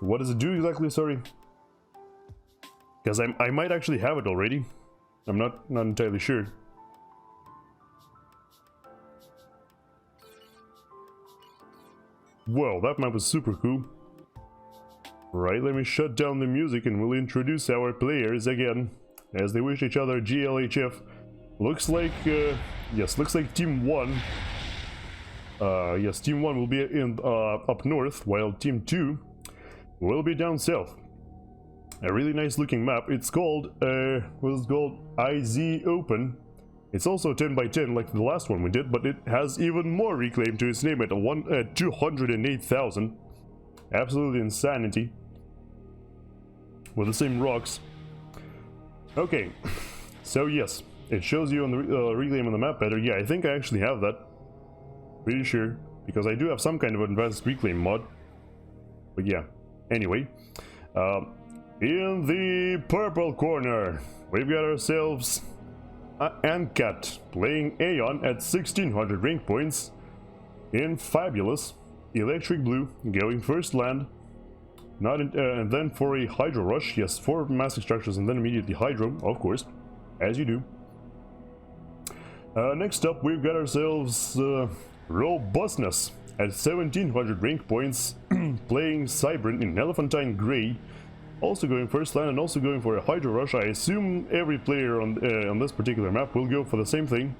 What does it do exactly? Sorry. Because I might actually have it already. I'm not entirely sure. Whoa, that map was super cool. Right, let me shut down the music and we'll introduce our players again, as they wish each other GLHF. Looks like, yes, looks like Team 1. Yes, Team 1 will be in up north, while Team 2 will be down south. A really nice looking map. It's called, what is it called? Ayzee Open. It's also 10 by 10 like the last one we did, but it has even more reclaim to its name at 208,000. Absolutely insanity. With the same rocks. Okay, so yes, it shows you on the reclaim on the map better. Yeah, I think I actually have that. Pretty sure, because I do have some kind of advanced reclaim mod. But yeah, anyway. In the purple corner, we've got ourselves... Ancat playing Aeon at 1600 rank points. In Fabulous, Electric Blue going first land, and then for a Hydro Rush. Yes, 4 massive structures and then immediately Hydro, of course, as you do. Next up, we've got ourselves Robustness at 1700 rank points, playing Cybran in Elephantine Grey. Also going first land and also going for a Hydro Rush. I assume every player on this particular map will go for the same thing.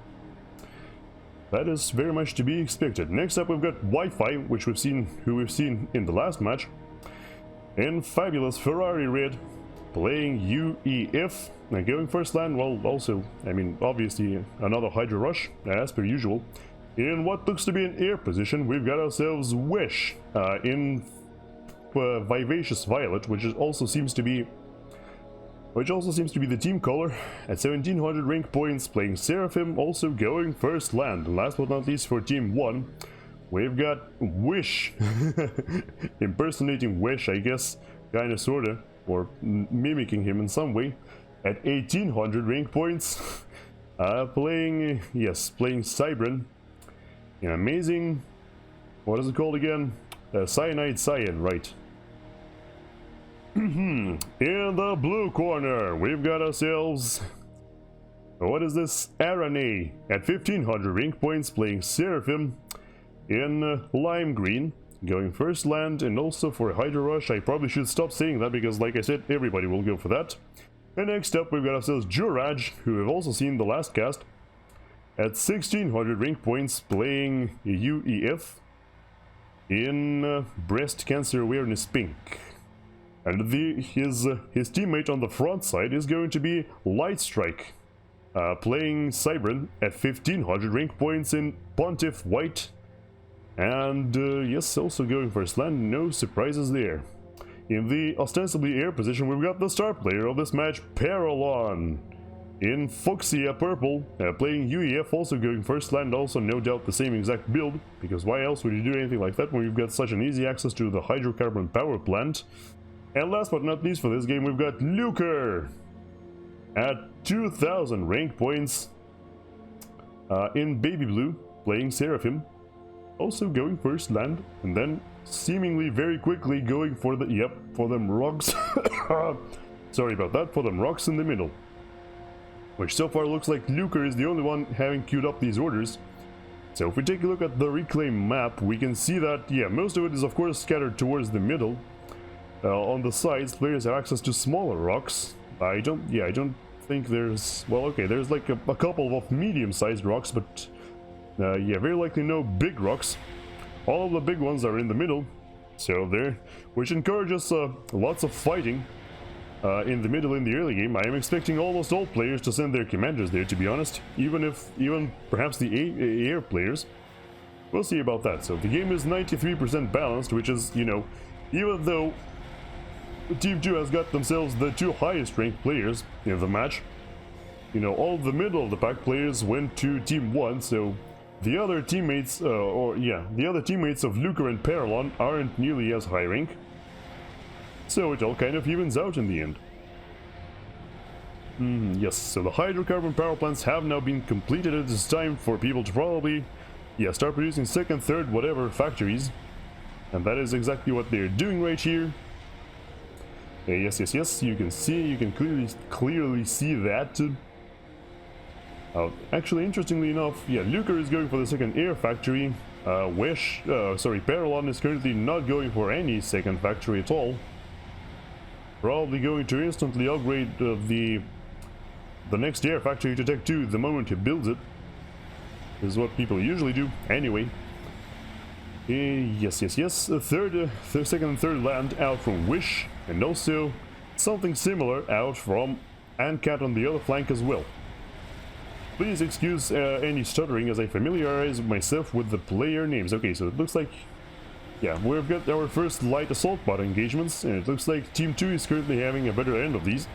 That is very much to be expected. Next up we've got Wi-Fi, which we've seen in the last match. In Fabulous Ferrari Red, playing UEF. Now going first land, well, also, I mean, obviously another Hydro Rush, as per usual. In what looks to be an air position, we've got ourselves Wish in Vivacious Violet, which also seems to be the team color at 1700 rank points, playing Seraphim, also going first land. And last but not least, for Team 1, we've got Wish, impersonating Wish, I guess, kinda sorta, or mimicking him in some way, at 1800 rank points, playing Cybran, an amazing, what is it called again? Cyanide Cyan, right. In the blue corner, we've got ourselves... What is this? Arane at 1500 rank points, playing Seraphim in Lime Green, going first land, and also for a Hydro Rush. I probably should stop saying that because, like I said, everybody will go for that. And next up, we've got ourselves Juraj, who have also seen the last cast, at 1600 rank points, playing UEF in Breast Cancer Awareness Pink. And his teammate on the front side is going to be Lightstrike, playing Cybran at 1500 rank points in Pontiff White. And yes, also going first land, no surprises there. In the ostensibly air position, we've got the star player of this match, Paralon, in Fuchsia Purple, playing UEF, also going first land, also no doubt the same exact build, because why else would you do anything like that when you've got such an easy access to the hydrocarbon power plant. And last but not least for this game, we've got Lyuker at 2000 rank points, in Baby Blue, playing Seraphim, also going first land, and then seemingly very quickly going for the, yep, for them rocks, sorry about that, for them rocks in the middle. Which so far looks like Lyuker is the only one having queued up these orders. So if we take a look at the reclaim map, we can see that, yeah, most of it is of course scattered towards the middle. On the sides, players have access to smaller rocks. I don't think there's, well, okay, there's like a couple of medium-sized rocks, but yeah, very likely no big rocks. All of the big ones are in the middle, so there, which encourages lots of fighting in the middle in the early game. I am expecting almost all players to send their commanders there, to be honest, even perhaps the air players. We'll see about that. So the game is 93% balanced, which is, you know, even though Team 2 has got themselves the 2 highest ranked players in the match, you know, all the middle of the pack players went to Team 1, so the other teammates, the other teammates of Lyuker and Paralon aren't nearly as high rank. So it all kind of evens out in the end. Yes, so the hydrocarbon power plants have now been completed. It is time for people to probably, yeah, start producing second, third, whatever factories. And that is exactly what they're doing right here. Yes, you can clearly see that. Actually, interestingly enough, yeah, Lyuker is going for the second air factory. Paralon is currently not going for any second factory at all. Probably going to instantly upgrade the next air factory to Tech 2 the moment he builds it. This is what people usually do, anyway. Yes. Second and third land out from Wish, and also something similar out from ANCAT on the other flank as well. Please excuse any stuttering as I familiarize myself with the player names. Okay, so it looks like, yeah, we've got our first light assault bot engagements, and it looks like Team 2 is currently having a better end of these.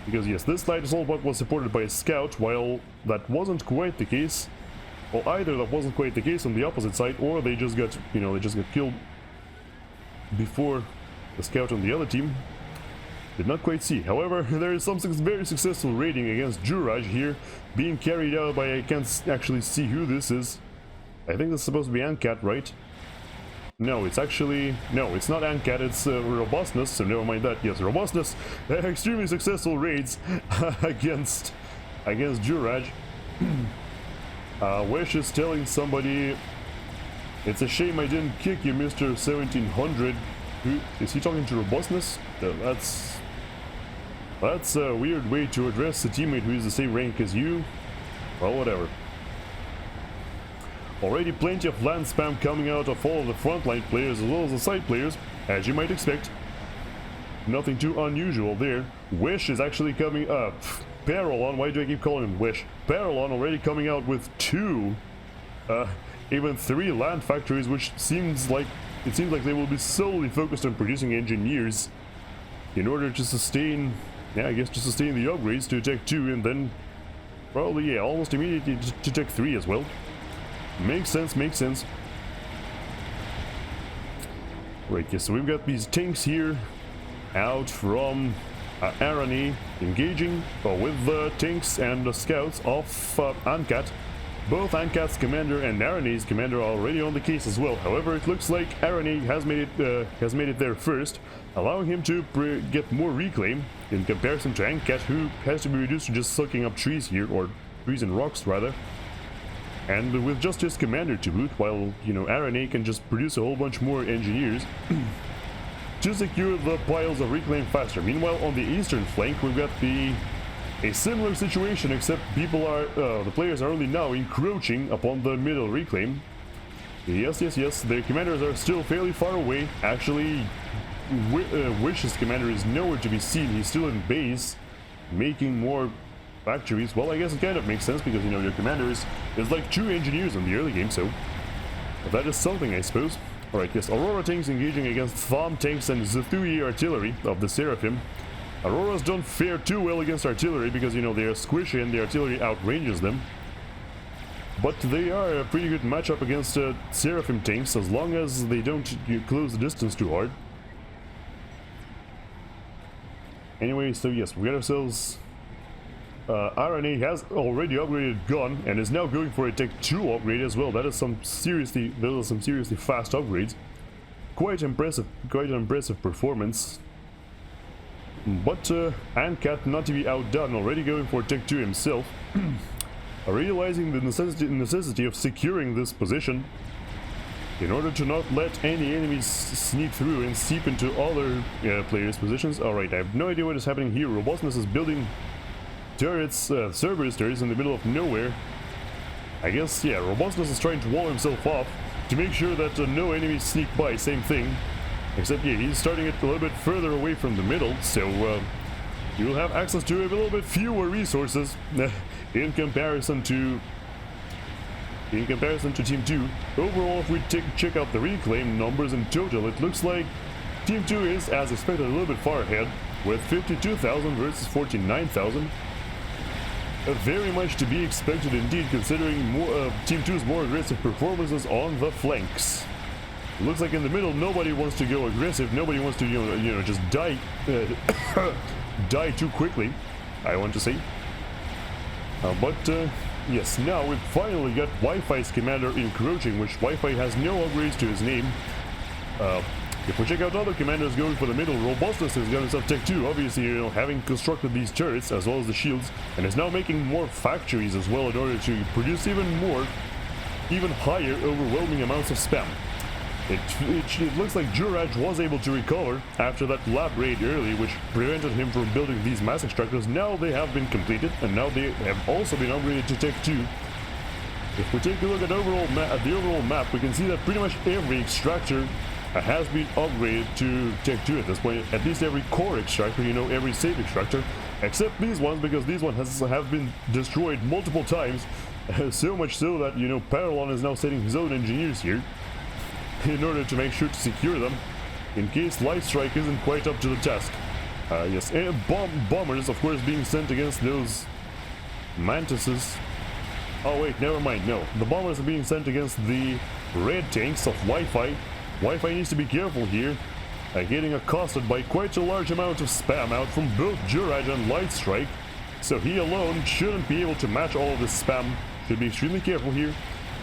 Because yes, this light assault bot was supported by a scout, while that wasn't quite the case. Well, either that wasn't quite the case on the opposite side, or they just got, killed before the scout on the other team. Did not quite see. However, there is some very successful raiding against Juraj here, being carried out by, I can't actually see who this is. I think this is supposed to be ANCAT, right? No, it's actually, no, it's not ANCAT, it's Robustness, so never mind that. Yes, Robustness, extremely successful raids against Juraj. Wish is telling somebody, it's a shame I didn't kick you, Mr. 1700. Who is he talking to? Robustness? That's a weird way to address a teammate who is the same rank as you. Well, whatever. Already plenty of land spam coming out of all of the frontline players as well as the side players, as you might expect. Nothing too unusual there. Wish is actually coming up. Paralon, why do I keep calling him Wish? Paralon already coming out with 2, even 3 land factories, which seems like they will be solely focused on producing engineers in order to sustain, yeah, I guess to sustain the upgrades to Tech 2 and then probably, yeah, almost immediately to Tech 3 as well. Makes sense. Right, yes, so we've got these tanks here out from Arani engaging with the tanks and the scouts of ANCAT. Both ANCAT's commander and Arani's commander are already on the case as well. However, it looks like Arani has made it there first, allowing him to get more reclaim in comparison to ANCAT, who has to be reduced to just sucking up trees here, or trees and rocks rather. And with just his commander to boot, while, you know, Arani can just produce a whole bunch more engineers to secure the piles of reclaim faster. Meanwhile, on the eastern flank, we've got a similar situation, except the players are only now encroaching upon the middle reclaim. Yes, their commanders are still fairly far away. Actually, Wish's commander is nowhere to be seen. He's still in base, making more factories. Well, I guess it kind of makes sense because, you know, your commander is like 2 engineers in the early game, so that is something, I suppose. Alright, yes, Aurora tanks engaging against Thom tanks and Zethui artillery of the Seraphim. Auroras don't fare too well against artillery because, you know, they are squishy and the artillery outranges them. But they are a pretty good matchup against Seraphim tanks as long as they don't close the distance too hard. Anyway, so yes, we got ourselves... Arani has already upgraded gun and is now going for a Tech 2 upgrade as well. Those are some seriously fast upgrades. Quite an impressive performance. But ANCAT, not to be outdone, already going for Tech 2 himself. realizing the necessity of securing this position in order to not let any enemies sneak through and seep into other players' positions. Alright, I have no idea what is happening here. Robustness is building turrets, Cerberus turrets in the middle of nowhere. I guess, yeah, Robustness is trying to wall himself off to make sure that no enemies sneak by, same thing. Except, yeah, he's starting it a little bit further away from the middle, so you'll have access to a little bit fewer resources in comparison to Team 2. Overall, if we check out the reclaim numbers in total, it looks like Team 2 is, as expected, a little bit far ahead, with 52,000 versus 49,000. Very much to be expected indeed, considering Team 2's more aggressive performances on the flanks. It looks like in the middle, nobody wants to go aggressive, nobody wants to, you know, just die, die too quickly, I want to say. Yes, now we've finally got Wi-Fi's commander encroaching, which Wi-Fi has no upgrades to his name. If we check out other commanders going for the middle, Robustness has got himself Tech 2, obviously, you know, having constructed these turrets as well as the shields, and is now making more factories as well in order to produce even higher, overwhelming amounts of spam. It looks like Juraj was able to recover after that lab raid early, which prevented him from building these mass extractors. Now they have been completed, and now they have also been upgraded to Tech 2. If we take a look at the overall map, we can see that pretty much every extractor has been upgraded to Tech 2 at this point. At least every core extractor, you know, every safe extractor, except these ones, because these ones have been destroyed multiple times, so much so that, you know, Paralon is now sending his own engineers here in order to make sure to secure them in case Light Strike isn't quite up to the task. Yes, and bombers, of course, being sent against those mantises. Oh wait, never mind, no. The bombers are being sent against the red tanks of Wi-Fi. Wi-Fi needs to be careful here, getting accosted by quite a large amount of spam out from both Juraj and Light Strike, so he alone shouldn't be able to match all of this spam. Should be extremely careful here.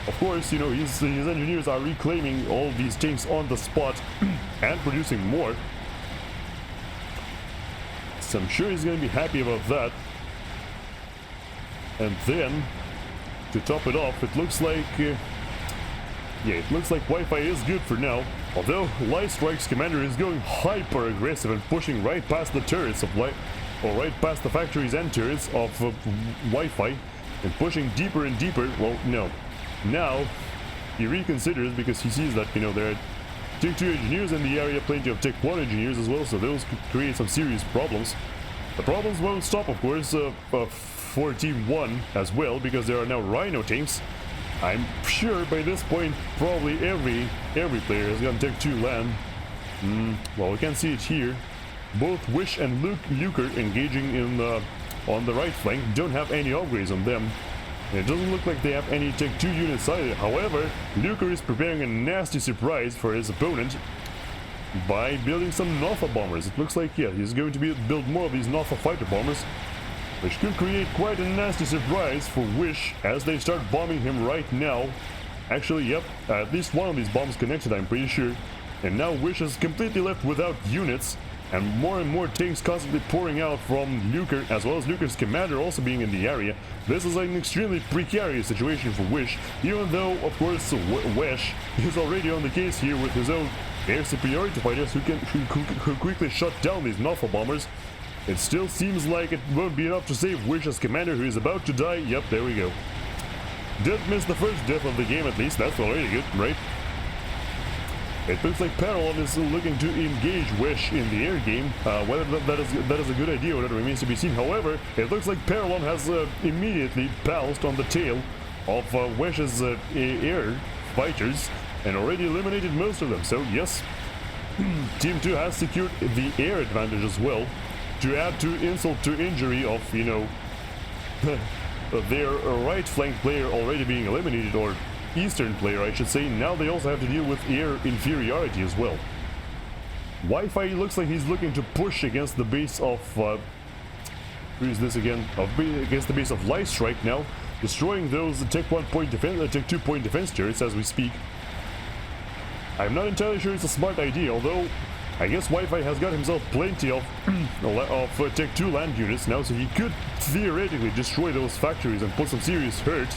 Of course, you know, his engineers are reclaiming all these tanks on the spot and producing more, so I'm sure he's going to be happy about that. And then, to top it off, it looks like it looks like Wi-Fi is good for now, although Light Strike's commander is going hyper aggressive and pushing right past the turrets of right past the factories and turrets of Wi-Fi, and pushing deeper and deeper. Well, no. Now, he reconsiders because he sees that, you know, there are Tech 2 engineers in the area, plenty of Tech 1 engineers as well, so those could create some serious problems. The problems won't stop, of course, for Team 1 as well, because there are now Rhino tanks. I'm sure by this point, probably every player has gotten Tech 2 land. Well, we can see it here. Both Wish and Lyuker engaging in on the right flank don't have any upgrades on them. It doesn't look like they have any Tech 2 units either. However, Lyuker is preparing a nasty surprise for his opponent by building some Notha bombers. It looks like, yeah, he's going to build more of these Notha fighter bombers, which could create quite a nasty surprise for Wish as they start bombing him right now. Actually, yep, at least one of these bombs connected, I'm pretty sure. And now Wish is completely left without units, and more tanks constantly pouring out from Lyuker, as well as Lyuker's commander also being in the area. This is an extremely precarious situation for Wish, even though, of course, Wish is already on the case here with his own air superiority fighters who quickly shut down these Notha bombers. It still seems like it won't be enough to save Wish's commander, who is about to die. Yep, there we go. Didn't miss the first death of the game, at least. That's already good, right? It looks like Paralon is still looking to engage Wish in the air game. Whether that is a good idea or not remains to be seen. However, it looks like Paralon has immediately pounced on the tail of Wish's air fighters and already eliminated most of them. So yes, Team 2 has secured the air advantage as well, to add to insult to injury of, you know, their right flank player already being eliminated, or eastern player I should say. Now they also have to deal with air inferiority as well. Wi-Fi looks like he's looking to push against the base of who is this again? Against the base of Light Strike now, destroying those Tech 1 point defense, Tech 2 point defense turrets as we speak. I'm not entirely sure it's a smart idea, although I guess Wi-Fi has got himself plenty of Tech 2 land units now, so he could theoretically destroy those factories and put some serious hurt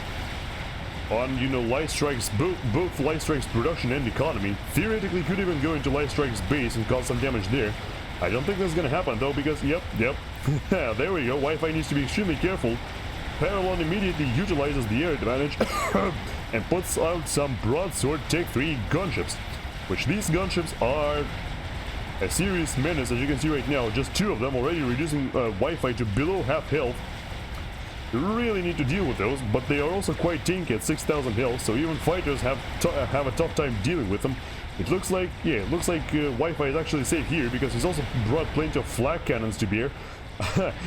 on, you know, Lystrike's, both Lystrike's production and economy. Theoretically could even go into Lystrike's base and cause some damage there. I don't think that's gonna happen though, because yep, there we go. Wi-Fi needs to be extremely careful. Paralon immediately utilizes the air advantage and puts out some broadsword Tech 3 gunships, which these gunships are a serious menace, as you can see right now. Just 2 of them already reducing Wi-Fi to below half health. You really need to deal with those, but they are also quite tanky at 6,000 health, so even fighters have a tough time dealing with them. It looks like, yeah, it looks like Wi-Fi is actually safe here, because he's also brought plenty of flak cannons to bear.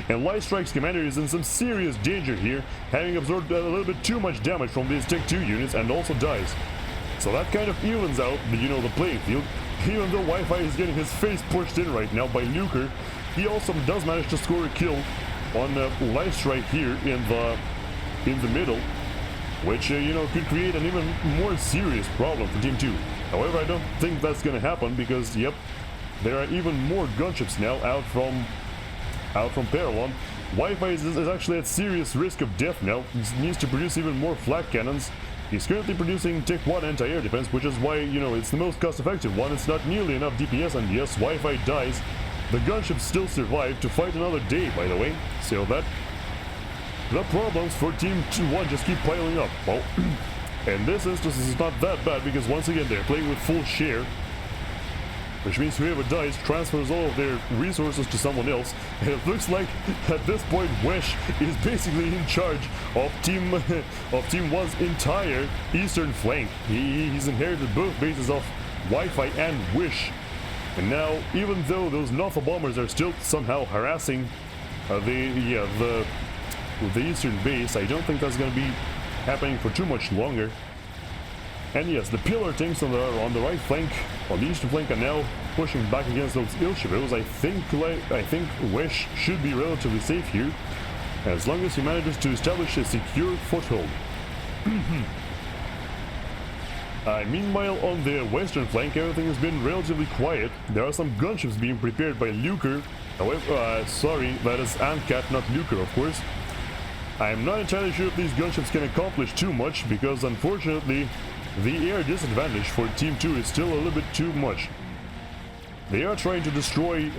And Lystrike's commander is in some serious danger here, having absorbed a little bit too much damage from these Tech 2 units and also dies. So that kind of evens out, you know, the playing field. Even though Wi-Fi is getting his face pushed in right now by Lyuker, he also does manage to score a kill on Lystrike here in the middle, which you know, could create an even more serious problem for Team 2. However, I don't think that's gonna happen, because yep, there are even more gunships now out from Paralon. Wi-Fi is actually at serious risk of death now. He needs to produce even more flak cannons. He's currently producing Tech 1 anti-air defense, which is why, you know, it's the most cost-effective one. It's not nearly enough DPS, and yes, Wi-Fi dies. The gunships still survive to fight another day, by the way, so that the problems for Team 1 just keep piling up. Well, and this instance is not that bad, because once again they're playing with full share, which means whoever dies transfers all of their resources to someone else, and it looks like at this point Wish is basically in charge of Team 1's entire eastern flank. He's inherited both bases of Wi-Fi and Wish, and now, even though those Notha bombers are still somehow harassing the eastern base, I don't think that's going to be happening for too much longer. And yes, the pillar tanks on the right flank, on the eastern flank, are now pushing back against those Ilshevils. I think Wish should be relatively safe here, as long as he manages to establish a secure foothold. Meanwhile, on the western flank, everything has been relatively quiet. There are some gunships being prepared by Lyuker. However, sorry, that is Antcat, not Lyuker, of course. I'm not entirely sure if these gunships can accomplish too much, because unfortunately, the air disadvantage for Team 2 is still a little bit too much. They are trying to destroy,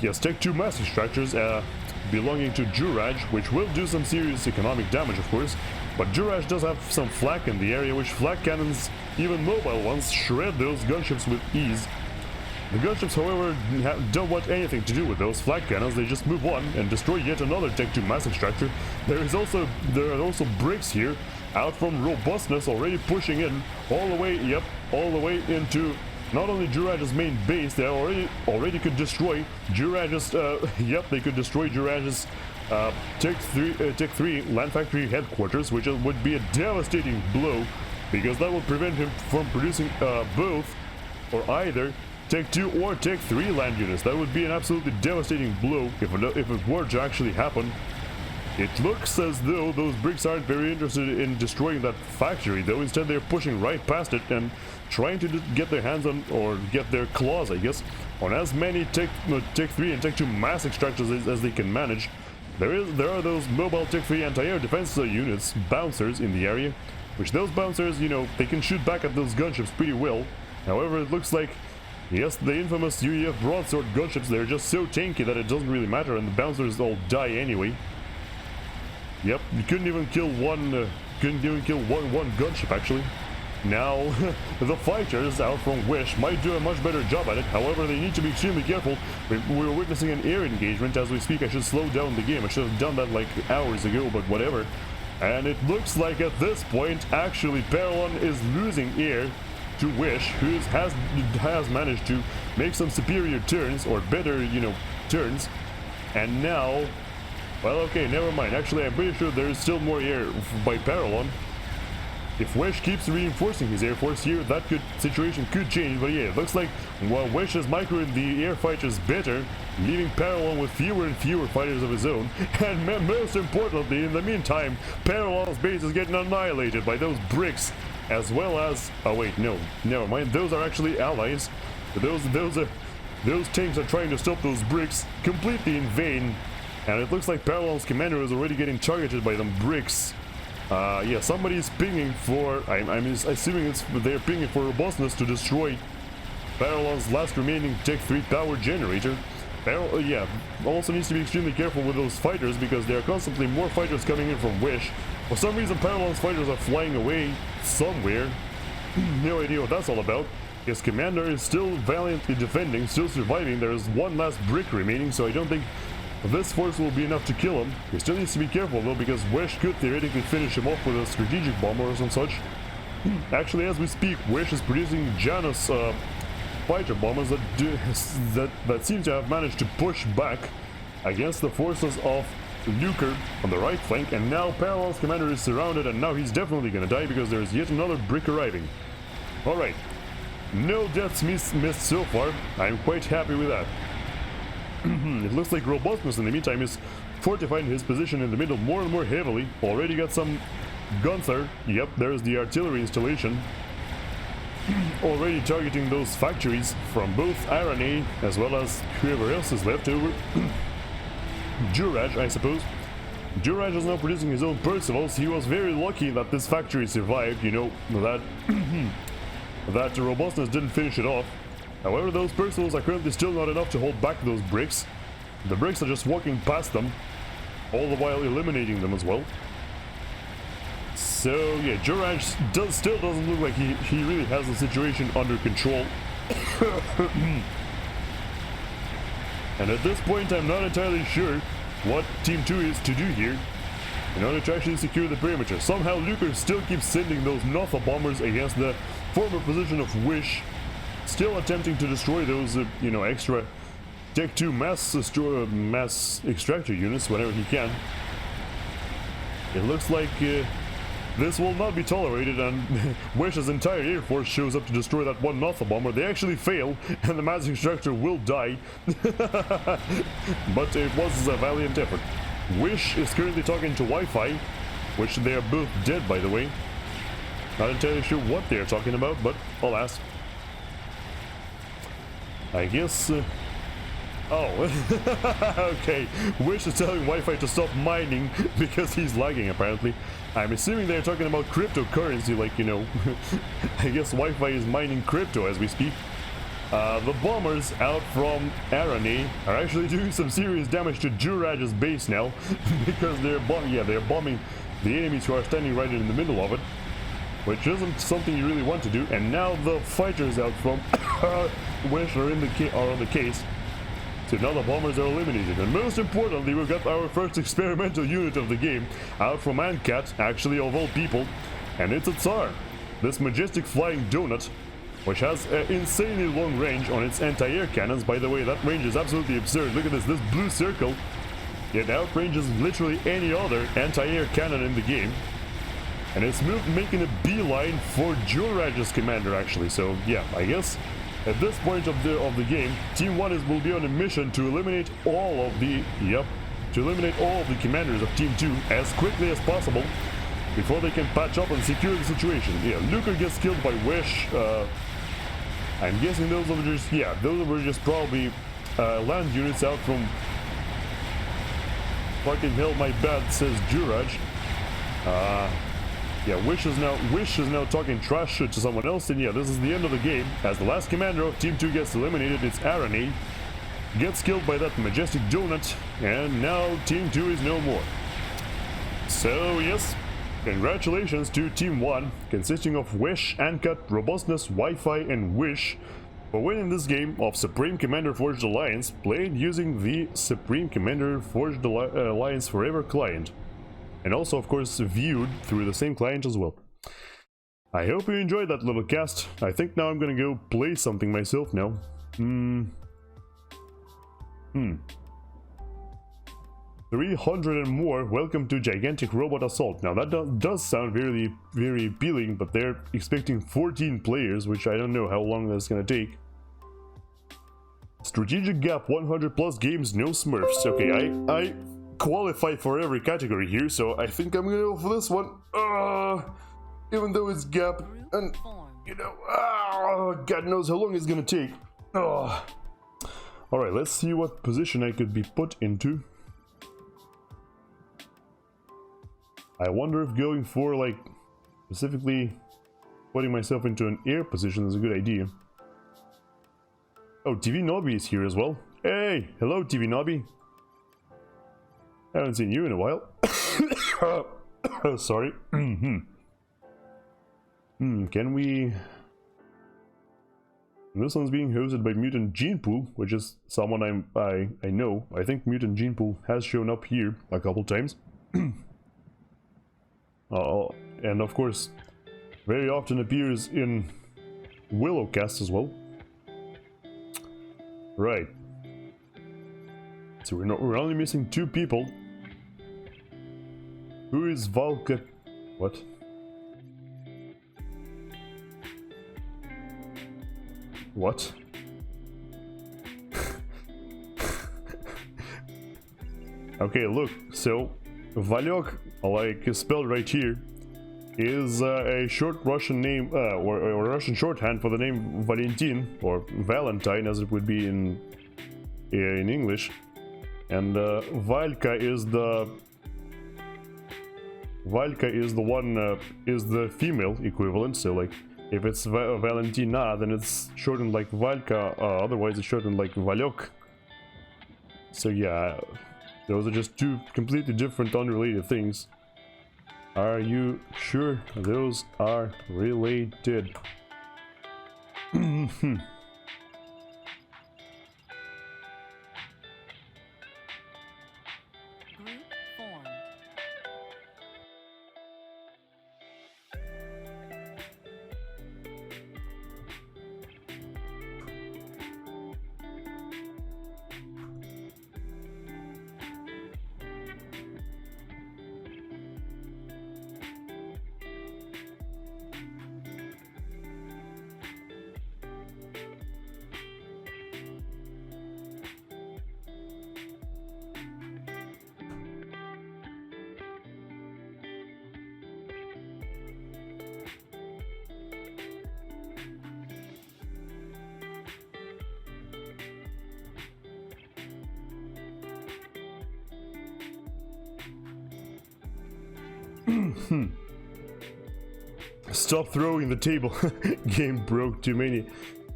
Tech 2 mass extractors belonging to Juraj, which will do some serious economic damage, of course. But Juraj does have some flak in the area, which flak cannons, even mobile ones, shred those gunships with ease. The gunships, however, don't want anything to do with those flak cannons. They just move on and destroy yet another Tech 2 mass extractor. There are also bricks here, out from Robustness, already pushing in all the way into not only Juraj's main base. They already could destroy Juraj's they could destroy Juraj's Tech 3 land factory headquarters, which would be a devastating blow, because that would prevent him from producing both or either Tech 2 or Tech 3 land units. That would be an absolutely devastating blow if it were to actually happen. It looks as though those bricks aren't very interested in destroying that factory, though. Instead they're pushing right past it and trying to get their hands on, or get their claws, I guess, on as many Tech 3 and Tech 2 mass extractors as they can manage. There are those mobile Tech 3 anti-air defense units, bouncers, in the area, which those bouncers, you know, they can shoot back at those gunships pretty well. However, it looks like, yes, the infamous UEF broadsword gunships, they're just so tanky that it doesn't really matter, and the bouncers all die anyway. Yep, you couldn't even kill one gunship, actually. Now, the fighters out from Wish might do a much better job at it. However, they need to be extremely careful. We're witnessing an air engagement as we speak. I should slow down the game. I should have done that like hours ago, but whatever. And it looks like at this point, actually, Paralon is losing air to Wish, who has managed to make some superior turns, or better, you know, turns. And now, well, okay, never mind. Actually, I'm pretty sure there is still more air by Paralon. If Wish keeps reinforcing his air force here, that situation could change. But yeah, it looks like Wish is microing the air fighters better, leaving Paralon with fewer and fewer fighters of his own. And most importantly, in the meantime, Paralon's base is getting annihilated by those bricks, as well as... oh wait, no, never mind. Those are actually allies. Those Those tanks are trying to stop those bricks completely in vain. And it looks like Paralon's commander is already getting targeted by them bricks. Yeah, somebody's pinging for... I'm assuming they're pinging for robustness to destroy Paralon's last remaining Tech 3 power generator. Yeah, also needs to be extremely careful with those fighters because there are constantly more fighters coming in from Wish. For some reason, Paralon's fighters are flying away somewhere. No idea what that's all about. His commander is still valiantly defending, still surviving. There is one last brick remaining, so I don't think this force will be enough to kill him. He still needs to be careful though, because Wish could theoretically finish him off with a strategic bomber or some such. Actually, as we speak, Wish is producing Janus fighter bombers that seem to have managed to push back against the forces of Lyuker on the right flank, and now Paralon's commander is surrounded, and now he's definitely gonna die because there is yet another brick arriving. Alright, no deaths missed so far. I'm quite happy with that. It looks like Robustness in the meantime is fortifying his position in the middle more and more heavily. Already got some guns there. Yep, there's the artillery installation. Already targeting those factories from both RNA as well as whoever else is left over. Juraj, I suppose. Juraj is now producing his own Percivals. He was very lucky that this factory survived, you know, that that Robustness didn't finish it off. However, those Percivals are currently still not enough to hold back those bricks. The bricks are just walking past them, all the while eliminating them as well. So yeah, Juraj still doesn't look like he really has the situation under control. And at this point, I'm not entirely sure what Team 2 is to do here in order to actually secure the perimeter. Somehow Lyuker still keeps sending those Notha bombers against the former position of Wish, still attempting to destroy those, you know, extra Tech 2 mass extractor units whenever he can. It looks like this will not be tolerated, and Wish's entire air force shows up to destroy that one Notha bomber. They actually fail, and the mass extractor will die. But it was a valiant effort. Wish is currently talking to Wi-Fi, which they are both dead, by the way. Not entirely sure what they are talking about, but alas. I guess... oh, okay. Wish is telling Wi-Fi to stop mining because he's lagging, apparently. I'm assuming they're talking about cryptocurrency, like, you know, I guess Wi-Fi is mining crypto as we speak. The bombers out from RNA are actually doing some serious damage to Juraj's base now because they're bombing the enemies who are standing right in the middle of it, which isn't something you really want to do. And now the fighters out from Wish are on the case. So now the bombers are eliminated, and most importantly, we've got our first experimental unit of the game out from Ankat, actually of all people, and it's a Tsar, this majestic flying donut, which has an insanely long range on its anti-air cannons. By the way, that range is absolutely absurd. Look at this blue circle. It outranges literally any other anti-air cannon in the game, and it's making a beeline for Juraj's commander, actually. So yeah, I guess at this point of the game, Team 1 will be on a mission to eliminate all of the commanders of Team 2 as quickly as possible before they can patch up and secure the situation. Yeah, Lyuker gets killed by Wish. I'm guessing those were just probably land units out from... Fucking hell, my bad, says Juraj. Yeah, Wish is now talking trash to someone else, and yeah, this is the end of the game. As the last commander of Team 2 gets eliminated, it's RNA. Gets killed by that majestic donut, and now Team 2 is no more. So yes, congratulations to Team 1, consisting of Wish, Ankat, Robustness, Wi-Fi, and Wish, for winning this game of Supreme Commander Forged Alliance, played using the Supreme Commander Forged Alliance Forever client. And also, of course, viewed through the same client as well. I hope you enjoyed that little cast. I think now I'm gonna go play something myself now. 300 and more. Welcome to Gigantic Robot Assault. Now that does sound very, very appealing, but they're expecting 14 players, which I don't know how long that's gonna take. Strategic Gap 100 plus games, no smurfs. Okay, I qualify for every category here, so I think I'm gonna go for this one. Even though it's Gap, and you know, God knows how long it's gonna take. Alright, let's see what position I could be put into. I wonder if going for, like, specifically putting myself into an air position is a good idea. Oh, TV Nobby is here as well. Hey! Hello, TV Nobby. Haven't seen you in a while. Sorry. Can we... This one's being hosted by Mutant Gene Pool, which is someone I know. I think Mutant Gene Pool has shown up here a couple times. And of course, very often appears in Willowcast as well. Right. So we're only missing 2 people. Who is Valka? What? What? Okay, look, so Valyok, like spelled right here, is a short Russian name, or Russian shorthand for the name Valentin, or Valentine as it would be in English. And Valka is the one, is the female equivalent, so like, if it's Valentina, then it's shortened like Valka, otherwise it's shortened like Valyok. So yeah, those are just 2 completely different, unrelated things. Are you sure those are related? Stop throwing the table. Game broke too many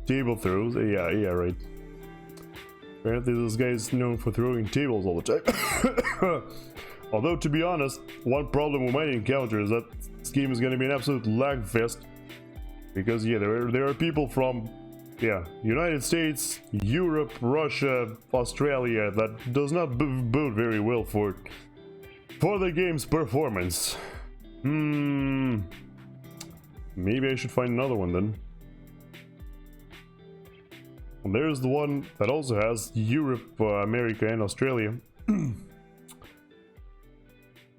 table throws. Yeah, right. Apparently this guy is known for throwing tables all the time. Although, to be honest, one problem we might encounter is that this game is going to be an absolute lag fest. Because, yeah, there are people from, yeah, United States, Europe, Russia, Australia, that does not bode very well for the game's performance. Maybe I should find another one then. And there's the one that also has Europe, America, and Australia.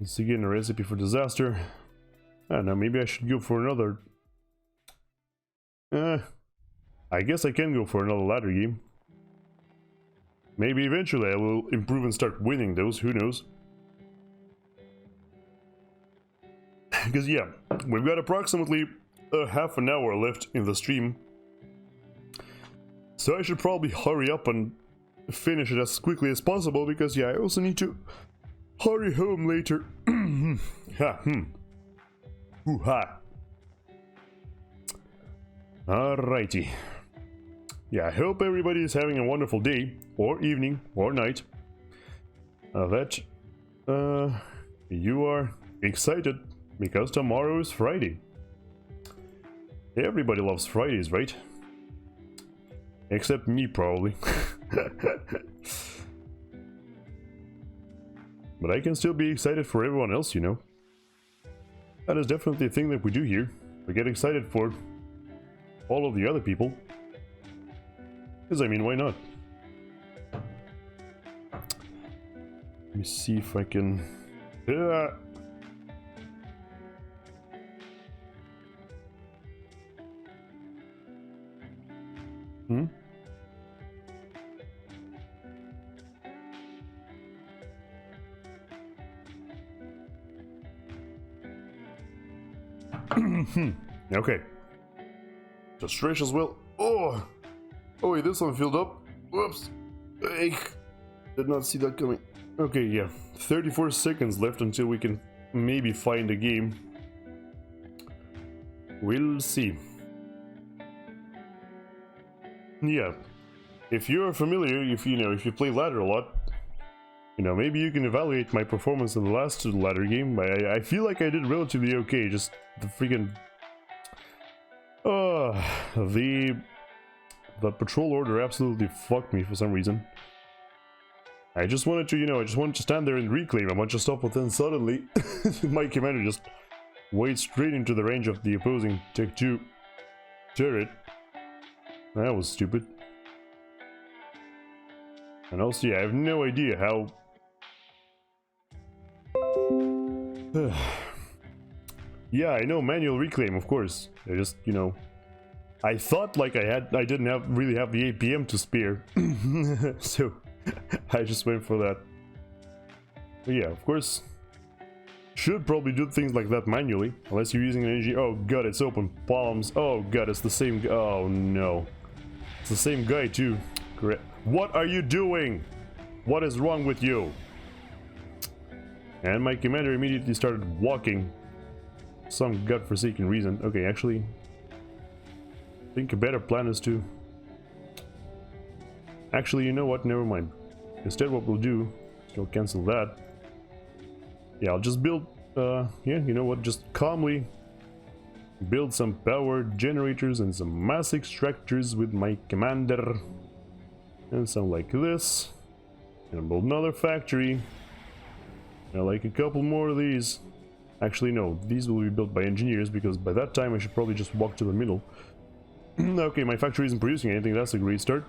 Once again, a recipe for disaster. I don't know, maybe I should go for another. I guess I can go for another ladder game. Maybe eventually I will improve and start winning those, who knows. Because yeah, we've got approximately half an hour left in the stream. So I should probably hurry up and finish it as quickly as possible, because yeah, I also need to hurry home later. Hoo-ha. Alrighty. Yeah, I hope everybody is having a wonderful day, or evening, or night. That you are excited, because tomorrow is Friday. Everybody loves Fridays, right? Except me, probably. But I can still be excited for everyone else, you know. That is definitely a thing that we do here. We get excited for all of the other people. Because, I mean, why not? Let me see if I can... Okay. Just stretch as well. Oh, wait, this one filled up. Whoops. Did not see that coming. Okay, yeah. 34 seconds left until we can maybe find a game. We'll see. Yeah. If you're familiar, if you play ladder a lot, maybe you can evaluate my performance in the last ladder game. I feel like I did relatively okay, just the freaking... the patrol order absolutely fucked me for some reason. I just wanted to, stand there and reclaim a bunch of stuff, but then suddenly my commander just wade straight into the range of the opposing Tech 2 turret. That was stupid. And also, yeah, I have no idea how... Yeah, I know manual reclaim, of course. I just, I thought like I didn't really have the APM to spare. So I just went for that. But yeah, of course, should probably do things like that manually, unless you're using an engineer. Oh god, it's open palms. Oh god, it's the same. Oh no, it's the same guy too. Correct. What are you doing? What is wrong with you? And my commander immediately started walking. Some godforsaken reason. Okay, actually, I think a better plan is to... Actually, you know what? Never mind. Instead, what we'll do is we'll cancel that. Yeah, I'll just build... yeah, you know what? Just calmly build some power generators and some mass extractors with my commander. And some like this. And build another factory. And like a couple more of these. Actually, no. These will be built by engineers, because by that time I should probably just walk to the middle. Okay, my factory isn't producing anything. That's a great start.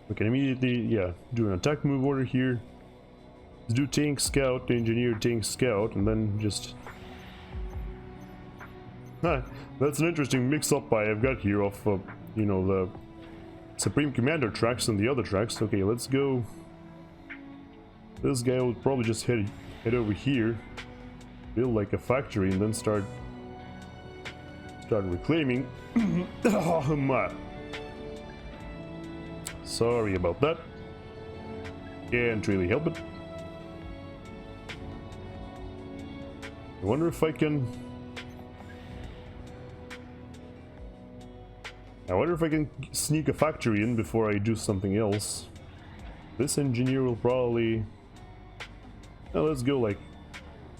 We can immediately, yeah, do an attack move order here. Let's do tank scout, engineer, tank scout, and then just... That's an interesting mix-up I've got here of, the Supreme Commander tracks and the other tracks. Okay, let's go. This guy will probably just head over here, build like a factory, and then start reclaiming. Oh my. Sorry about that. Can't really help it. I wonder if I can... sneak a factory in before I do something else. This engineer will probably... Well, let's go like...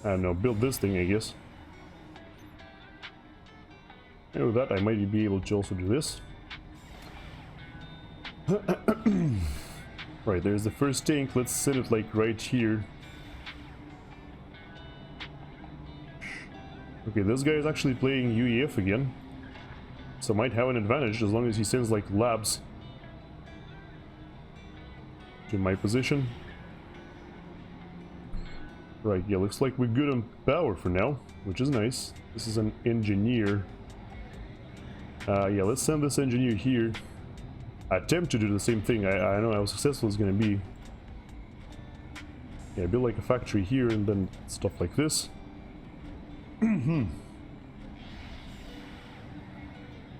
I don't know, build this thing, I guess. And with that, I might be able to also do this. Right, there's the first tank. Let's set it like right here. Okay, this guy is actually playing UEF again, so might have an advantage as long as he sends like labs to my position. Right, yeah, looks like we're good on power for now, which is nice. This is an engineer. Yeah, let's send this engineer here. Attempt to do the same thing. I don't know how successful it's gonna be. Yeah, build like a factory here and then stuff like this.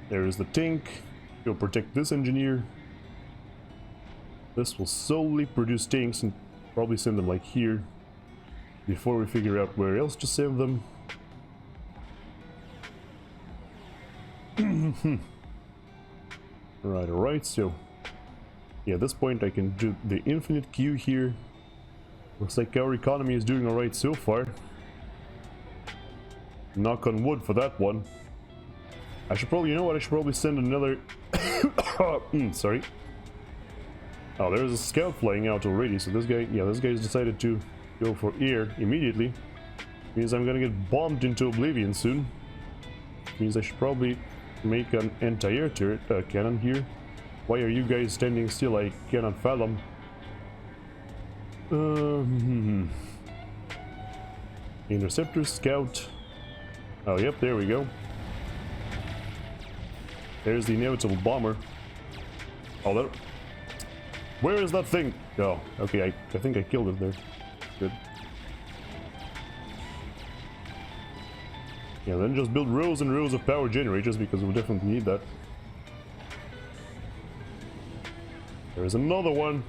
There is the tank. Go protect this engineer. This will solely produce tanks and probably send them like here before we figure out where else to send them. Alright, so yeah, at this point I can do the infinite queue here. Looks like our economy is doing alright so far. Knock on wood for that one. I should probably, you know what, I should probably send another... sorry. Oh, there's a scout flying out already, so this guy, yeah, this guy's decided to go for air immediately. Means I'm gonna get bombed into oblivion soon. Means I should probably make an anti-air turret cannon here. Why are you guys standing still? I cannot fathom. Interceptor, scout. Oh, yep, there we go. There's the inevitable bomber. Oh, that... Where is that thing? Oh, okay, I think I killed it there. Good. Yeah, then just build rows and rows of power generators because we'll definitely need that. There's another one.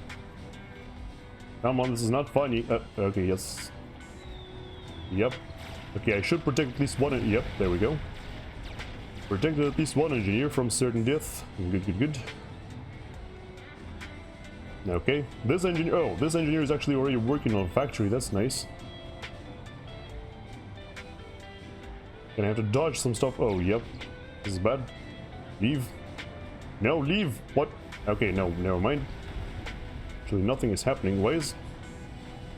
Come on, this is not funny. Okay, yes. Yep. Okay, I should protect at least one. Yep, there we go. Protected at least one engineer from certain death. Good, good, good. Okay, this engineer. Oh, this engineer is actually already working on a factory. That's nice. Gonna have to dodge some stuff. Oh, yep. This is bad. Leave. No, leave. What? Okay, no, never mind. Actually, nothing is happening. Why is...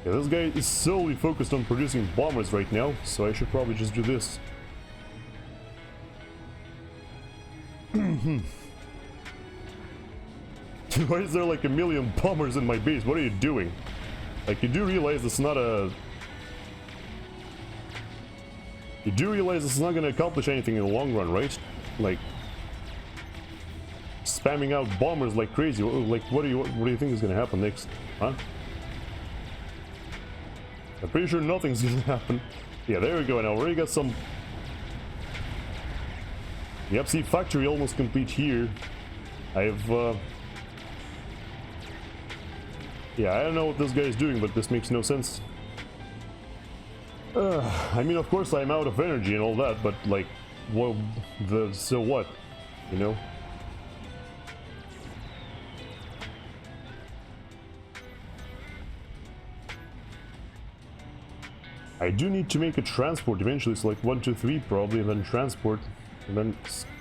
Yeah, this guy is solely focused on producing bombers right now, so I should probably just do this. Why is there like a million bombers in my base? What are you doing? Like, you do realize it's not a... You do realize it's not gonna accomplish anything in the long run, right? Like... Spamming out bombers like crazy. Like, what do you think is gonna happen next? Huh? I'm pretty sure nothing's gonna happen. Yeah, there we go. Now, already got some... Yep, see, factory almost complete here. I've, yeah, I don't know what this guy is doing, but this makes no sense. I mean, of course I'm out of energy and all that, but, like, well, so what? You know? I do need to make a transport eventually, so like 1, 2, 3 probably, and then transport, and then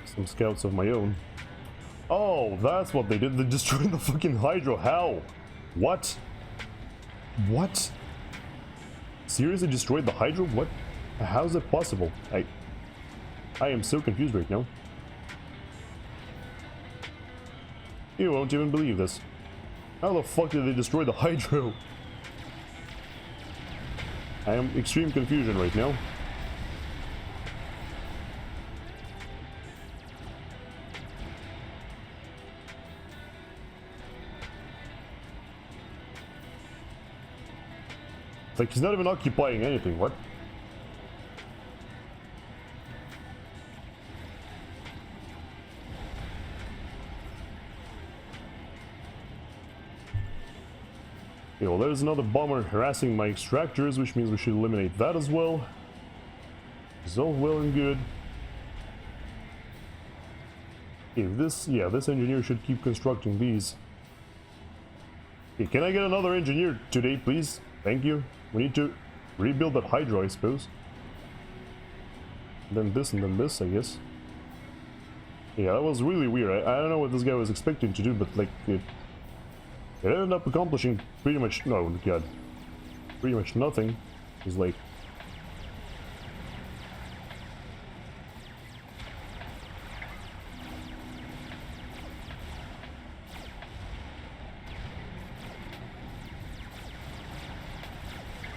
some scouts of my own. Oh, that's what they did. They destroyed the fucking hydro. How? What? What? Seriously destroyed the hydro? What? How is that possible? I am so confused right now. You won't even believe this. How the fuck did they destroy the hydro? I am extreme confusion right now. It's like he's not even occupying anything, what? Okay, well, there's another bomber harassing my extractors, which means we should eliminate that as well. It's all well and good. Okay, this engineer should keep constructing these. Okay, can I get another engineer today, please? Thank you. We need to rebuild that hydro, I suppose. And then this, I guess. Yeah, that was really weird. I don't know what this guy was expecting to do, but like it ended up accomplishing pretty much, no, god, pretty much nothing. He's like,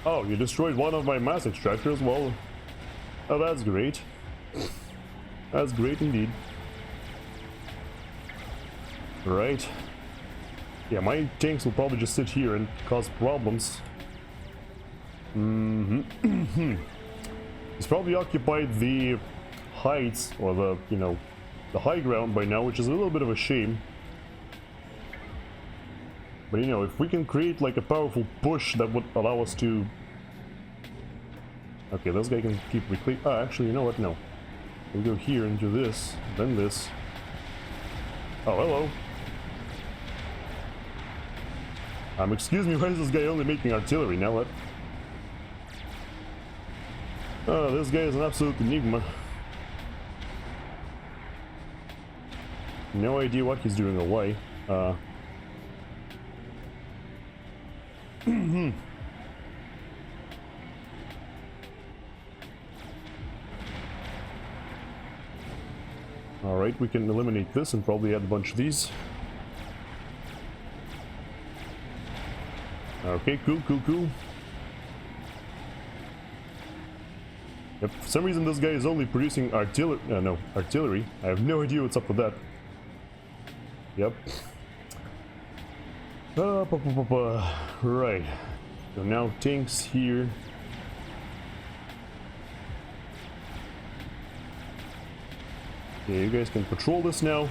oh, you destroyed one of my mass extractors? Well, oh, that's great. That's great indeed. Right. Yeah, my tanks will probably just sit here and cause problems. He's probably occupied the heights, or the, you know, the high ground by now, which is a little bit of a shame. But, you know, if we can create, like, a powerful push that would allow us to... Okay, this guy can keep reclaim... Ah, actually, you know what? No. We'll go here and do this, then this. Oh, hello. Excuse me, why is this guy only making artillery? Now what? Oh, this guy is an absolute enigma. No idea what he's doing or why. Alright, we can eliminate this and probably add a bunch of these. Okay, cool. Yep, for some reason this guy is only producing artillery. I have no idea what's up with that. Yep. Right. So now tanks here. Okay, you guys can patrol this now.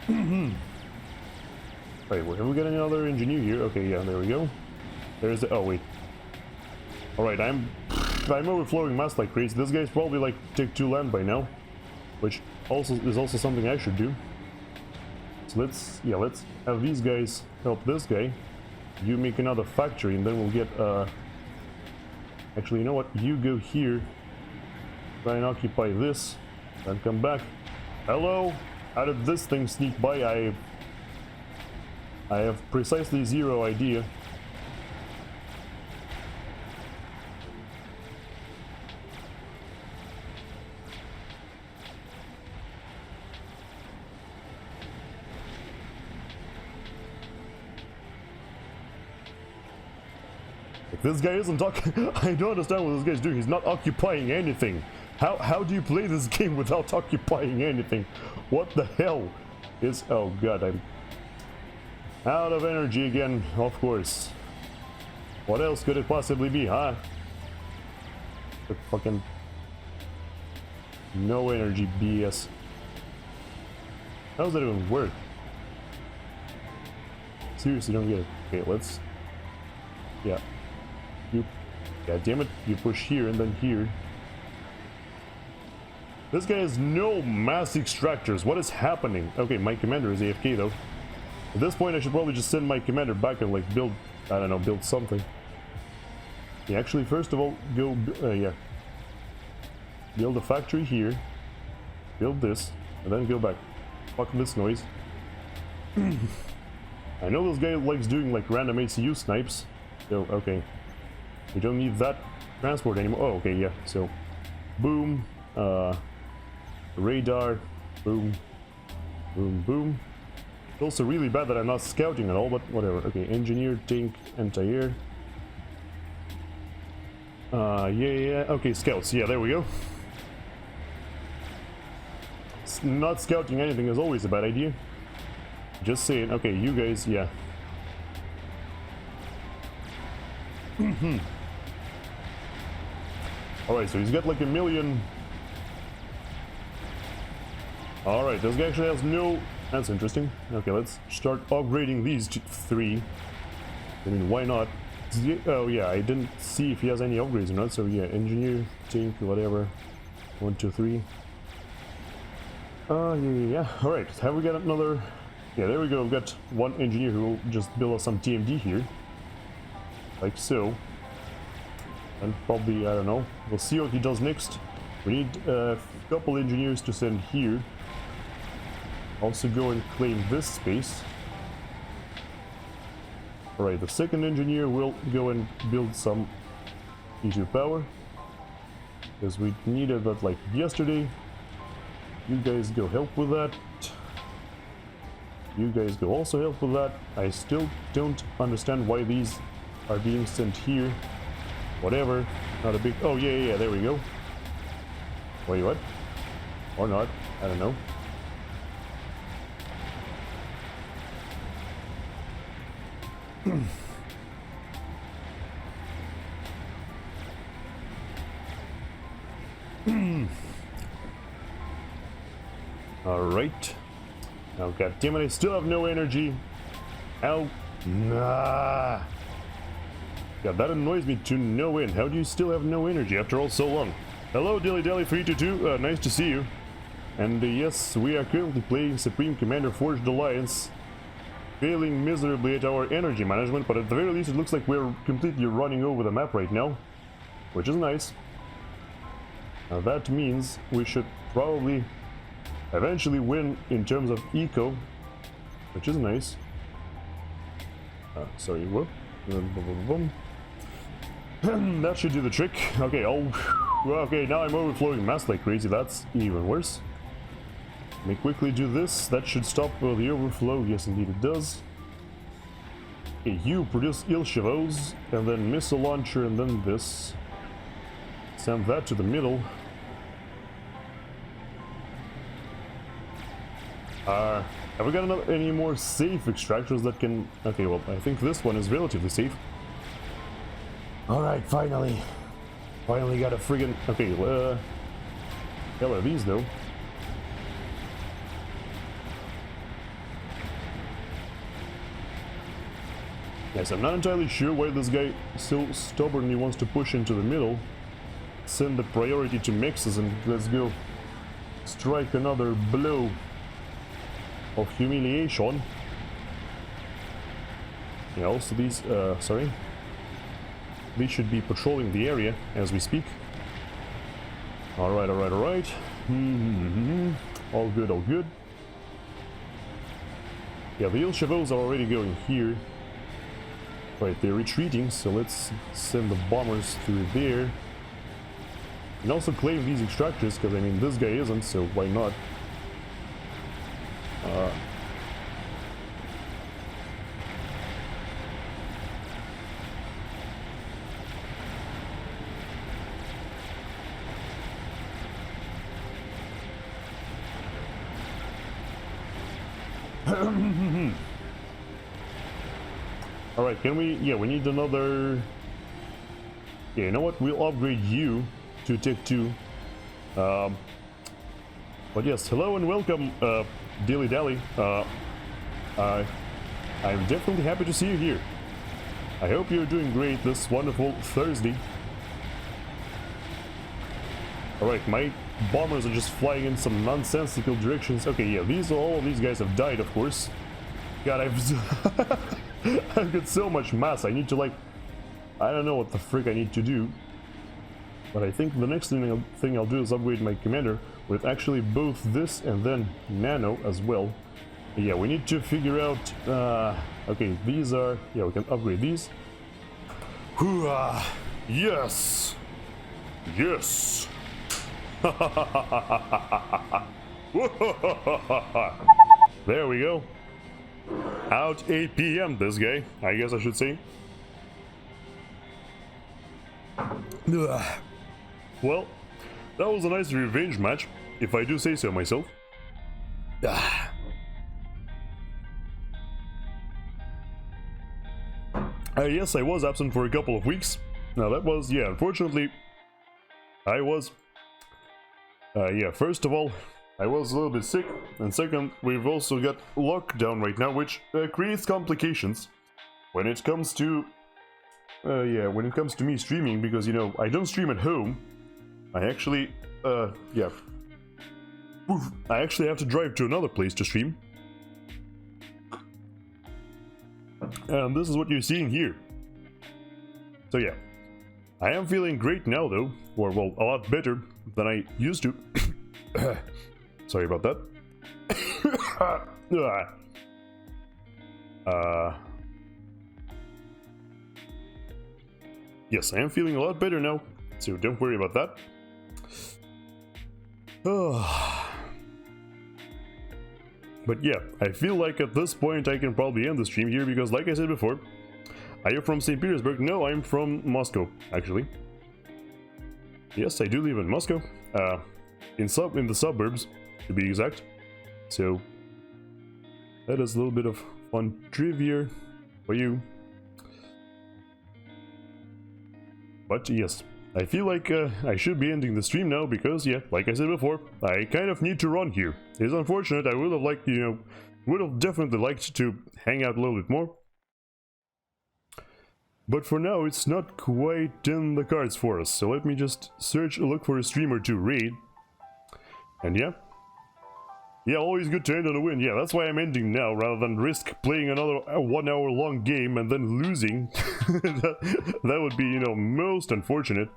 Wait, have we got another engineer here? Okay, yeah, there we go. There's the... Oh, wait. Alright, I'm overflowing mass like crazy. This guy's probably like tick 2 land by now. Which is also something I should do. So let's have these guys help this guy. You make another factory and then we'll get... Actually, you know what? You go here. Try and occupy this. Then come back. Hello? How did this thing sneak by? I have precisely zero idea. If this guy isn't I don't understand what this guy's doing. He's not occupying anything. How do you play this game without occupying anything? What the hell is... Oh god, I'm out of energy again, of course. What else could it possibly be, huh? The fucking... No energy BS. How does that even work? Seriously, don't get it. Okay, let's... Yeah. God damn it, you push here and then here. This guy has no mass extractors. What is happening? Okay, my commander is AFK though. At this point I should probably just send my commander back and like build, I don't know, build something. Yeah, actually first of all, go, yeah. Build a factory here. Build this, and then go back. Fuck this noise. I know this guy likes doing like random ACU snipes. So, okay. We don't need that transport anymore. Oh, okay, yeah. So, boom. Radar. Boom. Boom, boom. It's also really bad that I'm not scouting at all, but whatever. Okay, engineer, tank, anti-air. Yeah. Okay, scouts. Yeah, there we go. Not scouting anything is always a bad idea. Just saying. Okay, you guys, yeah. Alright, so he's got like 1 million. Alright, this guy actually has no... That's interesting. Okay, let's start upgrading these 3. I mean, why not? Oh yeah, I didn't see if he has any upgrades or not, so yeah, engineer, tank, whatever. 1, 2, 3. Yeah. Alright, have we got another... Yeah, there we go, we've got one engineer who will just build us some TMD here. Like so. And probably, I don't know, we'll see what he does next. We need a couple engineers to send here. Also go and claim this space. Alright, the second engineer will go and build some E2 power. Because we needed that like yesterday. You guys go help with that. You guys go also help with that. I still don't understand why these are being sent here. Whatever, not a big... Oh, yeah, there we go. Wait, what? Or not, I don't know. Alright. Oh, god damn it, I still have no energy. Ow. Nah. Yeah, that annoys me to no end. How do you still have no energy after all so long? Hello, Dilly Dally 322. Nice to see you. And yes, we are currently playing Supreme Commander Forged Alliance, failing miserably at our energy management, but at the very least it looks like we're completely running over the map right now, which is nice. Now that means we should probably eventually win in terms of eco, which is nice. Sorry, whoop. That should do the trick. Okay, okay, now I'm overflowing mass like crazy. That's even worse. Let me quickly do this. That should stop the overflow. Yes, indeed it does. Okay, you produce Ilshavos, and then missile launcher, and then this. Send that to the middle. Have we got any more safe extractors that can... Okay, well, I think this one is relatively safe. Alright, finally. Finally got a friggin... Okay, hell are these, though? Yes, I'm not entirely sure why this guy still stubbornly wants to push into the middle. Send the priority to mixes and let's go strike another blow of humiliation. Yeah, also these, these should be patrolling the area as we speak. Alright, alright, alright. All good, all good. Yeah, the ill chevaux are already going here. Right, they're retreating, so let's send the bombers through there. And also claim these extractors, because I mean, this guy isn't, so why not? Alright, can we... yeah, we need another... yeah, you know what? We'll upgrade you to Tick 2. But yes, hello and welcome, Dilly Dally. I'm definitely happy to see you here. I hope you're doing great this wonderful Thursday. Alright, my bombers are just flying in some nonsensical directions. Okay, yeah, all of these guys have died, of course. God, I've got so much mass. I need to, like, I don't know what the frick I need to do. But I think the next thing I'll do is upgrade my commander with actually both this and then nano as well. Yeah, we need to figure out... okay, these are... yeah, we can upgrade these. Yes! Yes! There we go. Out 8 PM this guy, I guess I should say. Well, that was a nice revenge match, if I do say so myself. Yes, I was absent for a couple of weeks. Now that was, yeah, unfortunately, I was... yeah, first of all, I was a little bit sick, and second, we've also got lockdown right now, which creates complications when it comes to... yeah, when it comes to me streaming, because, you know, I don't stream at home. I actually, yeah. I actually have to drive to another place to stream. And this is what you're seeing here. So yeah, I am feeling great now though, or well, a lot better than I used to. Sorry about that. Yes, I am feeling a lot better now, so don't worry about that. But yeah, I feel like at this point I can probably end the stream here because, like I said before, are you from St. Petersburg? No, I'm from Moscow, actually. Yes, I do live in Moscow, in the suburbs, to be exact. So that is a little bit of fun trivia for you. But yes, I feel like I should be ending the stream now because, yeah, like I said before, I kind of need to run here. It's unfortunate. I would have liked, you know, would have definitely liked to hang out a little bit more. But for now, it's not quite in the cards for us. So let me just look for a streamer to raid. And yeah. Yeah, always good to end on a win. Yeah, that's why I'm ending now, rather than risk playing another 1 hour long game and then losing. that would be, you know, most unfortunate.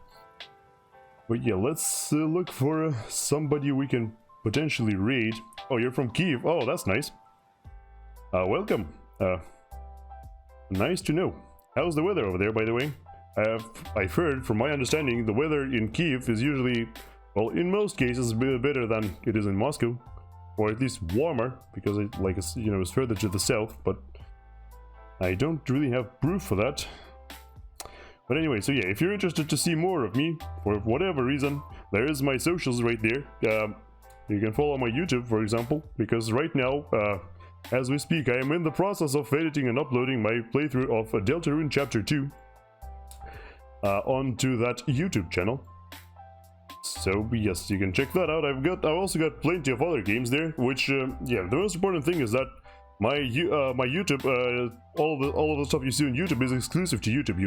But yeah, let's look for somebody we can potentially raid. Oh, you're from Kiev. Oh, that's nice. Welcome. Nice to know. How's the weather over there, by the way? I've heard, from my understanding, the weather in Kiev is usually, well, in most cases, a bit better than it is in Moscow. Or at least warmer, because it, like, you know, it's further to the south, but I don't really have proof for that. But anyway, so yeah, if you're interested to see more of me, for whatever reason, there is my socials right there. You can follow my YouTube, for example, because right now, as we speak, I am in the process of editing and uploading my playthrough of Deltarune Chapter 2 onto that YouTube channel. So yes, you can check that out. I've also got plenty of other games there, which yeah, the most important thing is that My YouTube, all of the stuff you see on YouTube is exclusive to YouTube.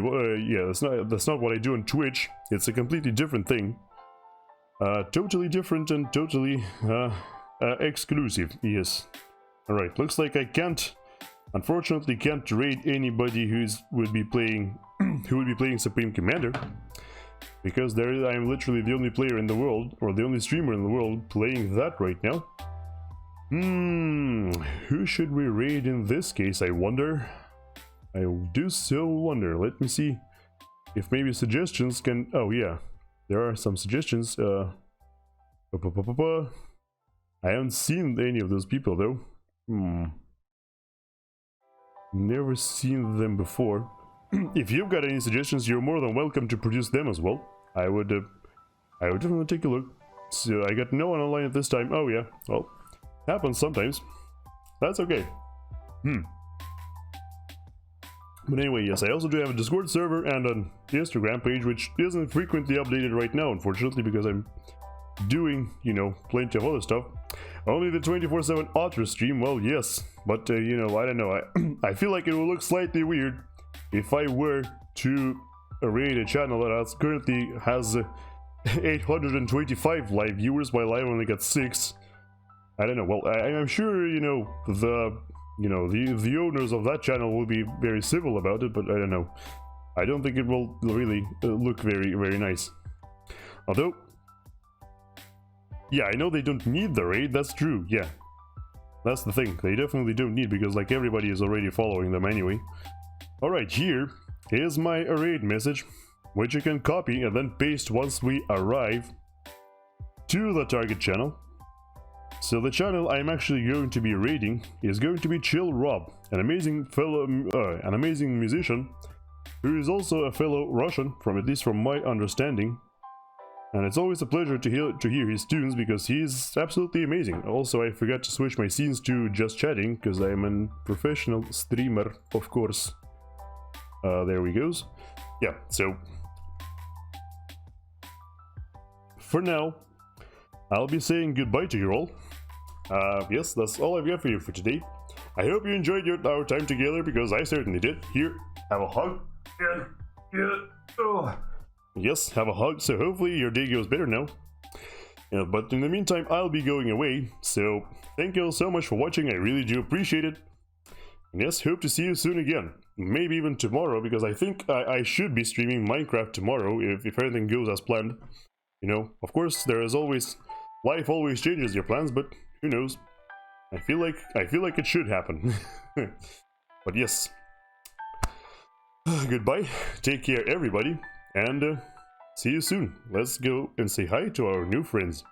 Yeah, that's not what I do on Twitch. It's a completely different thing. Totally different and totally exclusive. Yes. All right. Looks like I unfortunately can't raid anybody who would be playing Supreme Commander, because I'm literally the only player in the world, or the only streamer in the world playing that right now. Who should we raid in this case, I wonder? I do so wonder. Let me see if maybe suggestions can... Oh yeah, there are some suggestions. I haven't seen any of those people though. Never seen them before. If you've got any suggestions, you're more than welcome to produce them as well. I would definitely take a look. So I got no one online at this time. Oh yeah, well, happens sometimes. That's okay. But anyway, yes, I also do have a Discord server and an Instagram page, which isn't frequently updated right now, unfortunately, because I'm doing, you know, plenty of other stuff. Only the 24/7 auto stream, well, yes, but you know, I don't know. I feel like it will look slightly weird if I were to raid a channel that currently has 825 live viewers while I only got 6. I don't know. Well, I'm sure, you know, the owners of that channel will be very civil about it, but I don't know. I don't think it will really look very, very nice. Although, yeah, I know they don't need the raid, that's true, yeah. That's the thing, they definitely don't need, because like everybody is already following them anyway. Alright, here is my raid message, which you can copy and then paste once we arrive to the target channel. So the channel I'm actually going to be raiding is going to be Chill Rob, an amazing musician who is also a fellow Russian, at least from my understanding. And it's always a pleasure to hear his tunes, because he's absolutely amazing. Also, I forgot to switch my scenes to just chatting, because I'm a professional streamer, of course. There we goes. Yeah, so for now, I'll be saying goodbye to you all. Yes, that's all I've got for you for today. I hope you enjoyed our time together, because I certainly did. Here, have a hug. Yes, have a hug, so hopefully your day goes better now. But in the meantime, I'll be going away, so thank you all so much for watching, I really do appreciate it. And yes, hope to see you soon again. Maybe even tomorrow, because I think I should be streaming Minecraft tomorrow, if everything goes as planned. You know, of course, life always changes your plans, but who knows? I feel like it should happen. But yes. Goodbye, take care everybody, and see you soon. Let's go and say hi to our new friends.